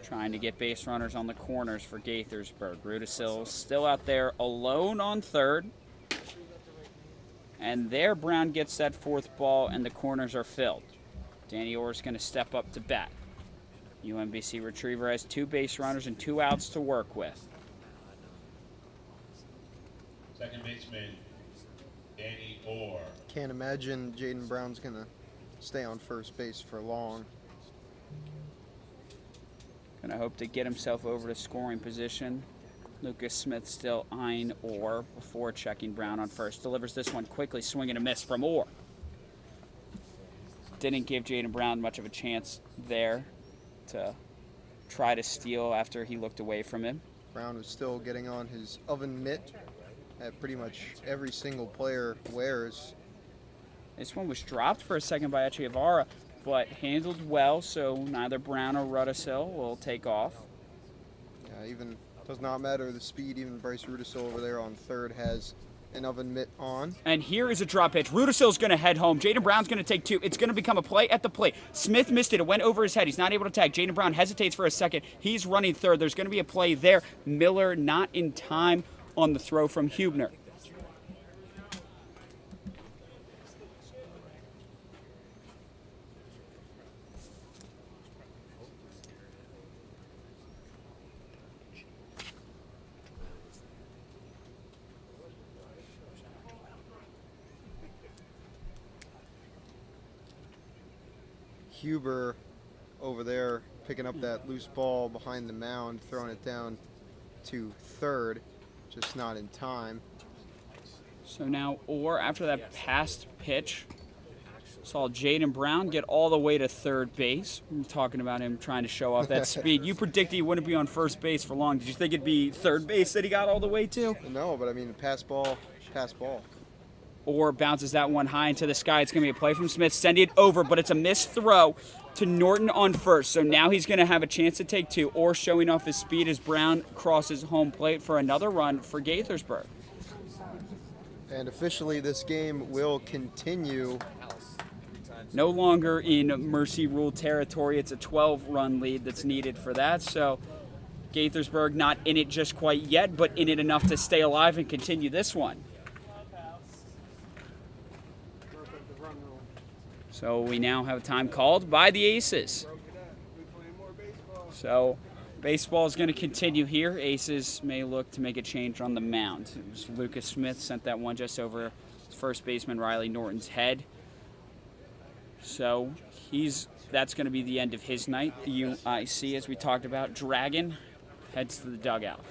Trying to get base runners on the corners for Gaithersburg. Rudisil still out there alone on third. And there Brown gets that fourth ball and the corners are filled. Danny Orr's going to step up to bat. UMBC Retriever has 2 base runners and 2 outs to work with. Second baseman, Danny Orr. Can't imagine Jaden Brown's going to stay on first base for long. Going to hope to get himself over to scoring position. Lucas Smith still eyeing Orr before checking Brown on first. Delivers this one quickly, swing and a miss from Orr. Didn't give Jaden Brown much of a chance there to try to steal after he looked away from him. Brown was still getting on his oven mitt that pretty much every single player wears. This one was dropped for a second by Echevarria, but handled well, so neither Brown or Rudisil will take off. Yeah, even does not matter the speed. Even Bryce Rudisil over there on third has an oven mitt on. And here is a drop pitch. Rudisil's going to head home. Jaden Brown's going to take 2. It's going to become a play at the plate. Smith missed it. It went over his head. He's not able to tag. Jaden Brown hesitates for a second. He's running third. There's going to be a play there. Miller not in time on the throw from Hubner. Huber over there picking up that loose ball behind the mound, throwing it down to third, just not in time. So now Orr, after that passed pitch, saw Jaden Brown get all the way to third base. I'm talking about him trying to show off that speed. You predicted he wouldn't be on first base for long. Did you think it'd be third base that he got all the way to? No, but I mean, pass ball, pass ball. Orr bounces that one high into the sky. It's going to be a play from Smith, sending it over, but it's a missed throw to Norton on first. So now he's going to have a chance to take 2. Orr showing off his speed as Brown crosses home plate for another run for Gaithersburg. And officially this game will continue. No longer in mercy rule territory. It's a 12-run lead that's needed for that. So Gaithersburg not in it just quite yet, but in it enough to stay alive and continue this one. So we now have a time called by the Aces. So baseball is going to continue here. Aces may look to make a change on the mound. It was Lucas Smith sent that one just over first baseman Riley Norton's head. So that's going to be the end of his night. The UIC, as we talked about, Dragon heads to the dugout.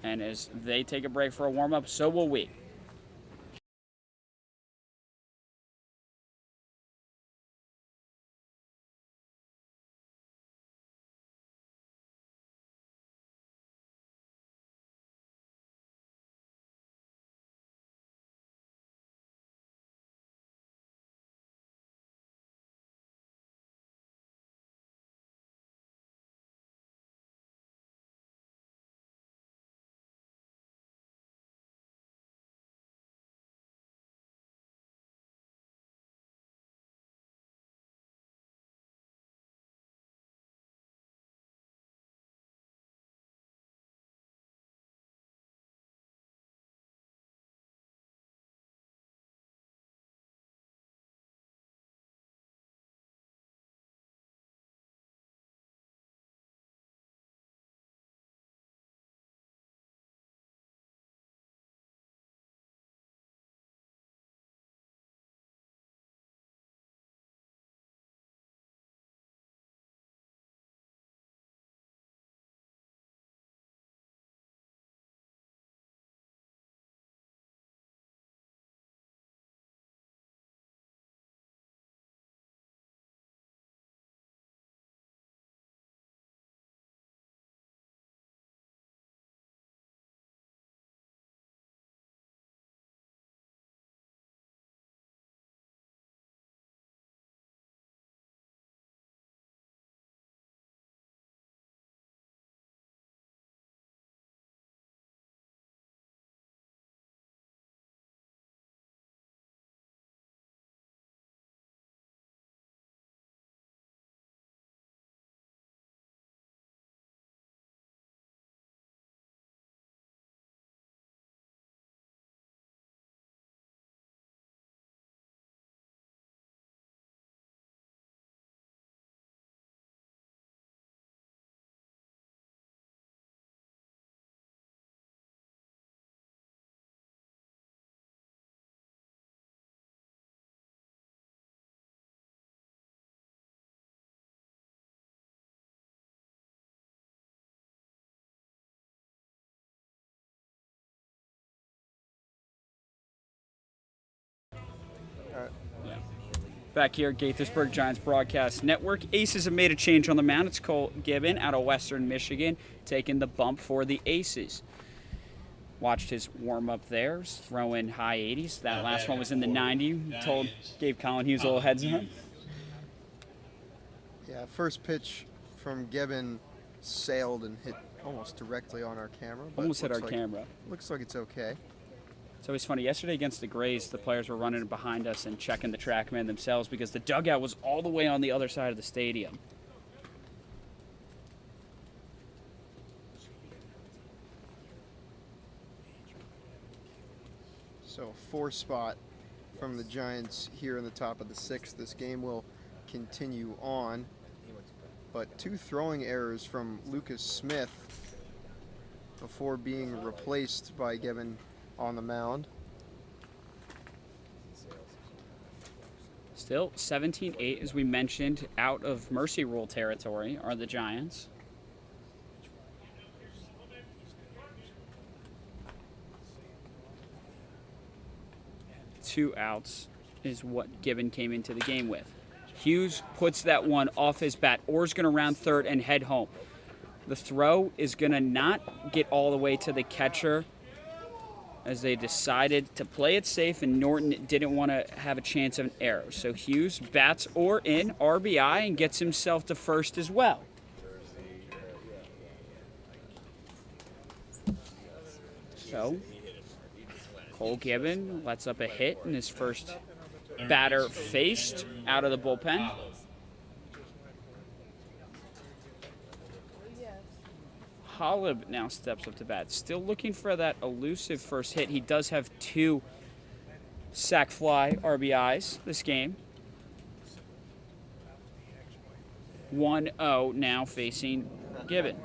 And as they take a break for a warm-up, so will we. Back here at Gaithersburg Giants Broadcast Network. Aces have made a change on the mound. It's Cole Gibbon out of Western Michigan taking the bump for the Aces. Watched his warm-up there, throwing high 80s. That last one was in the 90. Gave Collin Hughes a little heads up. Yeah, first pitch from Gibbon sailed and hit almost directly on our camera. But Almost hit our looks camera. Looks like it's okay. It's always funny. Yesterday against the Grays, the players were running behind us and checking the TrackMan themselves because the dugout was all the way on the other side of the stadium. So 4 spot from the Giants here in the top of the 6th. This game will continue on. But 2 throwing errors from Lucas Smith before being replaced by Gibbon on the mound. Still 17-8, as we mentioned, out of mercy rule territory are the Giants. Two outs is what Gibbon came into the game with. Hughes puts that one off his bat. Orr's going to round third and head home. The throw is going to not get all the way to the catcher as they decided to play it safe, and Norton didn't want to have a chance of an error. So Hughes bats Orr in, RBI, and gets himself to first as well. So Cole Gibbon lets up a hit in his first batter faced out of the bullpen. Collin now steps up to bat. Still looking for that elusive first hit. He does have 2 sac fly RBIs this game. 1-0 now facing Gibbon.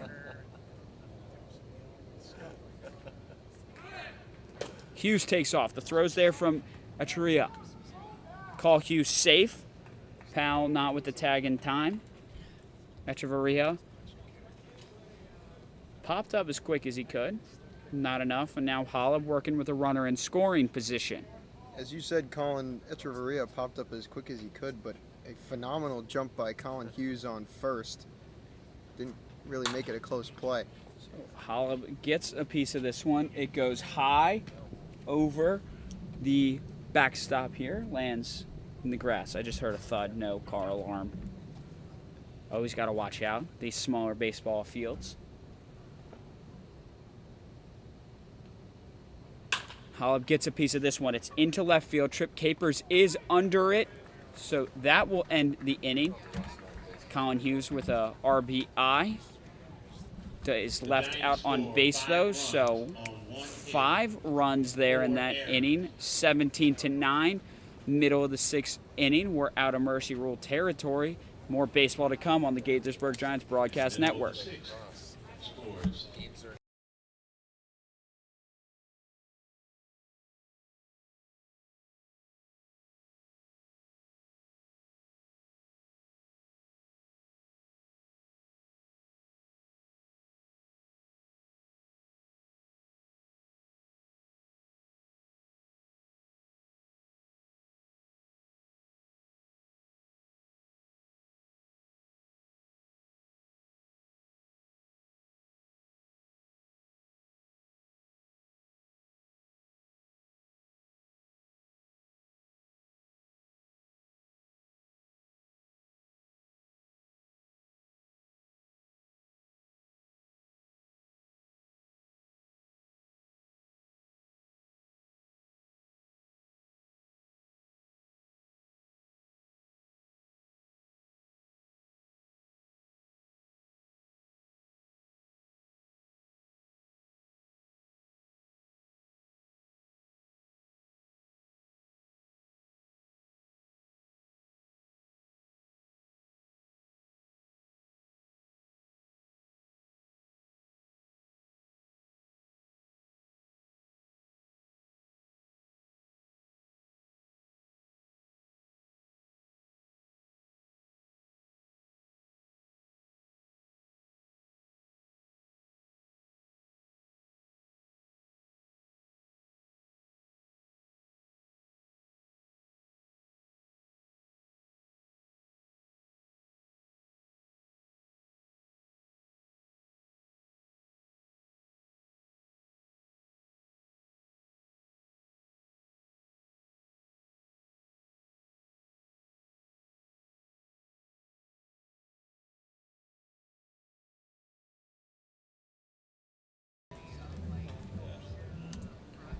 Hughes takes off. The throw's there from Alexandria. Call Hughes safe. Powell not with the tag in time. Alexandria popped up as quick as he could. Not enough, and now Hollab working with a runner in scoring position. As you said, Colin Echeverria popped up as quick as he could, but a phenomenal jump by Collin Hughes on first. Didn't really make it a close play. So Hollab gets a piece of this one. It goes high over the backstop here, lands in the grass. I just heard a thud, no car alarm. Always got to watch out, these smaller baseball fields. Hollab gets a piece of this one. It's into left field. Trip Capers is under it, so that will end the inning. Collin Hughes with a RBI. Is left out on base though, so 5 runs there in that inning. 17-9, middle of the 6th inning. We're out of mercy rule territory. More baseball to come on the Gaithersburg Giants Broadcast Network.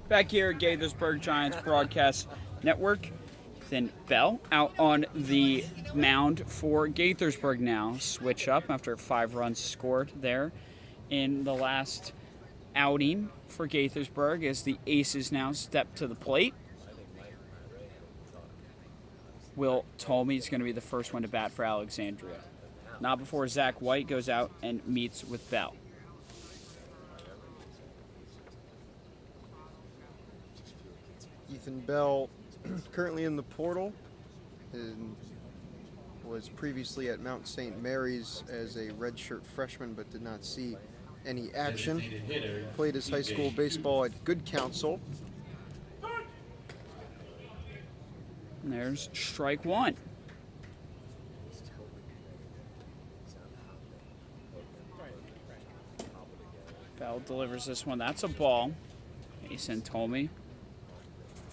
Back here at Gaithersburg Giants Broadcast Network. Then Bell out on the mound for Gaithersburg now. Switch up after 5 runs scored there in the last outing for Gaithersburg as the Aces now step to the plate. Will Tolmie is going to be the first one to bat for Alexandria. Not before Zach White goes out and meets with Bell. Ethan Bell, currently in the portal, and was previously at Mount St. Mary's as a redshirt freshman, but did not see any action. Played his high school baseball at Good Counsel. And there's strike 1. Bell delivers this one. That's a ball. Mason Tolmie,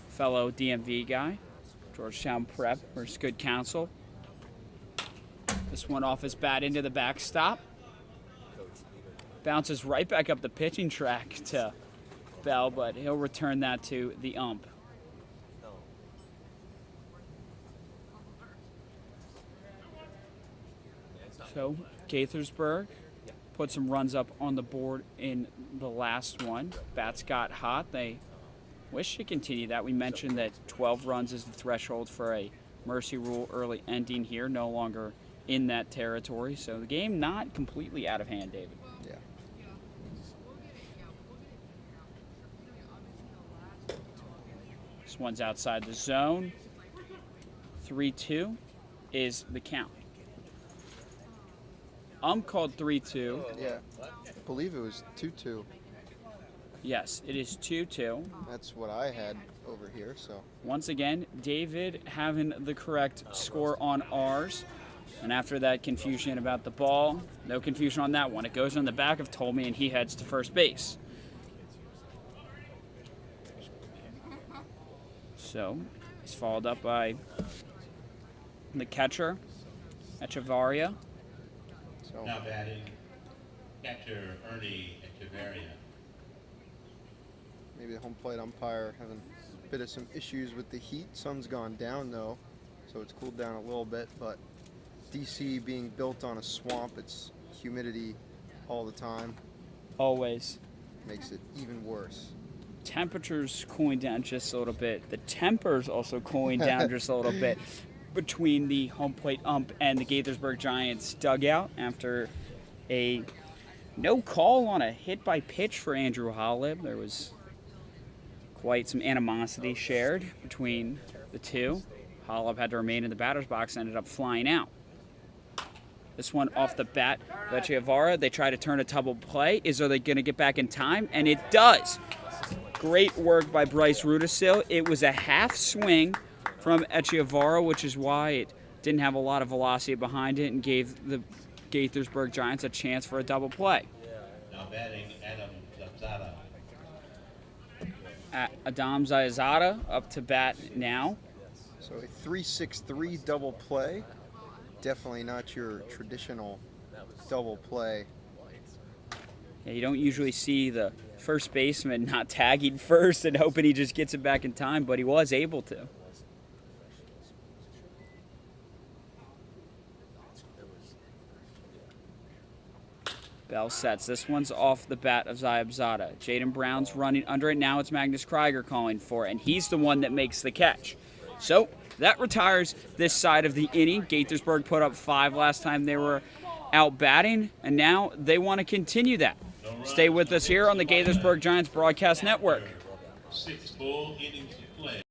fellow DMV guy, Georgetown Prep versus Good Counsel. This one off his bat into the backstop. Bounces right back up the pitching track to Bell, but he'll return that to the ump. So Gaithersburg put some runs up on the board in the last one. Bats got hot. They wish to continue that. We mentioned that 12 runs is the threshold for a mercy rule early ending here. No longer in that territory. So the game not completely out of hand, David. Yeah. This one's outside the zone. 3-2 is the count. Called 3-2. Yeah. I believe it was 2-2. Yes, it is 2-2. That's what I had over here, so. Once again, David having the correct score on ours. And after that confusion about the ball, no confusion on that one. It goes on the back of Tolmie, and he heads to first base. So, it's followed up by the catcher, Echevarria. So Now batting, catcher Ernie Echevarria. maybe the home plate umpire having a bit of some issues with the heat. Sun's gone down though, so it's cooled down a little bit, but DC being built on a swamp, it's humidity all the time, Always. makes it even worse. Temperatures cooling down just a little bit. The tempers also cooling down just a little bit between the home plate ump and the Gaithersburg Giants dugout after a no call on a hit by pitch for Andrew Holib. There was quite some animosity shared between the two. Holib had to remain in the batter's box and ended up flying out. This one off the bat, Echevarria, they try to turn a double play. Are they going to get back in time? And it does. Great work by Bryce Rudisil. It was a half swing from Echevarria, which is why it didn't have a lot of velocity behind it and gave the Gaithersburg Giants a chance for a double play. Now batting Adam Zapzada. Adam Zayazada up to bat now. So a 3-6-3 double play, definitely not your traditional double play. Yeah, you don't usually see the first baseman not tagging first and hoping he just gets it back in time, but he was able to. Bell sets. This one's off the bat of Zayabzada. Jaden Brown's running under it. Now it's Magnus Krieger calling for it, and he's the one that makes the catch. So that retires this side of the inning. Gaithersburg put up 5 last time they were out batting, and now they want to continue that. Stay with us here on the Gaithersburg Giants Broadcast Network. 6 full innings to play.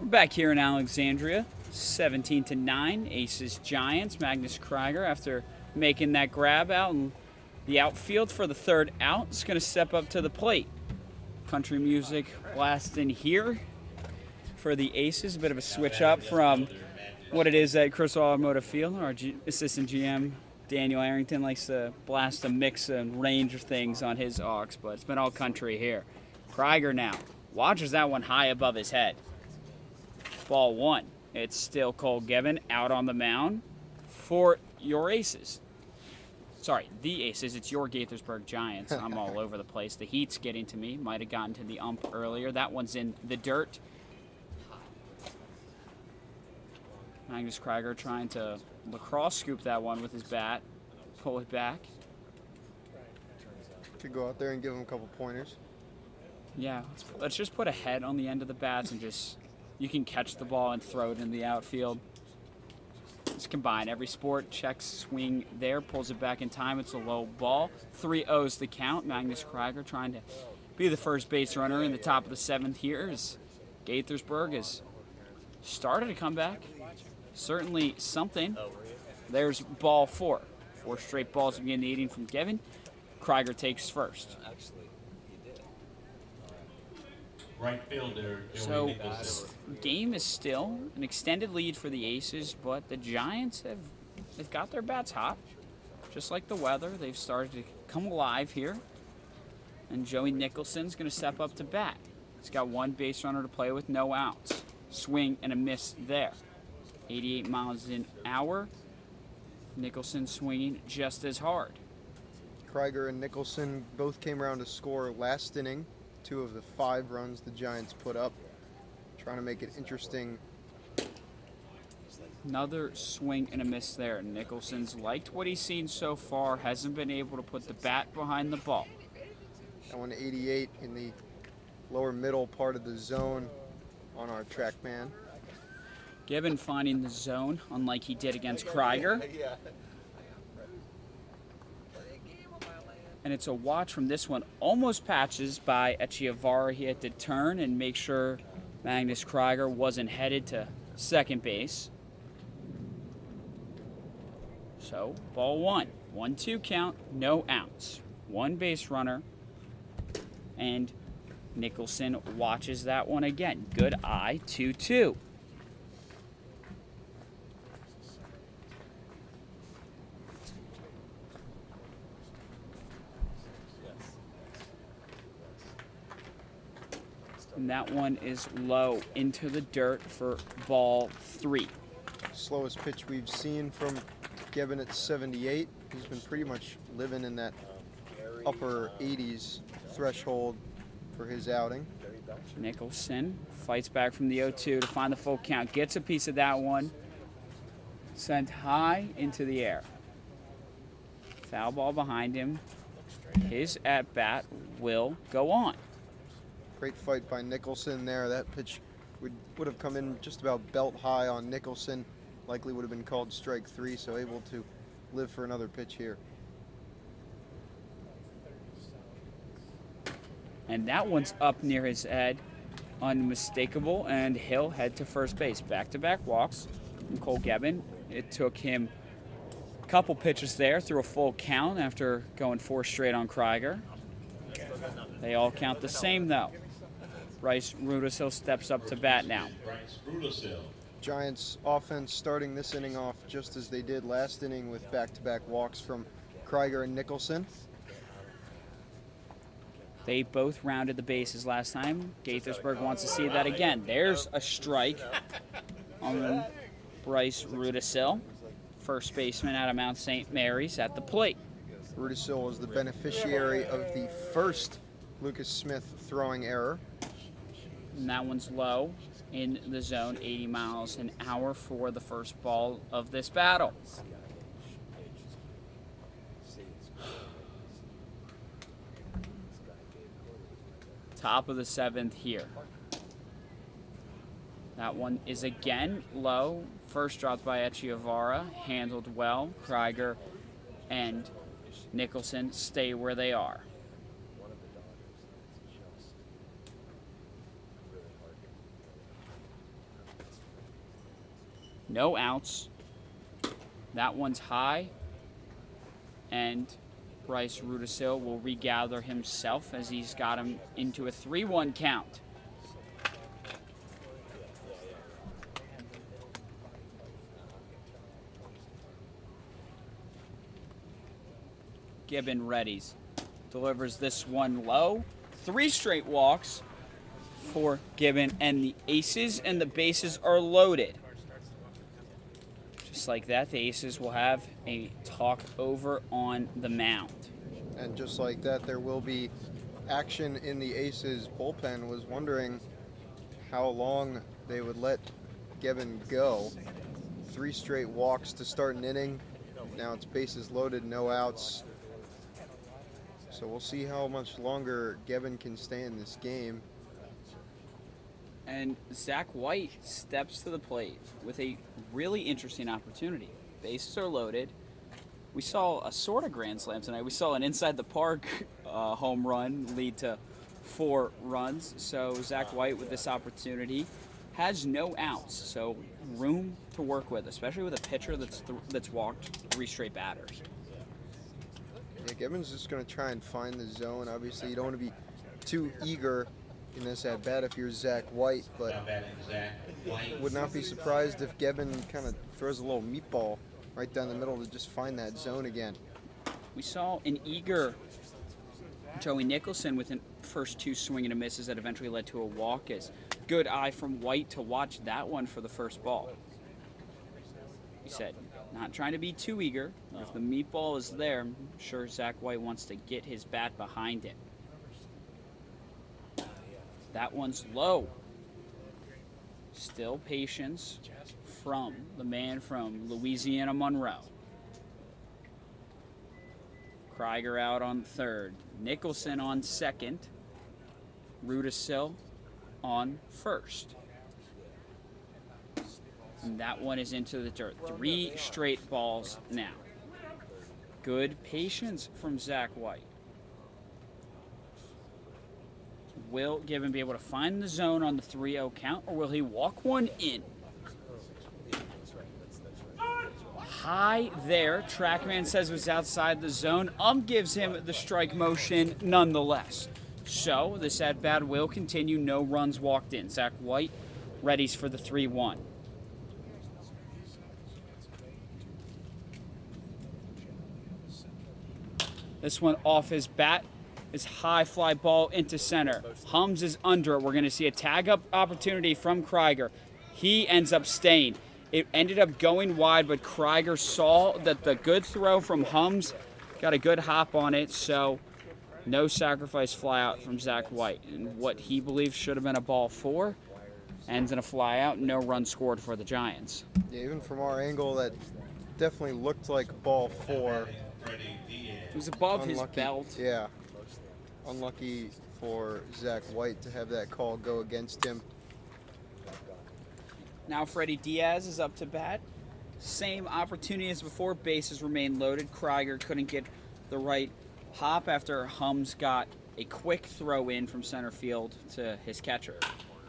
We're back here in Alexandria, 17-9, Aces Giants. Magnus Krieger, after making that grab out in the outfield for the third out, is going to step up to the plate. Country music blasting here for the Aces. A bit of a switch up from what it is at Crystal Automotive Field. Our assistant GM, Daniel Arrington, likes to blast a mix and range of things on his aux, but it's been all country here. Krieger now watches that one high above his head. Ball one. It's still Cole Gibbon out on the mound for your Aces. Sorry, the Aces. It's your Gaithersburg Giants. I'm all over the place. The heat's getting to me. Might have gotten to the ump earlier. That one's in the dirt. Magnus Krieger trying to lacrosse scoop that one with his bat. Pull it back. Could go out there and give him a couple pointers. Yeah, let's just put a head on the end of the bats and just, you can catch the ball and throw it in the outfield. Just combine every sport, checks, swing there, pulls it back in time. It's a low ball. 3-0's the count. Magnus Krieger trying to be the first base runner in the top of the seventh here as Gaithersburg has started to come back. Certainly something. There's ball four. 4 straight balls begin the inning from Kevin. Krieger takes first. Right fielder, Joey So, Nicholson. game is still an extended lead for the Aces, but the Giants they've got their bats hot. Just like the weather, they've started to come alive here. And Joey Nicholson's going to step up to bat. He's got one base runner to play with, no outs. Swing and a miss there. 88 miles an hour. Nicholson swinging just as hard. Krieger and Nicholson both came around to score last inning. 2 of the 5 runs the Giants put up. Trying to make it interesting. Another swing and a miss there. Nicholson's liked what he's seen so far. Hasn't been able to put the bat behind the ball. That one 88 in the lower middle part of the zone on our track man. Gibbon finding the zone, unlike he did against Krieger. And it's a watch from this one. Almost patches by Echevarria. He had to turn and make sure Magnus Krieger wasn't headed to second base. So, ball one. 1-2 count, no outs. One base runner. And Nicholson watches that one again. Good eye, 2-2. And that one is low into the dirt for ball 3. Slowest pitch we've seen from Gibbon at 78. He's been pretty much living in that upper 80s threshold for his outing. Nicholson fights back from the 0-2 to find the full count. Gets a piece of that one. Sent high into the air. Foul ball behind him. His at-bat will go on. Great fight by Nicholson there. That pitch would have come in just about belt high on Nicholson. Likely would have been called strike 3, so able to live for another pitch here. And that one's up near his head. Unmistakable, and he'll head to first base. Back-to-back walks from Cole Gibbon. It took him a couple pitches there through a full count after going 4 straight on Krieger. They all count the same, though. Bryce Rudisill steps up to bat now. Bryce Rudisill. Giants offense starting this inning off just as they did last inning with back-to-back walks from Krieger and Nicholson. They both rounded the bases last time. Gaithersburg wants to see that again. There's a strike on Bryce Rudisill, first baseman out of Mount St. Mary's at the plate. Rudisill was the beneficiary of the first Lucas Smith throwing error. And that one's low in the zone, 80 miles an hour for the first ball of this battle. Top of the 7th here. That one is again low. First dropped by Echevarria, handled well. Krieger and Nicholson stay where they are. No outs. That one's high. And Bryce Rudisil will regather himself as he's got him into a 3-1 count. Gibbon readies. Delivers this one low. 3 straight walks for Gibbon, and the aces and the bases are loaded. Just like that, the aces will have a talk over on the mound. And just like that, there will be action in the Aces bullpen. Was wondering how long they would let Gibbon go. 3 straight walks to start an inning. Now it's bases loaded, no outs. So we'll see how much longer Gibbon can stay in this game. And Zach White steps to the plate with a really interesting opportunity. Bases are loaded. We saw a sort of grand slam tonight. We saw an inside the park home run lead to 4 runs. So Zach White with this opportunity has no outs. So room to work with, especially with a pitcher that's walked 3 straight batters. Yeah, Gibbon's just going to try and find the zone. Obviously, you don't want to be too eager in this at bat if you're Zach White, but would not be surprised if Gibbon kind of throws a little meatball right down the middle to just find that zone again. We saw an eager Joey Nicholson with the first 2 swing and a misses that eventually led to a walk. As good eye from White to watch that one for the first ball. He said, not trying to be too eager. If the meatball is there, I'm sure Zach White wants to get his bat behind it. That one's low. Still patience from the man from Louisiana Monroe. Krieger out on third. Nicholson on second. Rudisil on first. And that one is into the dirt. 3 straight balls now. Good patience from Zach White. Will Gibbon be able to find the zone on the 3-0 count, or will he walk one in? High there. Trackman says it was outside the zone. Gives him the strike motion nonetheless. So this at-bat will continue. No runs walked in. Zach White readies for the 3-1. This one off his bat. Is high fly ball into center. Hums is under it. We're going to see a tag-up opportunity from Krieger. He ends up staying. It ended up going wide, but Krieger saw that the good throw from Hums got a good hop on it, so no sacrifice fly out from Zach White. And what he believes should have been a ball 4 ends in a fly out. No run scored for the Giants. Yeah, even from our angle, that definitely looked like ball 4. It was above his belt. Yeah. Unlucky for Zach White to have that call go against him. Now Freddie Diaz is up to bat. Same opportunity as before. Bases remain loaded. Krieger couldn't get the right hop after Hums got a quick throw in from center field to his catcher,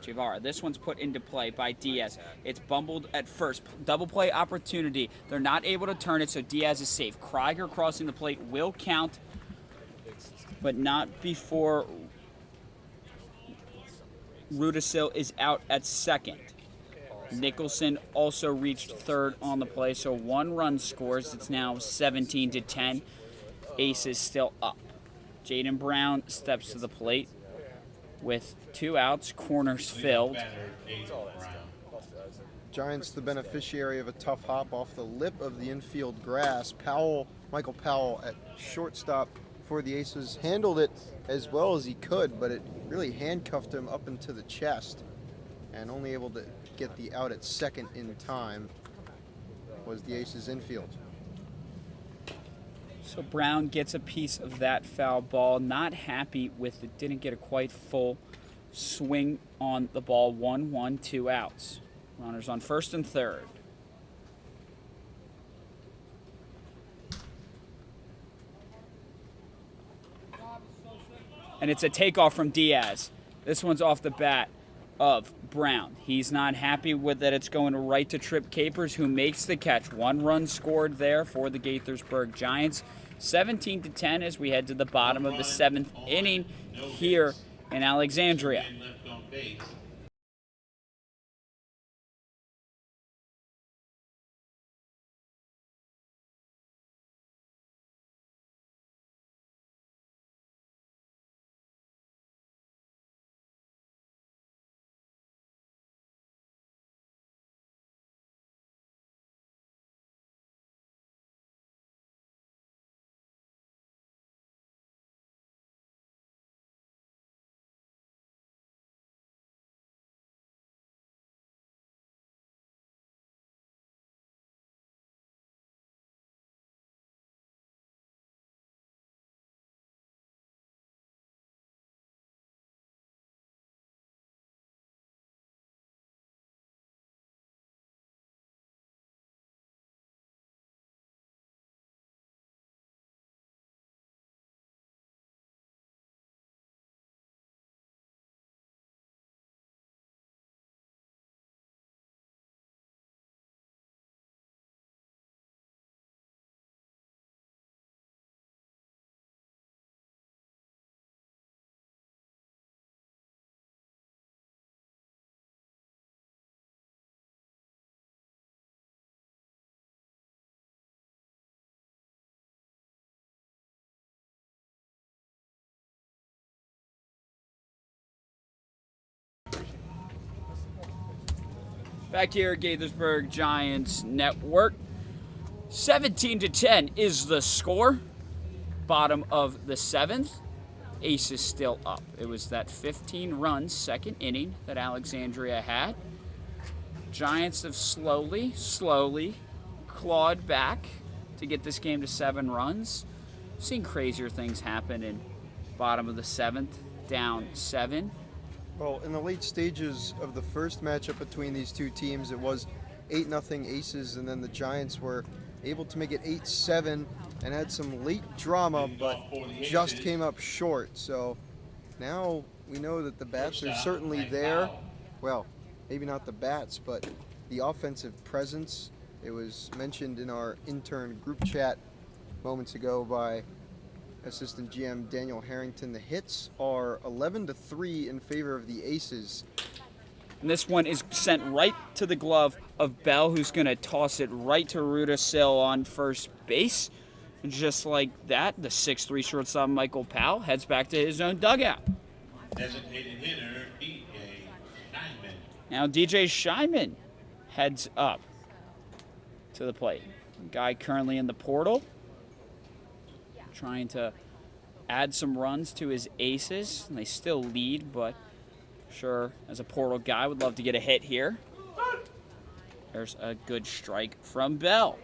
Chivara. This one's put into play by Diaz. It's bumbled at first. Double play opportunity. They're not able to turn it, so Diaz is safe. Krieger crossing the plate will count, but not before Rudisil is out at second. Nicholson also reached third on the play, so 1 run scores. It's now 17-10. Ace is still up. Jaden Brown steps to the plate with 2 outs, corners filled. Giants the beneficiary of a tough hop off the lip of the infield grass. Michael Powell at shortstop for the Aces handled it as well as he could, but it really handcuffed him up into the chest, and only able to get the out at second in time was the Aces infield. So Brown gets a piece of that foul ball. Not happy with it. Didn't get a quite full swing on the ball. 1-1, 2 outs. Runners on first and third. And it's a takeoff from Diaz. This one's off the bat of Brown. He's not happy with that it's going right to Trip Capers, who makes the catch. 1 run scored there for the Gaithersburg Giants. 17-10 as we head to the bottom of the 7th inning here in Alexandria. Left on base. Back here at Gaithersburg Giants Network. 17-10 is the score. Bottom of the 7th. Ace is still up. It was that 15-run second inning that Alexandria had. Giants have slowly clawed back to get this game to 7 runs. Seen crazier things happen in bottom of the 7th, down 7. Well, in the late stages of the first matchup between these two teams, it was 8-0 Aces, and then the Giants were able to make it 8-7 and had some late drama, but just came up short. So now we know that the bats are certainly there. Well, maybe not the bats, but the offensive presence. It was mentioned in our intern group chat moments ago by Assistant GM Daniel Harrington. The hits are 11-3 in favor of the Aces. And this one is sent right to the glove of Bell, who's going to toss it right to Rudisil on first base. And just like that, the 6'3 shortstop Michael Powell heads back to his own dugout. Designated hitter, DJ Steinman. Now DJ Scheinman heads up to the plate. Guy currently in the portal, trying to add some runs to his Aces. And they still lead, but sure, as a portal guy, would love to get a hit here. There's a good strike from Bell.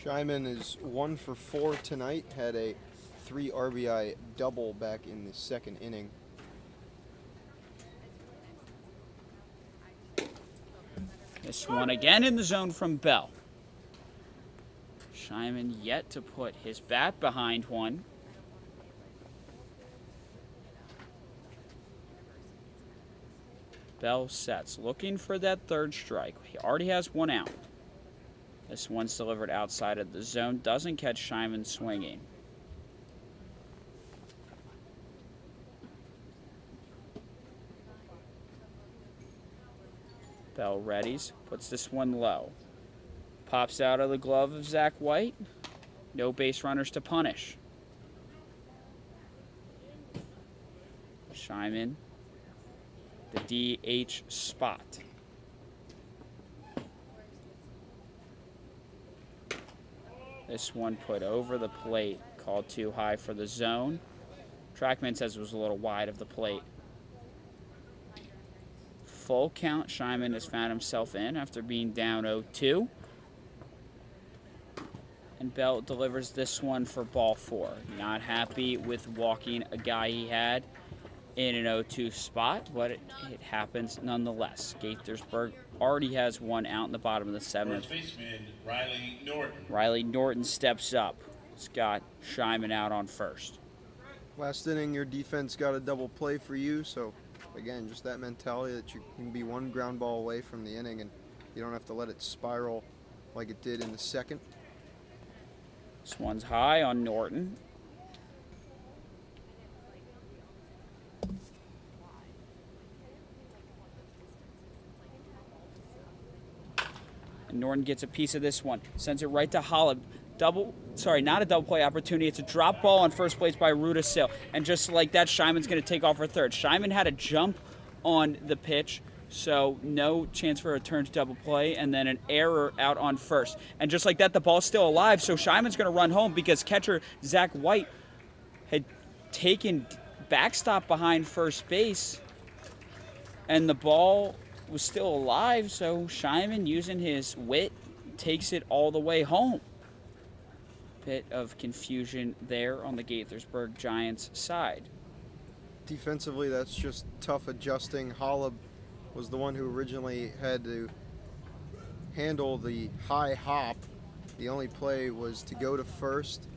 Scheinman is 1 for 4 tonight, had a 3 RBI double back in the second inning. This one again in the zone from Bell. Scheinman yet to put his bat behind one. Bell sets, looking for that third strike. He already has one out. This one's delivered outside of the zone. Doesn't catch Scheinman swinging. Bell readies, puts this one low. Pops out of the glove of Zach White. No base runners to punish. Scheinman, the DH spot. This one put over the plate, called too high for the zone. Trackman says it was a little wide of the plate. Full count, Scheinman has found himself in after being down 0-2. And Bell delivers this one for ball 4. Not happy with walking a guy he had in an 0-2 spot, but it happens nonetheless. Gaithersburg already has one out in the bottom of the 7th. First baseman, Riley Norton. Riley Norton steps up. He's got Scheinman out on first. Last inning, your defense got a double play for you, so Again, just that mentality that you can be one ground ball away from the inning and you don't have to let it spiral like it did in the second. This one's high on Norton. And Norton gets a piece of this one. Sends it right to Holland. Not a double play opportunity. It's a drop ball on first place by Rudisil. And just like that, Scheinman's going to take off for third. Scheinman had a jump on the pitch, so no chance for a turn to double play, and then an error out on first. And just like that, the ball's still alive, so Scheinman's going to run home because catcher Zach White had taken backstop behind first base, and the ball was still alive, so Scheinman, using his wit, takes it all the way home. Bit of confusion there on the Gaithersburg Giants side. Defensively, that's just tough adjusting. Holub was the one who originally had to handle the high hop. The only play was to go to first,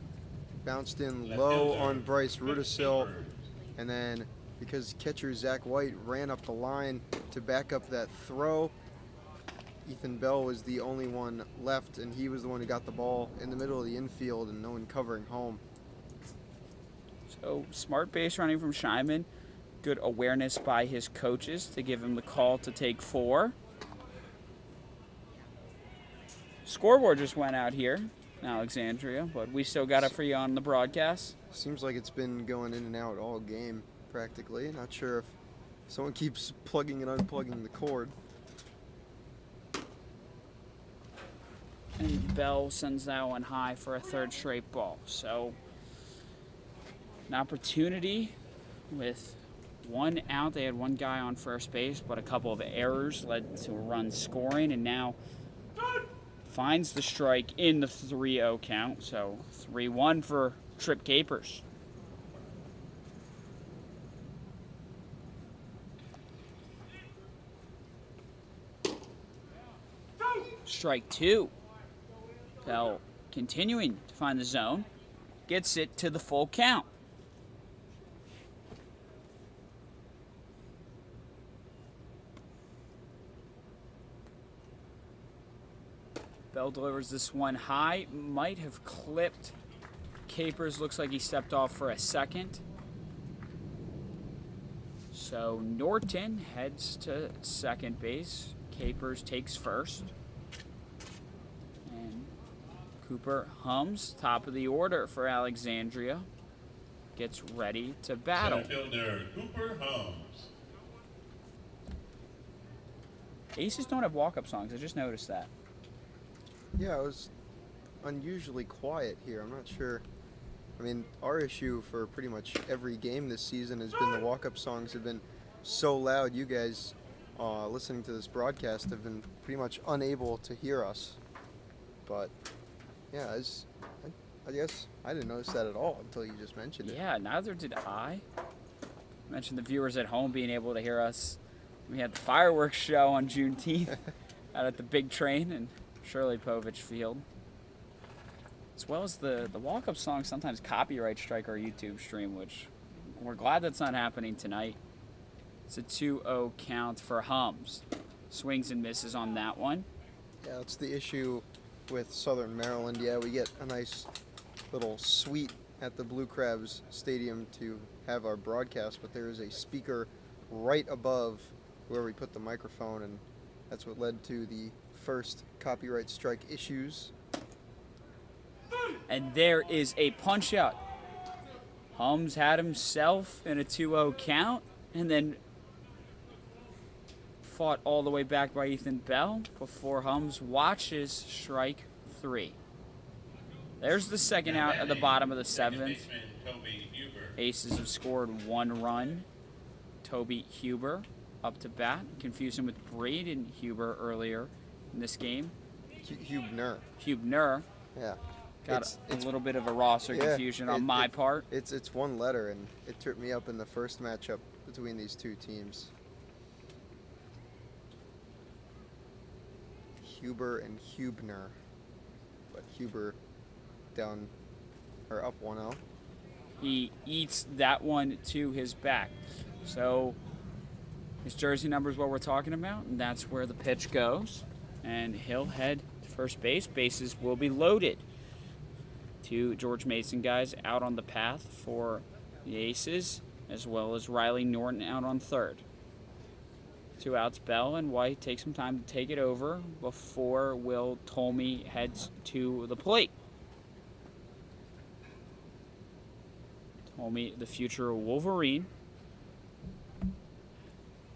bounced in low on Bryce Rudisil, and then because catcher Zach White ran up the line to back up that throw, Ethan Bell was the only one left, and he was the one who got the ball in the middle of the infield and no one covering home. So smart base running from Scheinman. Good awareness by his coaches to give him the call to take 4. Scoreboard just went out here in Alexandria, but we still got it for you on the broadcast. Seems like it's been going in and out all game, practically. Not sure if someone keeps plugging and unplugging the cord. And Bell sends that one high for a third straight ball. So an opportunity with one out. They had one guy on first base, but a couple of errors led to a run scoring, and now finds the strike in the 3-0 count. So 3-1 for Trip Capers. Strike 2. Bell continuing to find the zone. Gets it to the full count. Bell delivers this one high. Might have clipped Capers. Looks like he stepped off for a second. So Norton heads to second base. Capers takes first. And Cooper hums, top of the order for Alexandria. Gets ready to battle. Center fielder Cooper Holmes. Aces don't have walk-up songs. I just noticed that. Yeah, it was unusually quiet here. I'm not sure. I mean, our issue for pretty much every game this season has been the walk-up songs have been so loud. You guys listening to this broadcast have been pretty much unable to hear us. But, yeah, I guess I didn't notice that at all until you just mentioned it. Yeah, neither did I. Mentioned the viewers at home being able to hear us. We had the fireworks show on Juneteenth out at the Big Train in Shirley Povich Field. As well as the walk-up songs sometimes copyright strike our YouTube stream, which we're glad that's not happening tonight. It's a 2-0 count for Hums. Swings and misses on that one. Yeah, that's the issue with Southern Maryland. Yeah, we get a nice little suite at the Blue Crabs Stadium to have our broadcast, but there is a speaker right above where we put the microphone, and that's what led to the first copyright strike issues. And there is a punch out. Hums had himself in a 2-0 count, and then fought all the way back by Ethan Bell before Hums watches strike 3. There's the second out at the bottom of the 7th. Aces have scored 1 run. Toby Huber up to bat. Confused him with Braden Huber earlier in this game. Hubner. Hubner. Yeah. Got a little bit of a roster confusion on my part. It's one letter, and it tripped me up in the first matchup between these two teams. Huber and Hubner. But Huber down, or up 1-0. He eats that one to his back. So His jersey number is what we're talking about, and that's where the pitch goes. And he'll head to first base. Bases will be loaded. Two George Mason guys out on the path for the Aces, as well as Riley Norton out on third. 2 outs. Bell and White take some time to take it over before Will Tolmie heads to the plate. Tolmie, the future Wolverine.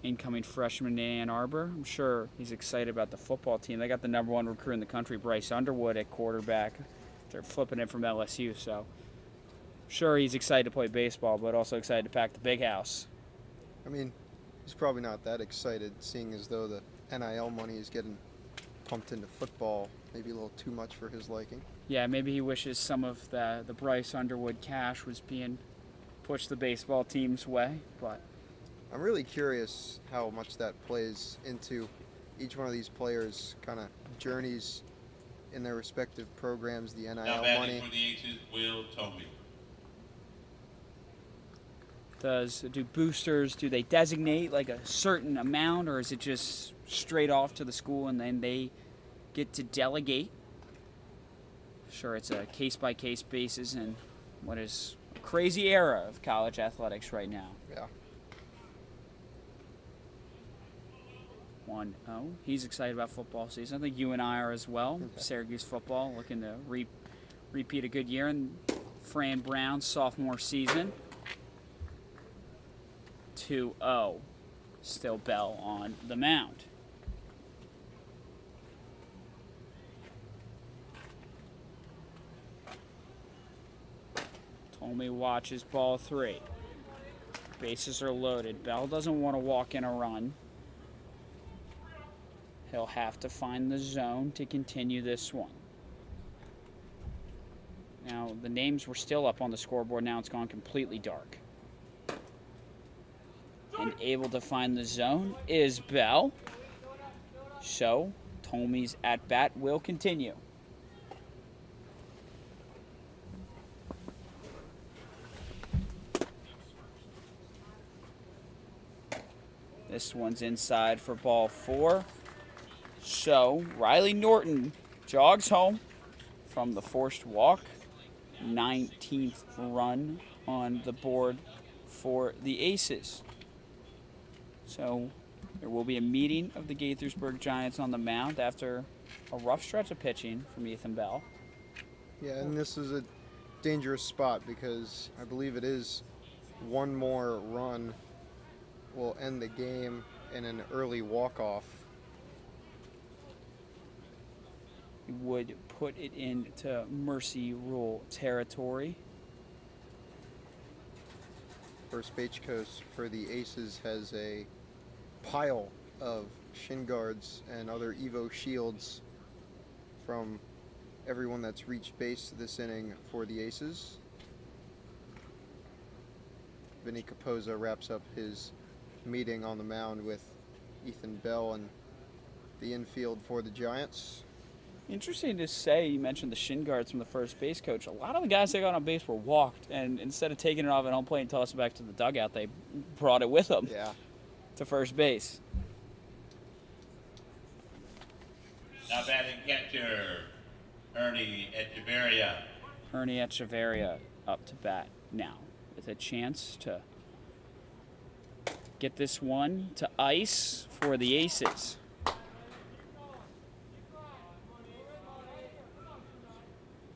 Incoming freshman in Ann Arbor. I'm sure he's excited about the football team. They got the #1 recruit in the country, Bryce Underwood, at quarterback. They're flipping it from LSU, so I'm sure he's excited to play baseball, but also excited to pack the big house. I mean, he's probably not that excited, seeing as though the NIL money is getting pumped into football. Maybe a little too much for his liking. Yeah, maybe he wishes some of the Bryce Underwood cash was being pushed the baseball team's way, but I'm really curious how much that plays into each one of these players' kind of journeys in their respective programs, the NIL Now batting money. for the Aces, Will Tolmie. do boosters, do they designate like a certain amount, or is it just straight off to the school and then they get to delegate? Sure, it's a case-by-case basis in what is a crazy era of college athletics right now. Yeah. 1-0. He's excited about football season. I think you and I are as well. Okay. Syracuse football looking to repeat a good year in Fran Brown's sophomore season. 2-0. Still Bell on the mound. Tolmie watches ball 3. Bases are loaded. Bell doesn't want to walk in a run. He'll have to find the zone to continue this one. Now, the names were still up on the scoreboard. Now it's gone completely dark. And able to find the zone is Bell. So, Tolmie's at-bat will continue. This one's inside for ball 4. So, Riley Norton jogs home from the forced walk. 19th run on the board for the Aces. So, there will be a meeting of the Gaithersburg Giants on the mound after a rough stretch of pitching from Ethan Bell. Yeah, and this is a dangerous spot because I believe it is one more run will end the game in an early walk-off. Would put it into mercy rule territory. First base coach for the Aces has a pile of shin guards and other Evo shields from everyone that's reached base this inning for the Aces. Vinny Capozza wraps up his meeting on the mound with Ethan Bell and the infield for the Giants. Interesting to say, you mentioned the shin guards from the first base coach. A lot of the guys that got on base were walked, and instead of taking it off at home plate and tossing it back to the dugout, they brought it with them Yeah. to first base. Now batting catcher, Ernie Echeverria. Ernie Echeverria up to bat now with a chance to get this one to ice for the Aces.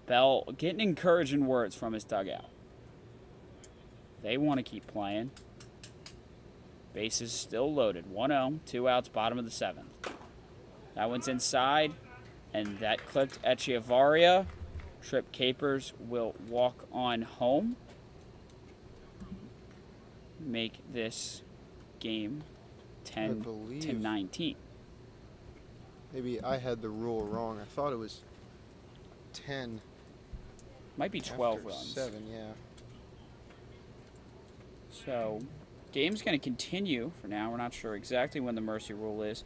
Bell getting encouraging words from his dugout. They want to keep playing. Bases still loaded. 1-0, 2 outs, bottom of the 7th. That one's inside, and that clipped Echevarria. Trip Capers will walk on home. Make this game 10-19. Maybe I had the rule wrong. I thought it was 10. Might be 12 after runs. 7, yeah. So, game's going to continue for now. We're not sure exactly when the mercy rule is.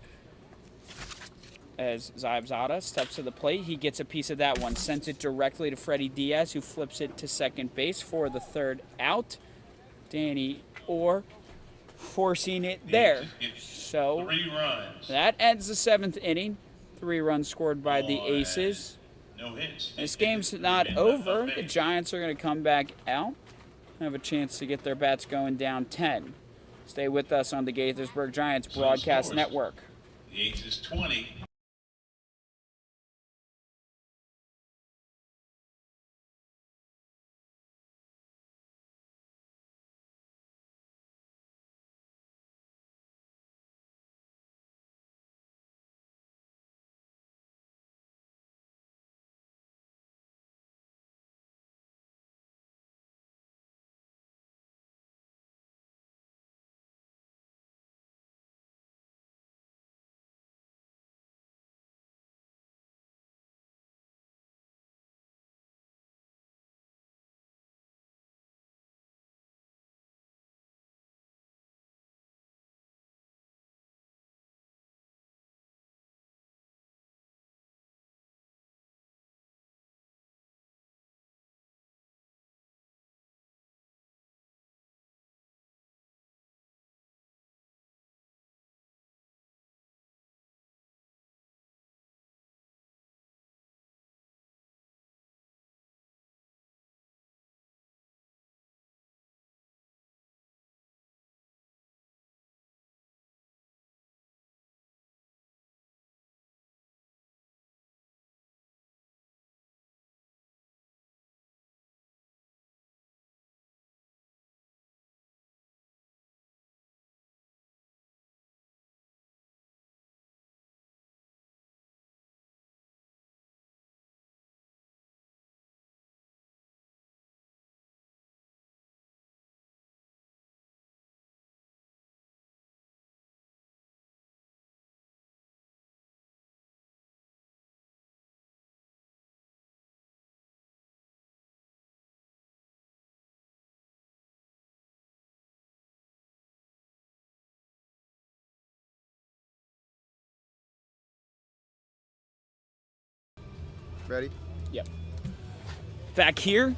As Zaibzada steps to the plate, he gets a piece of that one. Sends it directly to Freddie Diaz, who flips it to second base for the 3rd out. Danny Orr forcing it there. Aces gets So 3 runs. that ends the 7th inning. 3 runs scored by the Aces. No hits. This game's not over. The Giants are going to come back out, have a chance to get their bats going down 10. Stay with us on the Gaithersburg Giants Broadcast Network. The Aces 20. Ready? Yep. Back here,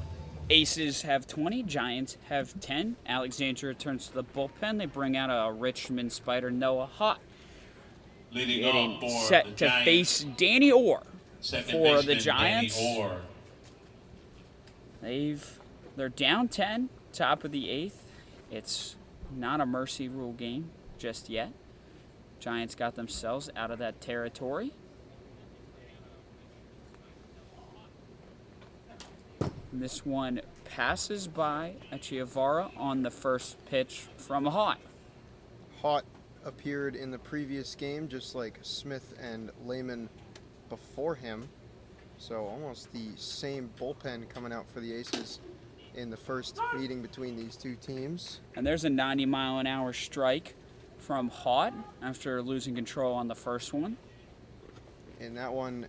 Aces have 20, Giants have 10. Alexandria returns to the bullpen. They bring out a Richmond Spider, Noah Hott, Leading getting off for set the to Giants, face Danny Orr second for the baseman, Giants. Danny Orr. They're down 10, top of the 8th. It's not a mercy rule game just yet. Giants got themselves out of that territory. This one passes by Echevarria on the first pitch from Hott. Hott appeared in the previous game, just like Smith and Lehman before him. So almost the same bullpen coming out for the Aces in the first meeting between these two teams. And there's a 90-mile-an-hour strike from Hott after losing control on the first one. In that one,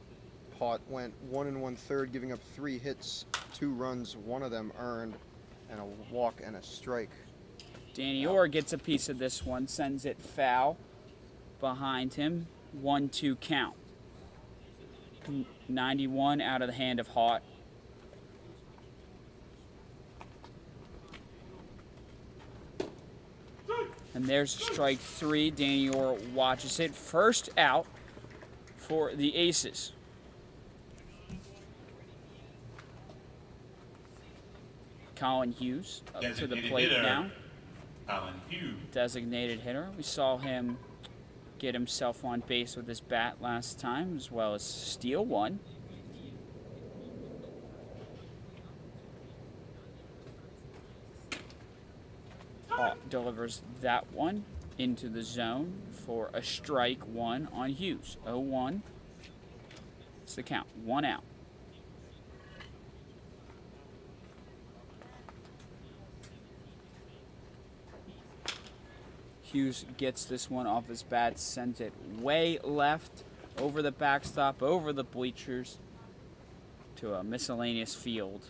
Hott went 1 1/3, giving up 3 hits, 2 runs, 1 of them earned, and a walk and a strike. Danny Orr gets a piece of this one, sends it foul behind him. 1-2 count. 91 out of the hand of Hott. And there's strike 3. Danny Orr watches it. First out for the Aces. Collin Hughes up to the Designated plate hitter, now. Collin Hughes. Designated hitter. We saw him get himself on base with his bat last time, as well as steal one. Delivers that one into the zone for a strike 1 on Hughes. 0-1. It's the count. 1 out. Hughes gets this one off his bat, sends it way left, over the backstop, over the bleachers, to a miscellaneous field.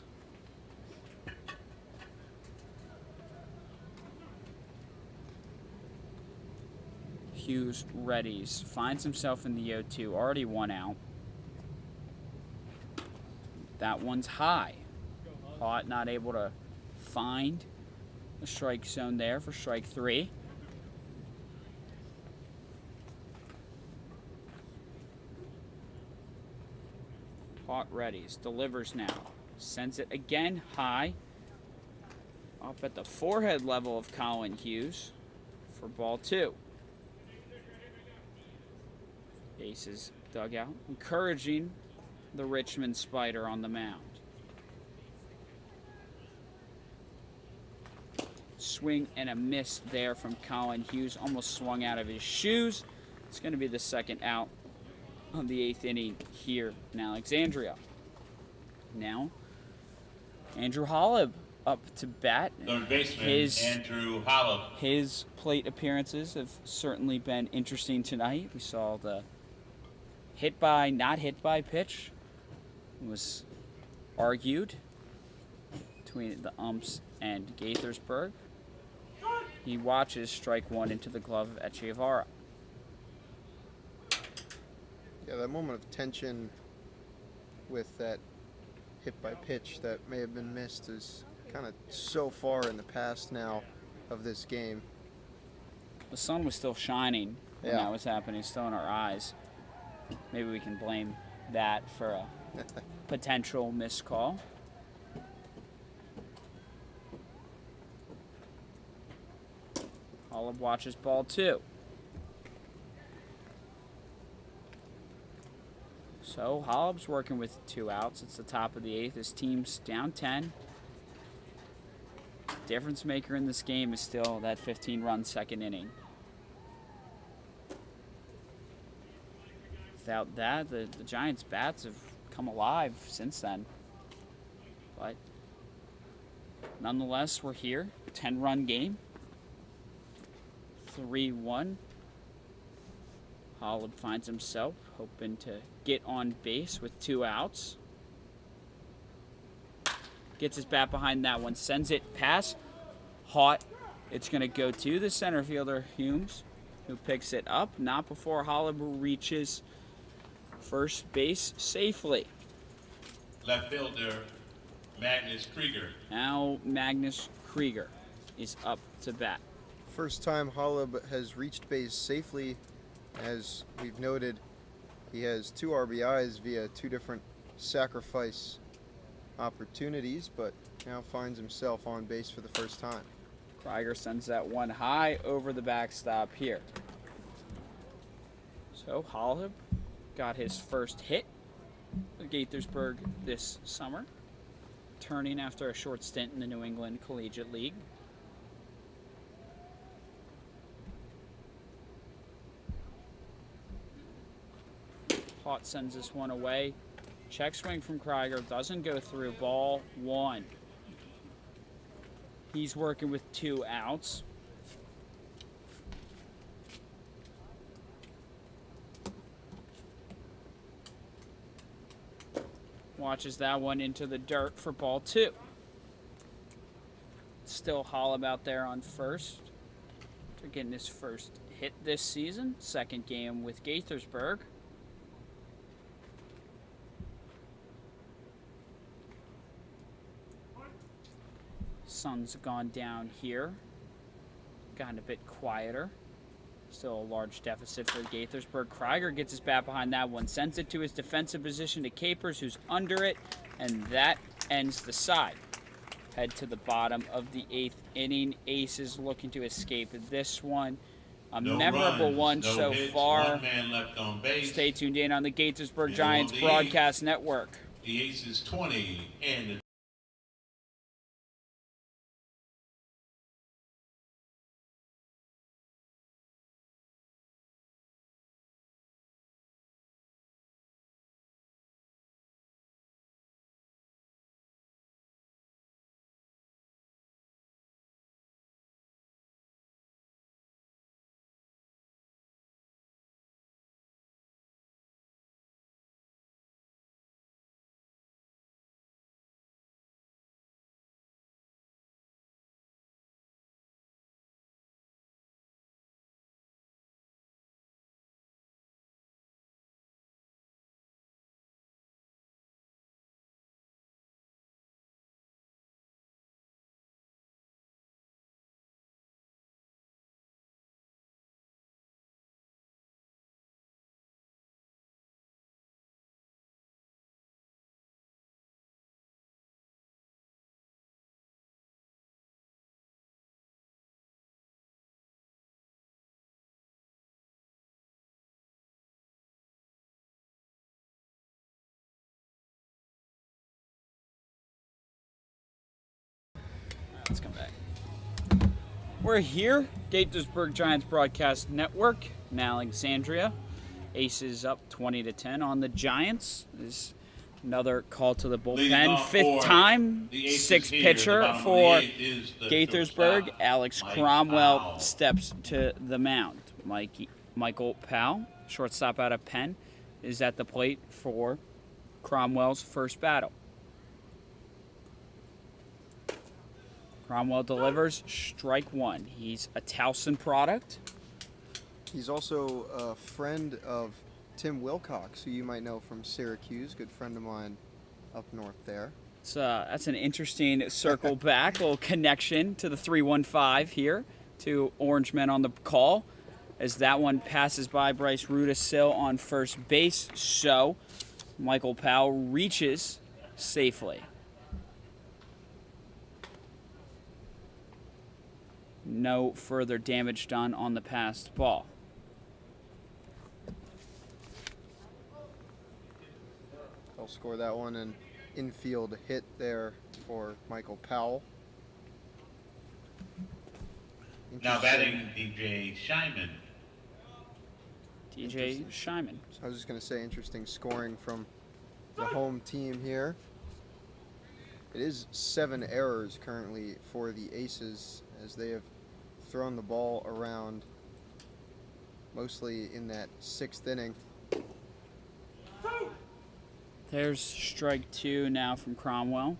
Hughes readies, finds himself in the 0-2, already 1 out. That one's high. Hott not able to find the strike zone there for strike 3. Bat readies. Delivers now. Sends it again high. Up at the forehead level of Collin Hughes for ball 2. Aces dugout, encouraging the Richmond Spider on the mound. Swing and a miss there from Collin Hughes. Almost swung out of his shoes. It's going to be the second out of the 8th inning here in Alexandria. Now, Andrew Holub up to bat. Third baseman Andrew Holub. His plate appearances have certainly been interesting tonight. We saw the not hit by pitch. It was argued between the umps and Gaithersburg. He watches strike 1 into the glove of Echevarria. Yeah, that moment of tension with that hit by pitch that may have been missed is kind of so far in the past now of this game. The sun was still shining when Yeah. that was happening, still in our eyes. Maybe we can blame that for a potential missed call. Holub watches ball 2. So Holub's working with 2 outs. It's the top of the 8th. His team's down 10. Difference maker in this game is still that 15-run second inning. Without that, the Giants' bats have come alive since then. But nonetheless, we're here. 10-run game. 3-1. Holub finds himself hoping to get on base with 2 outs. Gets his bat behind that one. Sends it past Haught. It's going to go to the center fielder, Humes, who picks it up. Not before Holub reaches first base safely. Left fielder Magnus Krieger. Now Magnus Krieger is up to bat. First time Holub has reached base safely. As we've noted, he has 2 RBIs via 2 different sacrifice opportunities, but now finds himself on base for the first time. Krieger sends that one high over the backstop here. So Holub got his first hit at Gaithersburg this summer, turning after a short stint in the New England Collegiate League. Haught sends this one away. Check swing from Krieger doesn't go through. Ball 1. He's working with 2 outs. Watches that one into the dirt for ball 2. Still Holub out there on first. After getting his first hit this season. Second game with Gaithersburg. Sun's gone down here. Gotten a bit quieter. Still a large deficit for Gaithersburg. Krieger gets his bat behind that one. Sends it to his defensive position to Capers, who's under it. And that ends the side. Head to the bottom of the 8th inning. Aces looking to escape this one. A No memorable runs, one no so hits, far. 1 man left on base. Stay tuned in on the Gaithersburg And Giants on the Broadcast Network. The Aces 20 and the Let's come back. We're here, Gaithersburg Giants Broadcast Network in Alexandria. Aces up 20-10 on the Giants. This another call to the bullpen. Fifth time, sixth pitcher for Gaithersburg. Alex Cromwell steps to the mound. Michael Powell, shortstop out of Penn, is at the plate for Cromwell's first battle. Cromwell delivers strike one. He's a Towson product. He's also a friend of Tim Wilcox, who you might know from Syracuse, good friend of mine up north there. That's an interesting circle back, little connection to the 315 here, to Orange Men on the call, as that one passes by Bryce Rudisil on first base, so Michael Powell reaches safely. No further damage done on the passed ball. They'll score that one, an infield hit there for Michael Powell. Now batting DJ Shyman. DJ Shyman. I was just going to say, interesting scoring from the home team here. It is 7 errors currently for the Aces, as they have thrown the ball around mostly in that 6th inning. There's strike two now from Cromwell.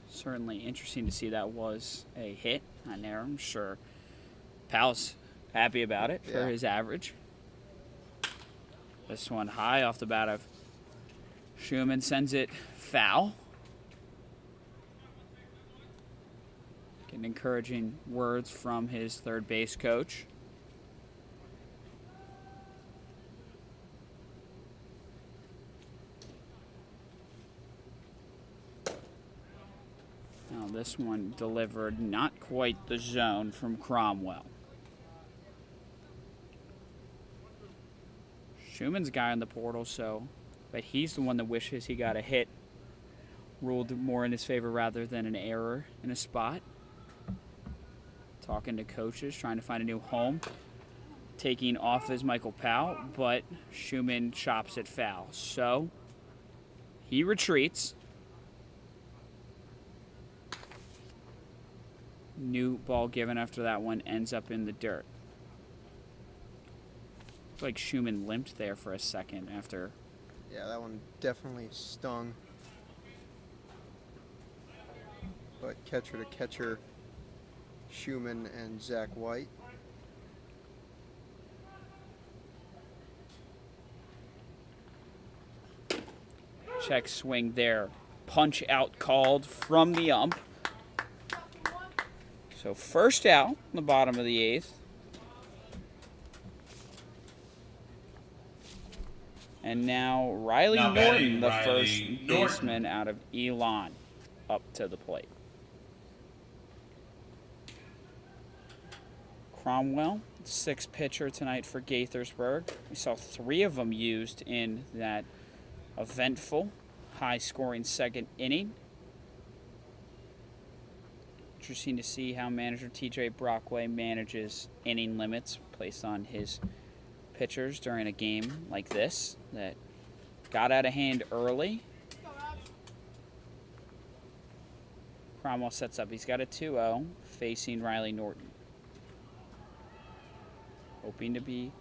Certainly interesting to see that was a hit, an error. I'm sure Powell's happy about it for his average. This one high off the bat of Schumann sends it foul. Getting encouraging words from his third base coach. Now this one delivered not quite the zone from Cromwell. Schumann's guy in the portal, but he's the one that wishes he got a hit. Ruled more in his favor rather than an error in a spot. Talking to coaches, trying to find a new home. Taking off is Michael Powell, but Schumann chops it foul. So he retreats. New ball given after that one ends up in the dirt. Looks like Schumann limped there for a second after. Yeah, that one definitely stung. But catcher to catcher, Schumann and Zach White. Check swing there. Punch out called from the ump. So first out in the bottom of the 8th. And now Riley Norton, the first baseman out of Elon, up to the plate. Cromwell, 6th pitcher tonight for Gaithersburg. We saw 3 of them used in that eventful, high-scoring 2nd inning. Interesting to see how manager TJ Brockway manages inning limits placed on his pitchers during a game like this that got out of hand early. Cromwell sets up. He's got a 2-0 facing Riley Norton. Hoping to be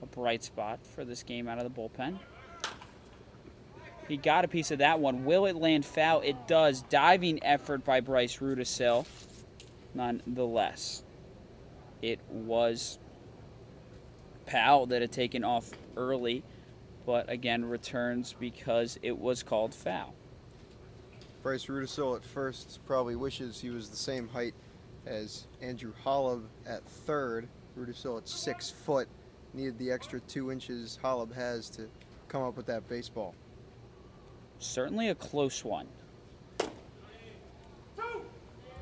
a bright spot for this game out of the bullpen. He got a piece of that one. Will it land foul? It does. Diving effort by Bryce Rudisil. Nonetheless, it was Powell that had taken off early, but again returns because it was called foul. Bryce Rudisil at first probably wishes he was the same height as Andrew Holub at third. Rudisil at 6 foot needed the extra 2 inches Holub has to come up with that baseball. Certainly a close one.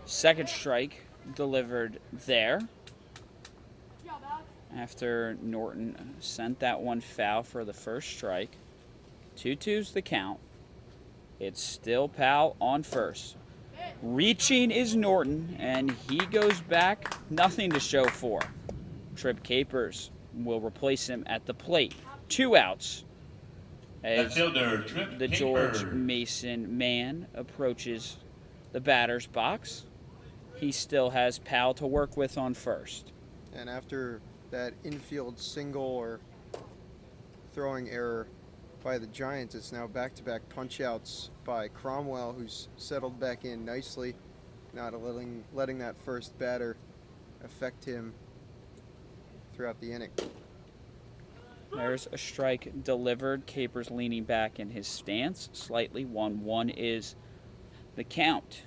Second strike delivered there after Norton sent that one foul for the first strike. 2-2's the count. It's still Powell on first. Reaching is Norton, and he goes back, nothing to show for. Trip Capers will replace him at the plate. 2 outs as Fielder, Trip the George Capers. Mason man approaches the batter's box. He still has Powell to work with on first. And after that infield single or throwing error by the Giants, it's now back-to-back punch-outs by Cromwell, who's settled back in nicely, not letting that first batter affect him throughout the inning. There's a strike delivered. Capers leaning back in his stance slightly. 1-1 is the count.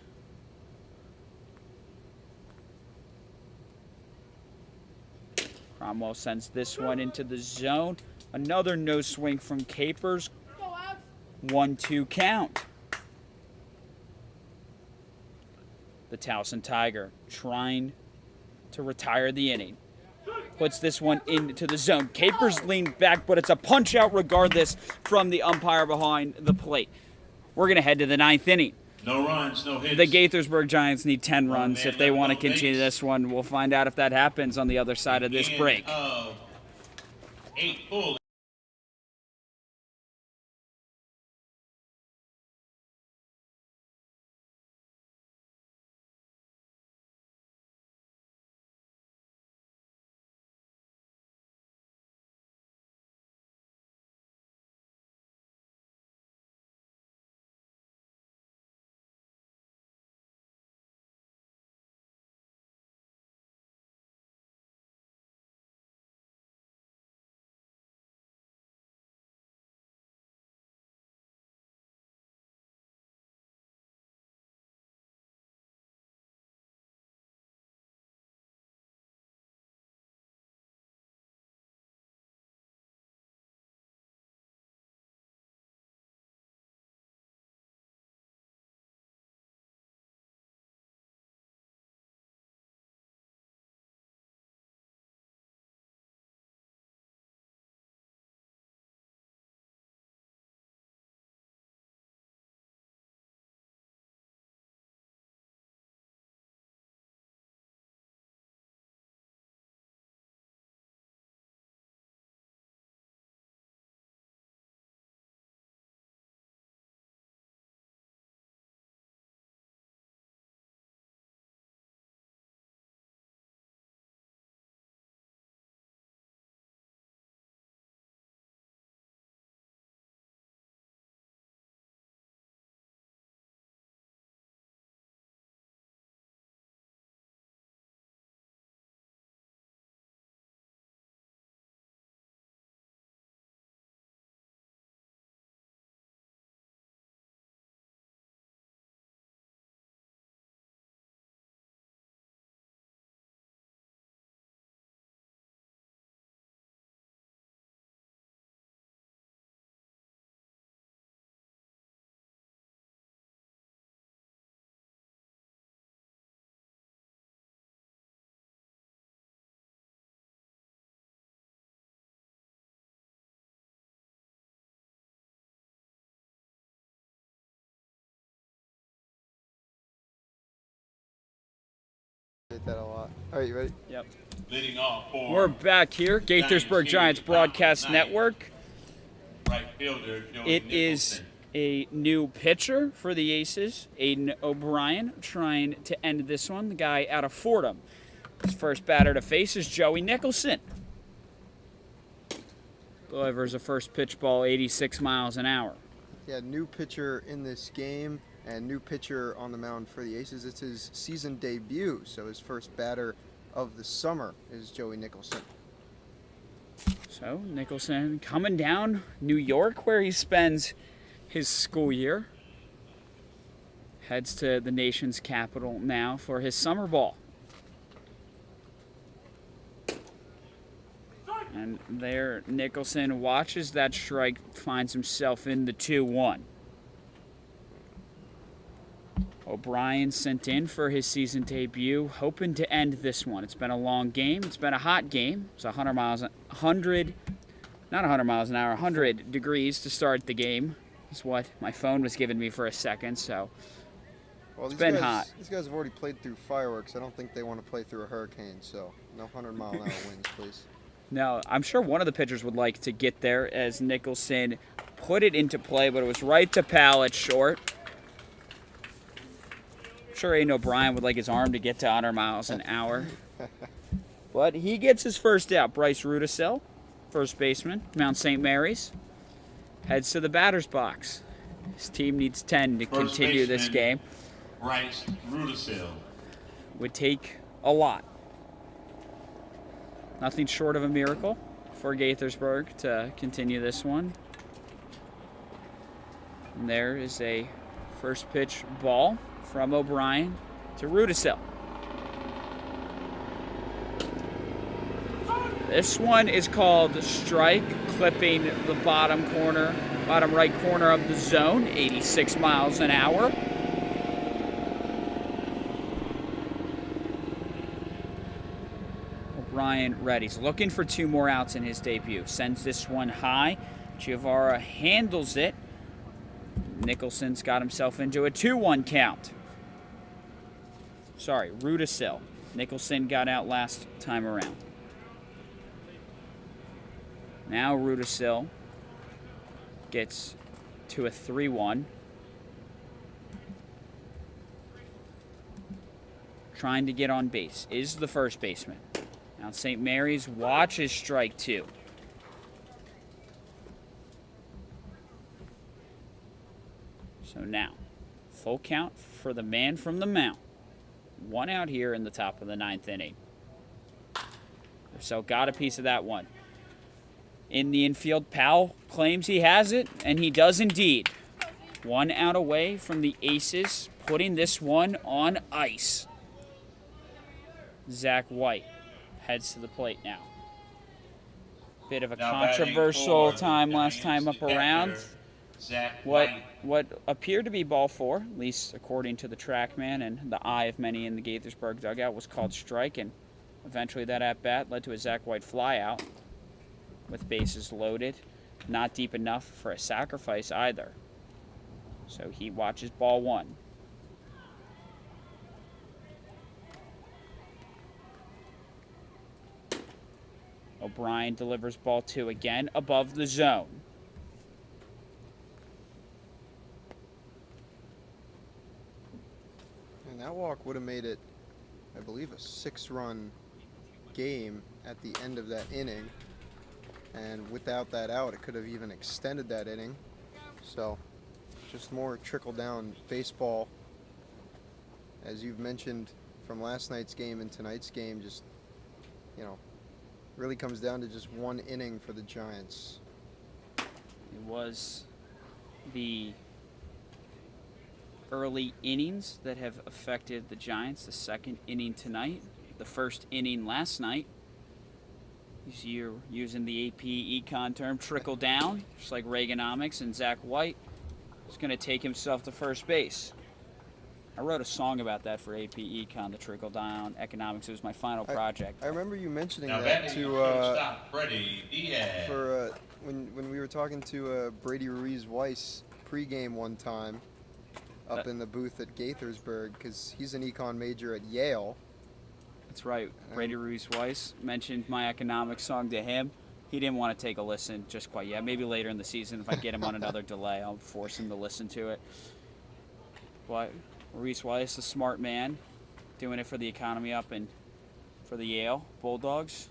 Cromwell sends this one into the zone. Another no swing from Capers. 1-2 count. The Towson Tiger trying to retire the inning. Puts this one into the zone. Capers leaned back, but it's a punch out regardless from the umpire behind the plate. We're going to head to the 9th inning. No runs, no hits. The Gaithersburg Giants need 10 runs man if they left, want to no continue base. this one. We'll find out if that happens on the other side of this End break. of 8 full. That a lot. All right, you ready? Yep. Leading off for We're back here, Gaithersburg Giants Broadcast Network. right fielder, Joey It is Nicholson. a new pitcher for the Aces, Aiden O'Brien, trying to end this one. The guy out of Fordham. His first batter to face is Joey Nicholson. Delivers a first pitch ball, 86 miles an hour. Yeah, new pitcher in this game and new pitcher on the mound for the Aces. It's his season debut, so his first batter of the summer is Joey Nicholson. So Nicholson coming down New York, where he spends his school year. Heads to the nation's capital now for his summer ball. And there Nicholson watches that strike, finds himself in the 2-1. O'Brien sent in for his season debut, hoping to end this one. It's been a long game. It's been a hot game. It's 100 degrees to start the game. Is what my phone was giving me for a second. So Well, It's been guys, hot. These guys have already played through fireworks. I don't think they want to play through a hurricane, so no 100-mile-an-hour winds, please. Now, I'm sure one of the pitchers would like to get there as Nicholson put it into play, but it was right to Powell at short. I'm sure Aiden O'Brien would like his arm to get to 100 miles an hour. But he gets his first out. Bryce Rudisill, first baseman, Mount St. Mary's, heads to the batter's box. His team needs 10 to continue this game. Bryce Rudisill. Would take a lot. Nothing short of a miracle for Gaithersburg to continue this one. And there is a first pitch ball from O'Brien to Rudisill. This one is called strike, clipping the bottom right corner of the zone, 86 miles an hour. O'Brien ready. He's looking for 2 more outs in his debut. Sends this one high. Giovara handles it. Nicholson's got himself into a 2-1 count. Sorry, Rudisill. Nicholson got out last time around. Now Rudisill gets to a 3-1. Trying to get on base is the first baseman. Now St. Mary's watches strike 2. So now, full count for the man from the mound. 1 out here in the top of the 9th inning. So got a piece of that one. In the infield, Powell claims he has it, and he does indeed. 1 out away from the Aces, putting this one on ice. Zach White heads to the plate now. Bit of a controversial time last time up around. What appeared to be ball 4, at least according to the TrackMan and the eye of many in the Gaithersburg dugout, was called strike, and eventually that at-bat led to a Zach White flyout with bases loaded. Not deep enough for a sacrifice either. So he watches ball 1. O'Brien delivers ball 2 again above the zone. And that walk would have made it, I believe, a 6-run game at the end of that inning. And without that out, it could have even extended that inning. So, just more trickle-down baseball. As you've mentioned from last night's game and tonight's game, just, really comes down to just 1 inning for the Giants. It was the early innings that have affected the Giants. The 2nd inning tonight, the 1st inning last night. You're using the AP Econ term, trickle down, just like Reaganomics, and Zach White is going to take himself to first base. I wrote a song about that for AP Econ, the trickle down economics. It was my final project. I remember you mentioning Now that batting to Freddie Diaz. for when we were talking to Brady Ruiz Weiss pregame one time up in the booth at Gaithersburg, because he's an econ major at Yale. That's right. Brady Ruiz Weiss mentioned my economics song to him. He didn't want to take a listen just quite yet. Maybe later in the season, if I get him on another delay, I'll force him to listen to it. But Ruiz Weiss, a smart man, doing it for the economy up and for the Yale Bulldogs.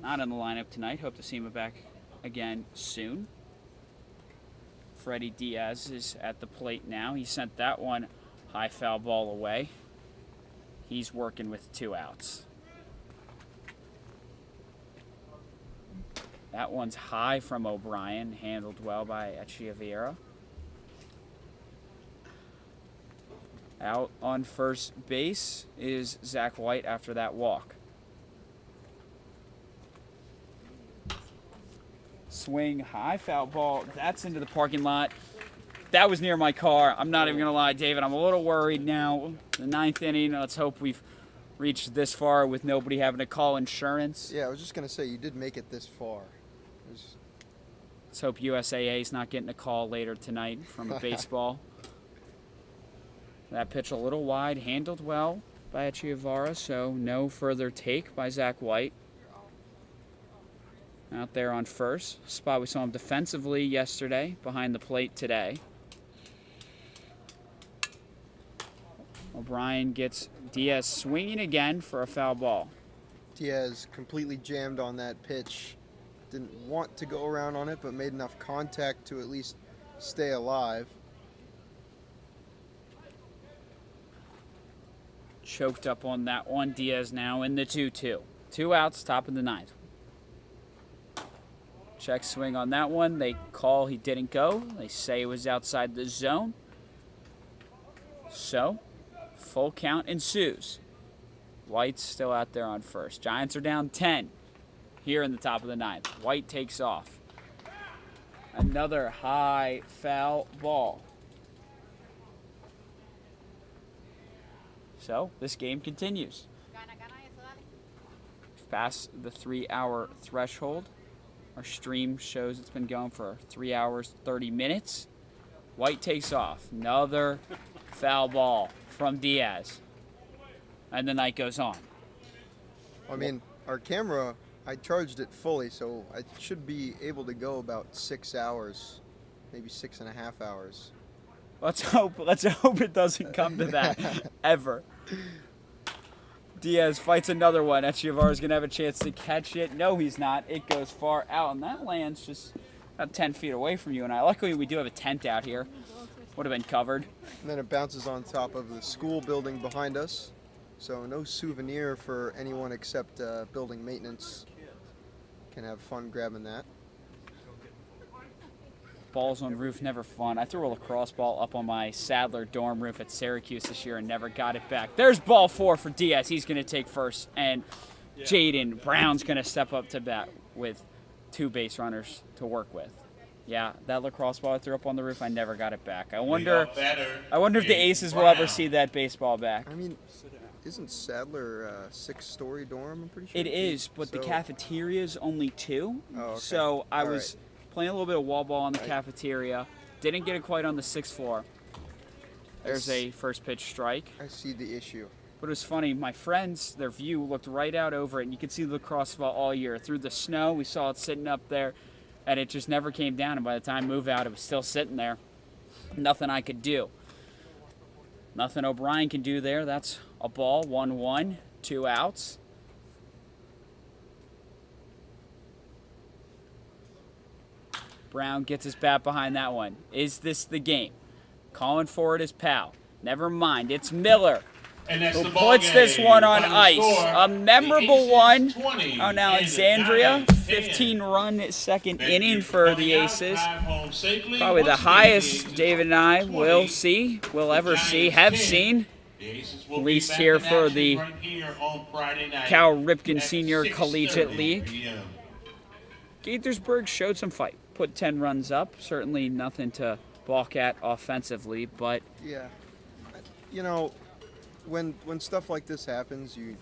Not in the lineup tonight. Hope to see him back again soon. Freddie Diaz is at the plate now. He sent that one high foul ball away. He's working with 2 outs. That one's high from O'Brien, handled well by Echeverria. Out on first base is Zach White after that walk. Swing, high foul ball. That's into the parking lot. That was near my car. I'm not even going to lie, David. I'm a little worried now. The 9th inning, let's hope we've reached this far with nobody having to call insurance. Yeah, I was just going to say, you did make it this far. Let's hope USAA is not getting a call later tonight from a baseball. That pitch a little wide, handled well by Echevarria, so no further take by Zach White. Out there on first. Spot we saw him defensively yesterday, behind the plate today. O'Brien gets Diaz swinging again for a foul ball. Diaz completely jammed on that pitch. Didn't want to go around on it, but made enough contact to at least stay alive. Choked up on that one. Diaz now in the 2-2. 2 outs, top of the 9th. Check swing on that one. They call he didn't go. They say it was outside the zone. So, full count ensues. White's still out there on first. Giants are down 10 here in the top of the 9th. White takes off. Another high foul ball. So, this game continues. We've passed the 3-hour threshold. Our stream shows it's been going for 3 hours, 30 minutes. White takes off. Another foul ball from Diaz. And the night goes on. I mean, our camera, I charged it fully, so I should be able to go about 6 hours, maybe 6.5 hours. Let's hope it doesn't come to that ever. Diaz fights another one. Echevarria's going to have a chance to catch it. No, he's not. It goes far out, and that lands just about 10 feet away from you and I. Luckily, we do have a tent out here. Would have been covered. And then it bounces on top of the school building behind us. So no souvenir for anyone except building maintenance. Can have fun grabbing that. Balls on roof, never fun. I threw a lacrosse ball up on my Sadler dorm roof at Syracuse this year and never got it back. There's ball 4 for Diaz. He's going to take first, and Jaden Brown's going to step up to bat with 2 base runners to work with. Yeah, that lacrosse ball I threw up on the roof, I never got it back. I wonder if the Aces will ever see that baseball back. I mean, isn't Sadler a 6-story dorm, I'm pretty sure? It is, but the cafeteria is only 2. Oh, okay. So I All was right. playing a little bit of wall ball on the cafeteria. Didn't get it quite on the 6th floor. There's a first pitch strike. I see the issue. But it was funny. My friends, their view looked right out over it, and you could see the lacrosse ball all year. Through the snow, we saw it sitting up there, and it just never came down. And by the time move out, it was still sitting there. Nothing I could do. Nothing O'Brien can do there. That's a ball, 1-1, 2 outs. Brown gets his bat behind that one. Is this the game? Calling for it is Powell. Never mind, it's Miller who puts this one on ice. A memorable one on Alexandria. 15-run second inning for the Aces. Probably the highest David and I will ever see, have seen. At least here for the Cal Ripken Senior Collegiate League. Gaithersburg showed some fight. Put 10 runs up. Certainly nothing to balk at offensively, but Yeah. You know, when stuff like this happens, you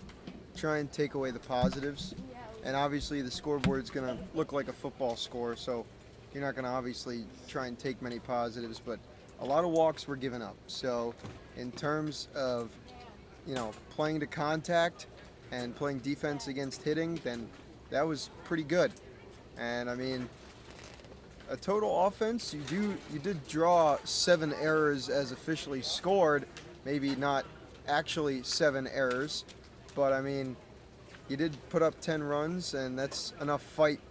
try and take away the positives. And obviously the scoreboard's going to look like a football score, so you're not going to obviously try and take many positives, but a lot of walks were given up. So in terms of, playing to contact and playing defense against hitting, then that was pretty good. And I mean, a total offense, you did draw 7 errors as officially scored, maybe not actually 7 errors, but I mean, you did put up 10 runs, and that's enough fight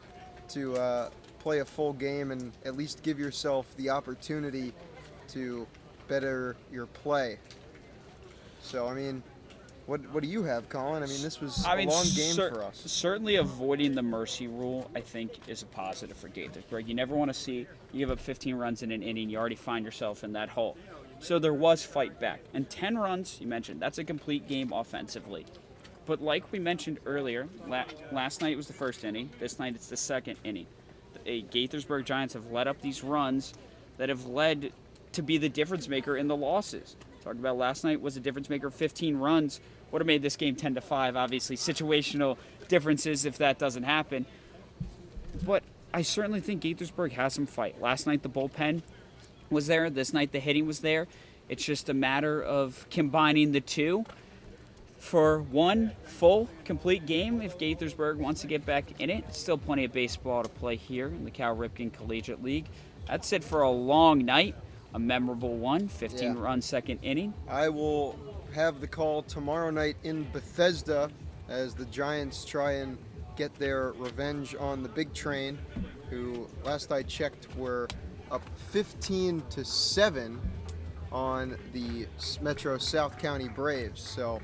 to play a full game and at least give yourself the opportunity to better your play. So I mean, what do you have, Collin? I mean, this was a long game for us. Certainly avoiding the mercy rule, I think, is a positive for Gaithersburg. You never want to see you give up 15 runs in an inning, you already find yourself in that hole. So there was fight back. And 10 runs, you mentioned, that's a complete game offensively. But like we mentioned earlier, last night was the first inning. This night it's the second inning. The Gaithersburg Giants have let up these runs that have led to be the difference maker in the losses. Talked about last night was a difference maker, 15 runs. Would have made this game 10-5. Obviously, situational differences if that doesn't happen. But I certainly think Gaithersburg has some fight. Last night the bullpen was there. This night the hitting was there. It's just a matter of combining the two for one full, complete game if Gaithersburg wants to get back in it. Still plenty of baseball to play here in the Cal Ripken Collegiate League. That's it for a long night, a memorable one, 15-run second inning. I will have the call tomorrow night in Bethesda as the Giants try and get their revenge on the Big Train, who last I checked were up 15-7 on the Metro South County Braves. So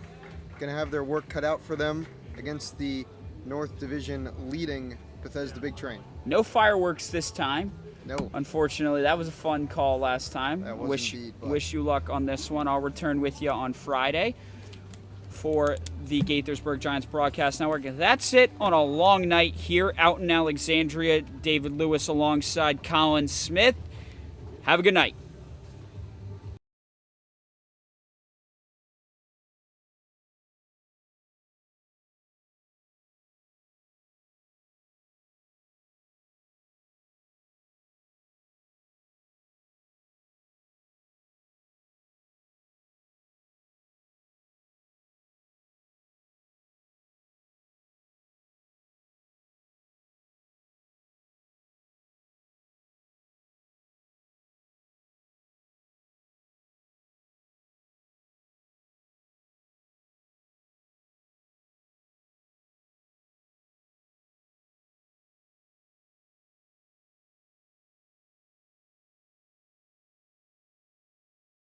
going to have their work cut out for them against the North Division leading Bethesda Big Train. No fireworks this time. No. Unfortunately, that was a fun call last time. That was wish, indeed, but- wish you luck on this one. I'll return with you on Friday for the Gaithersburg Giants Broadcast Network. That's it on a long night here out in Alexandria. David Lewis alongside Collin Smith. Have a good night.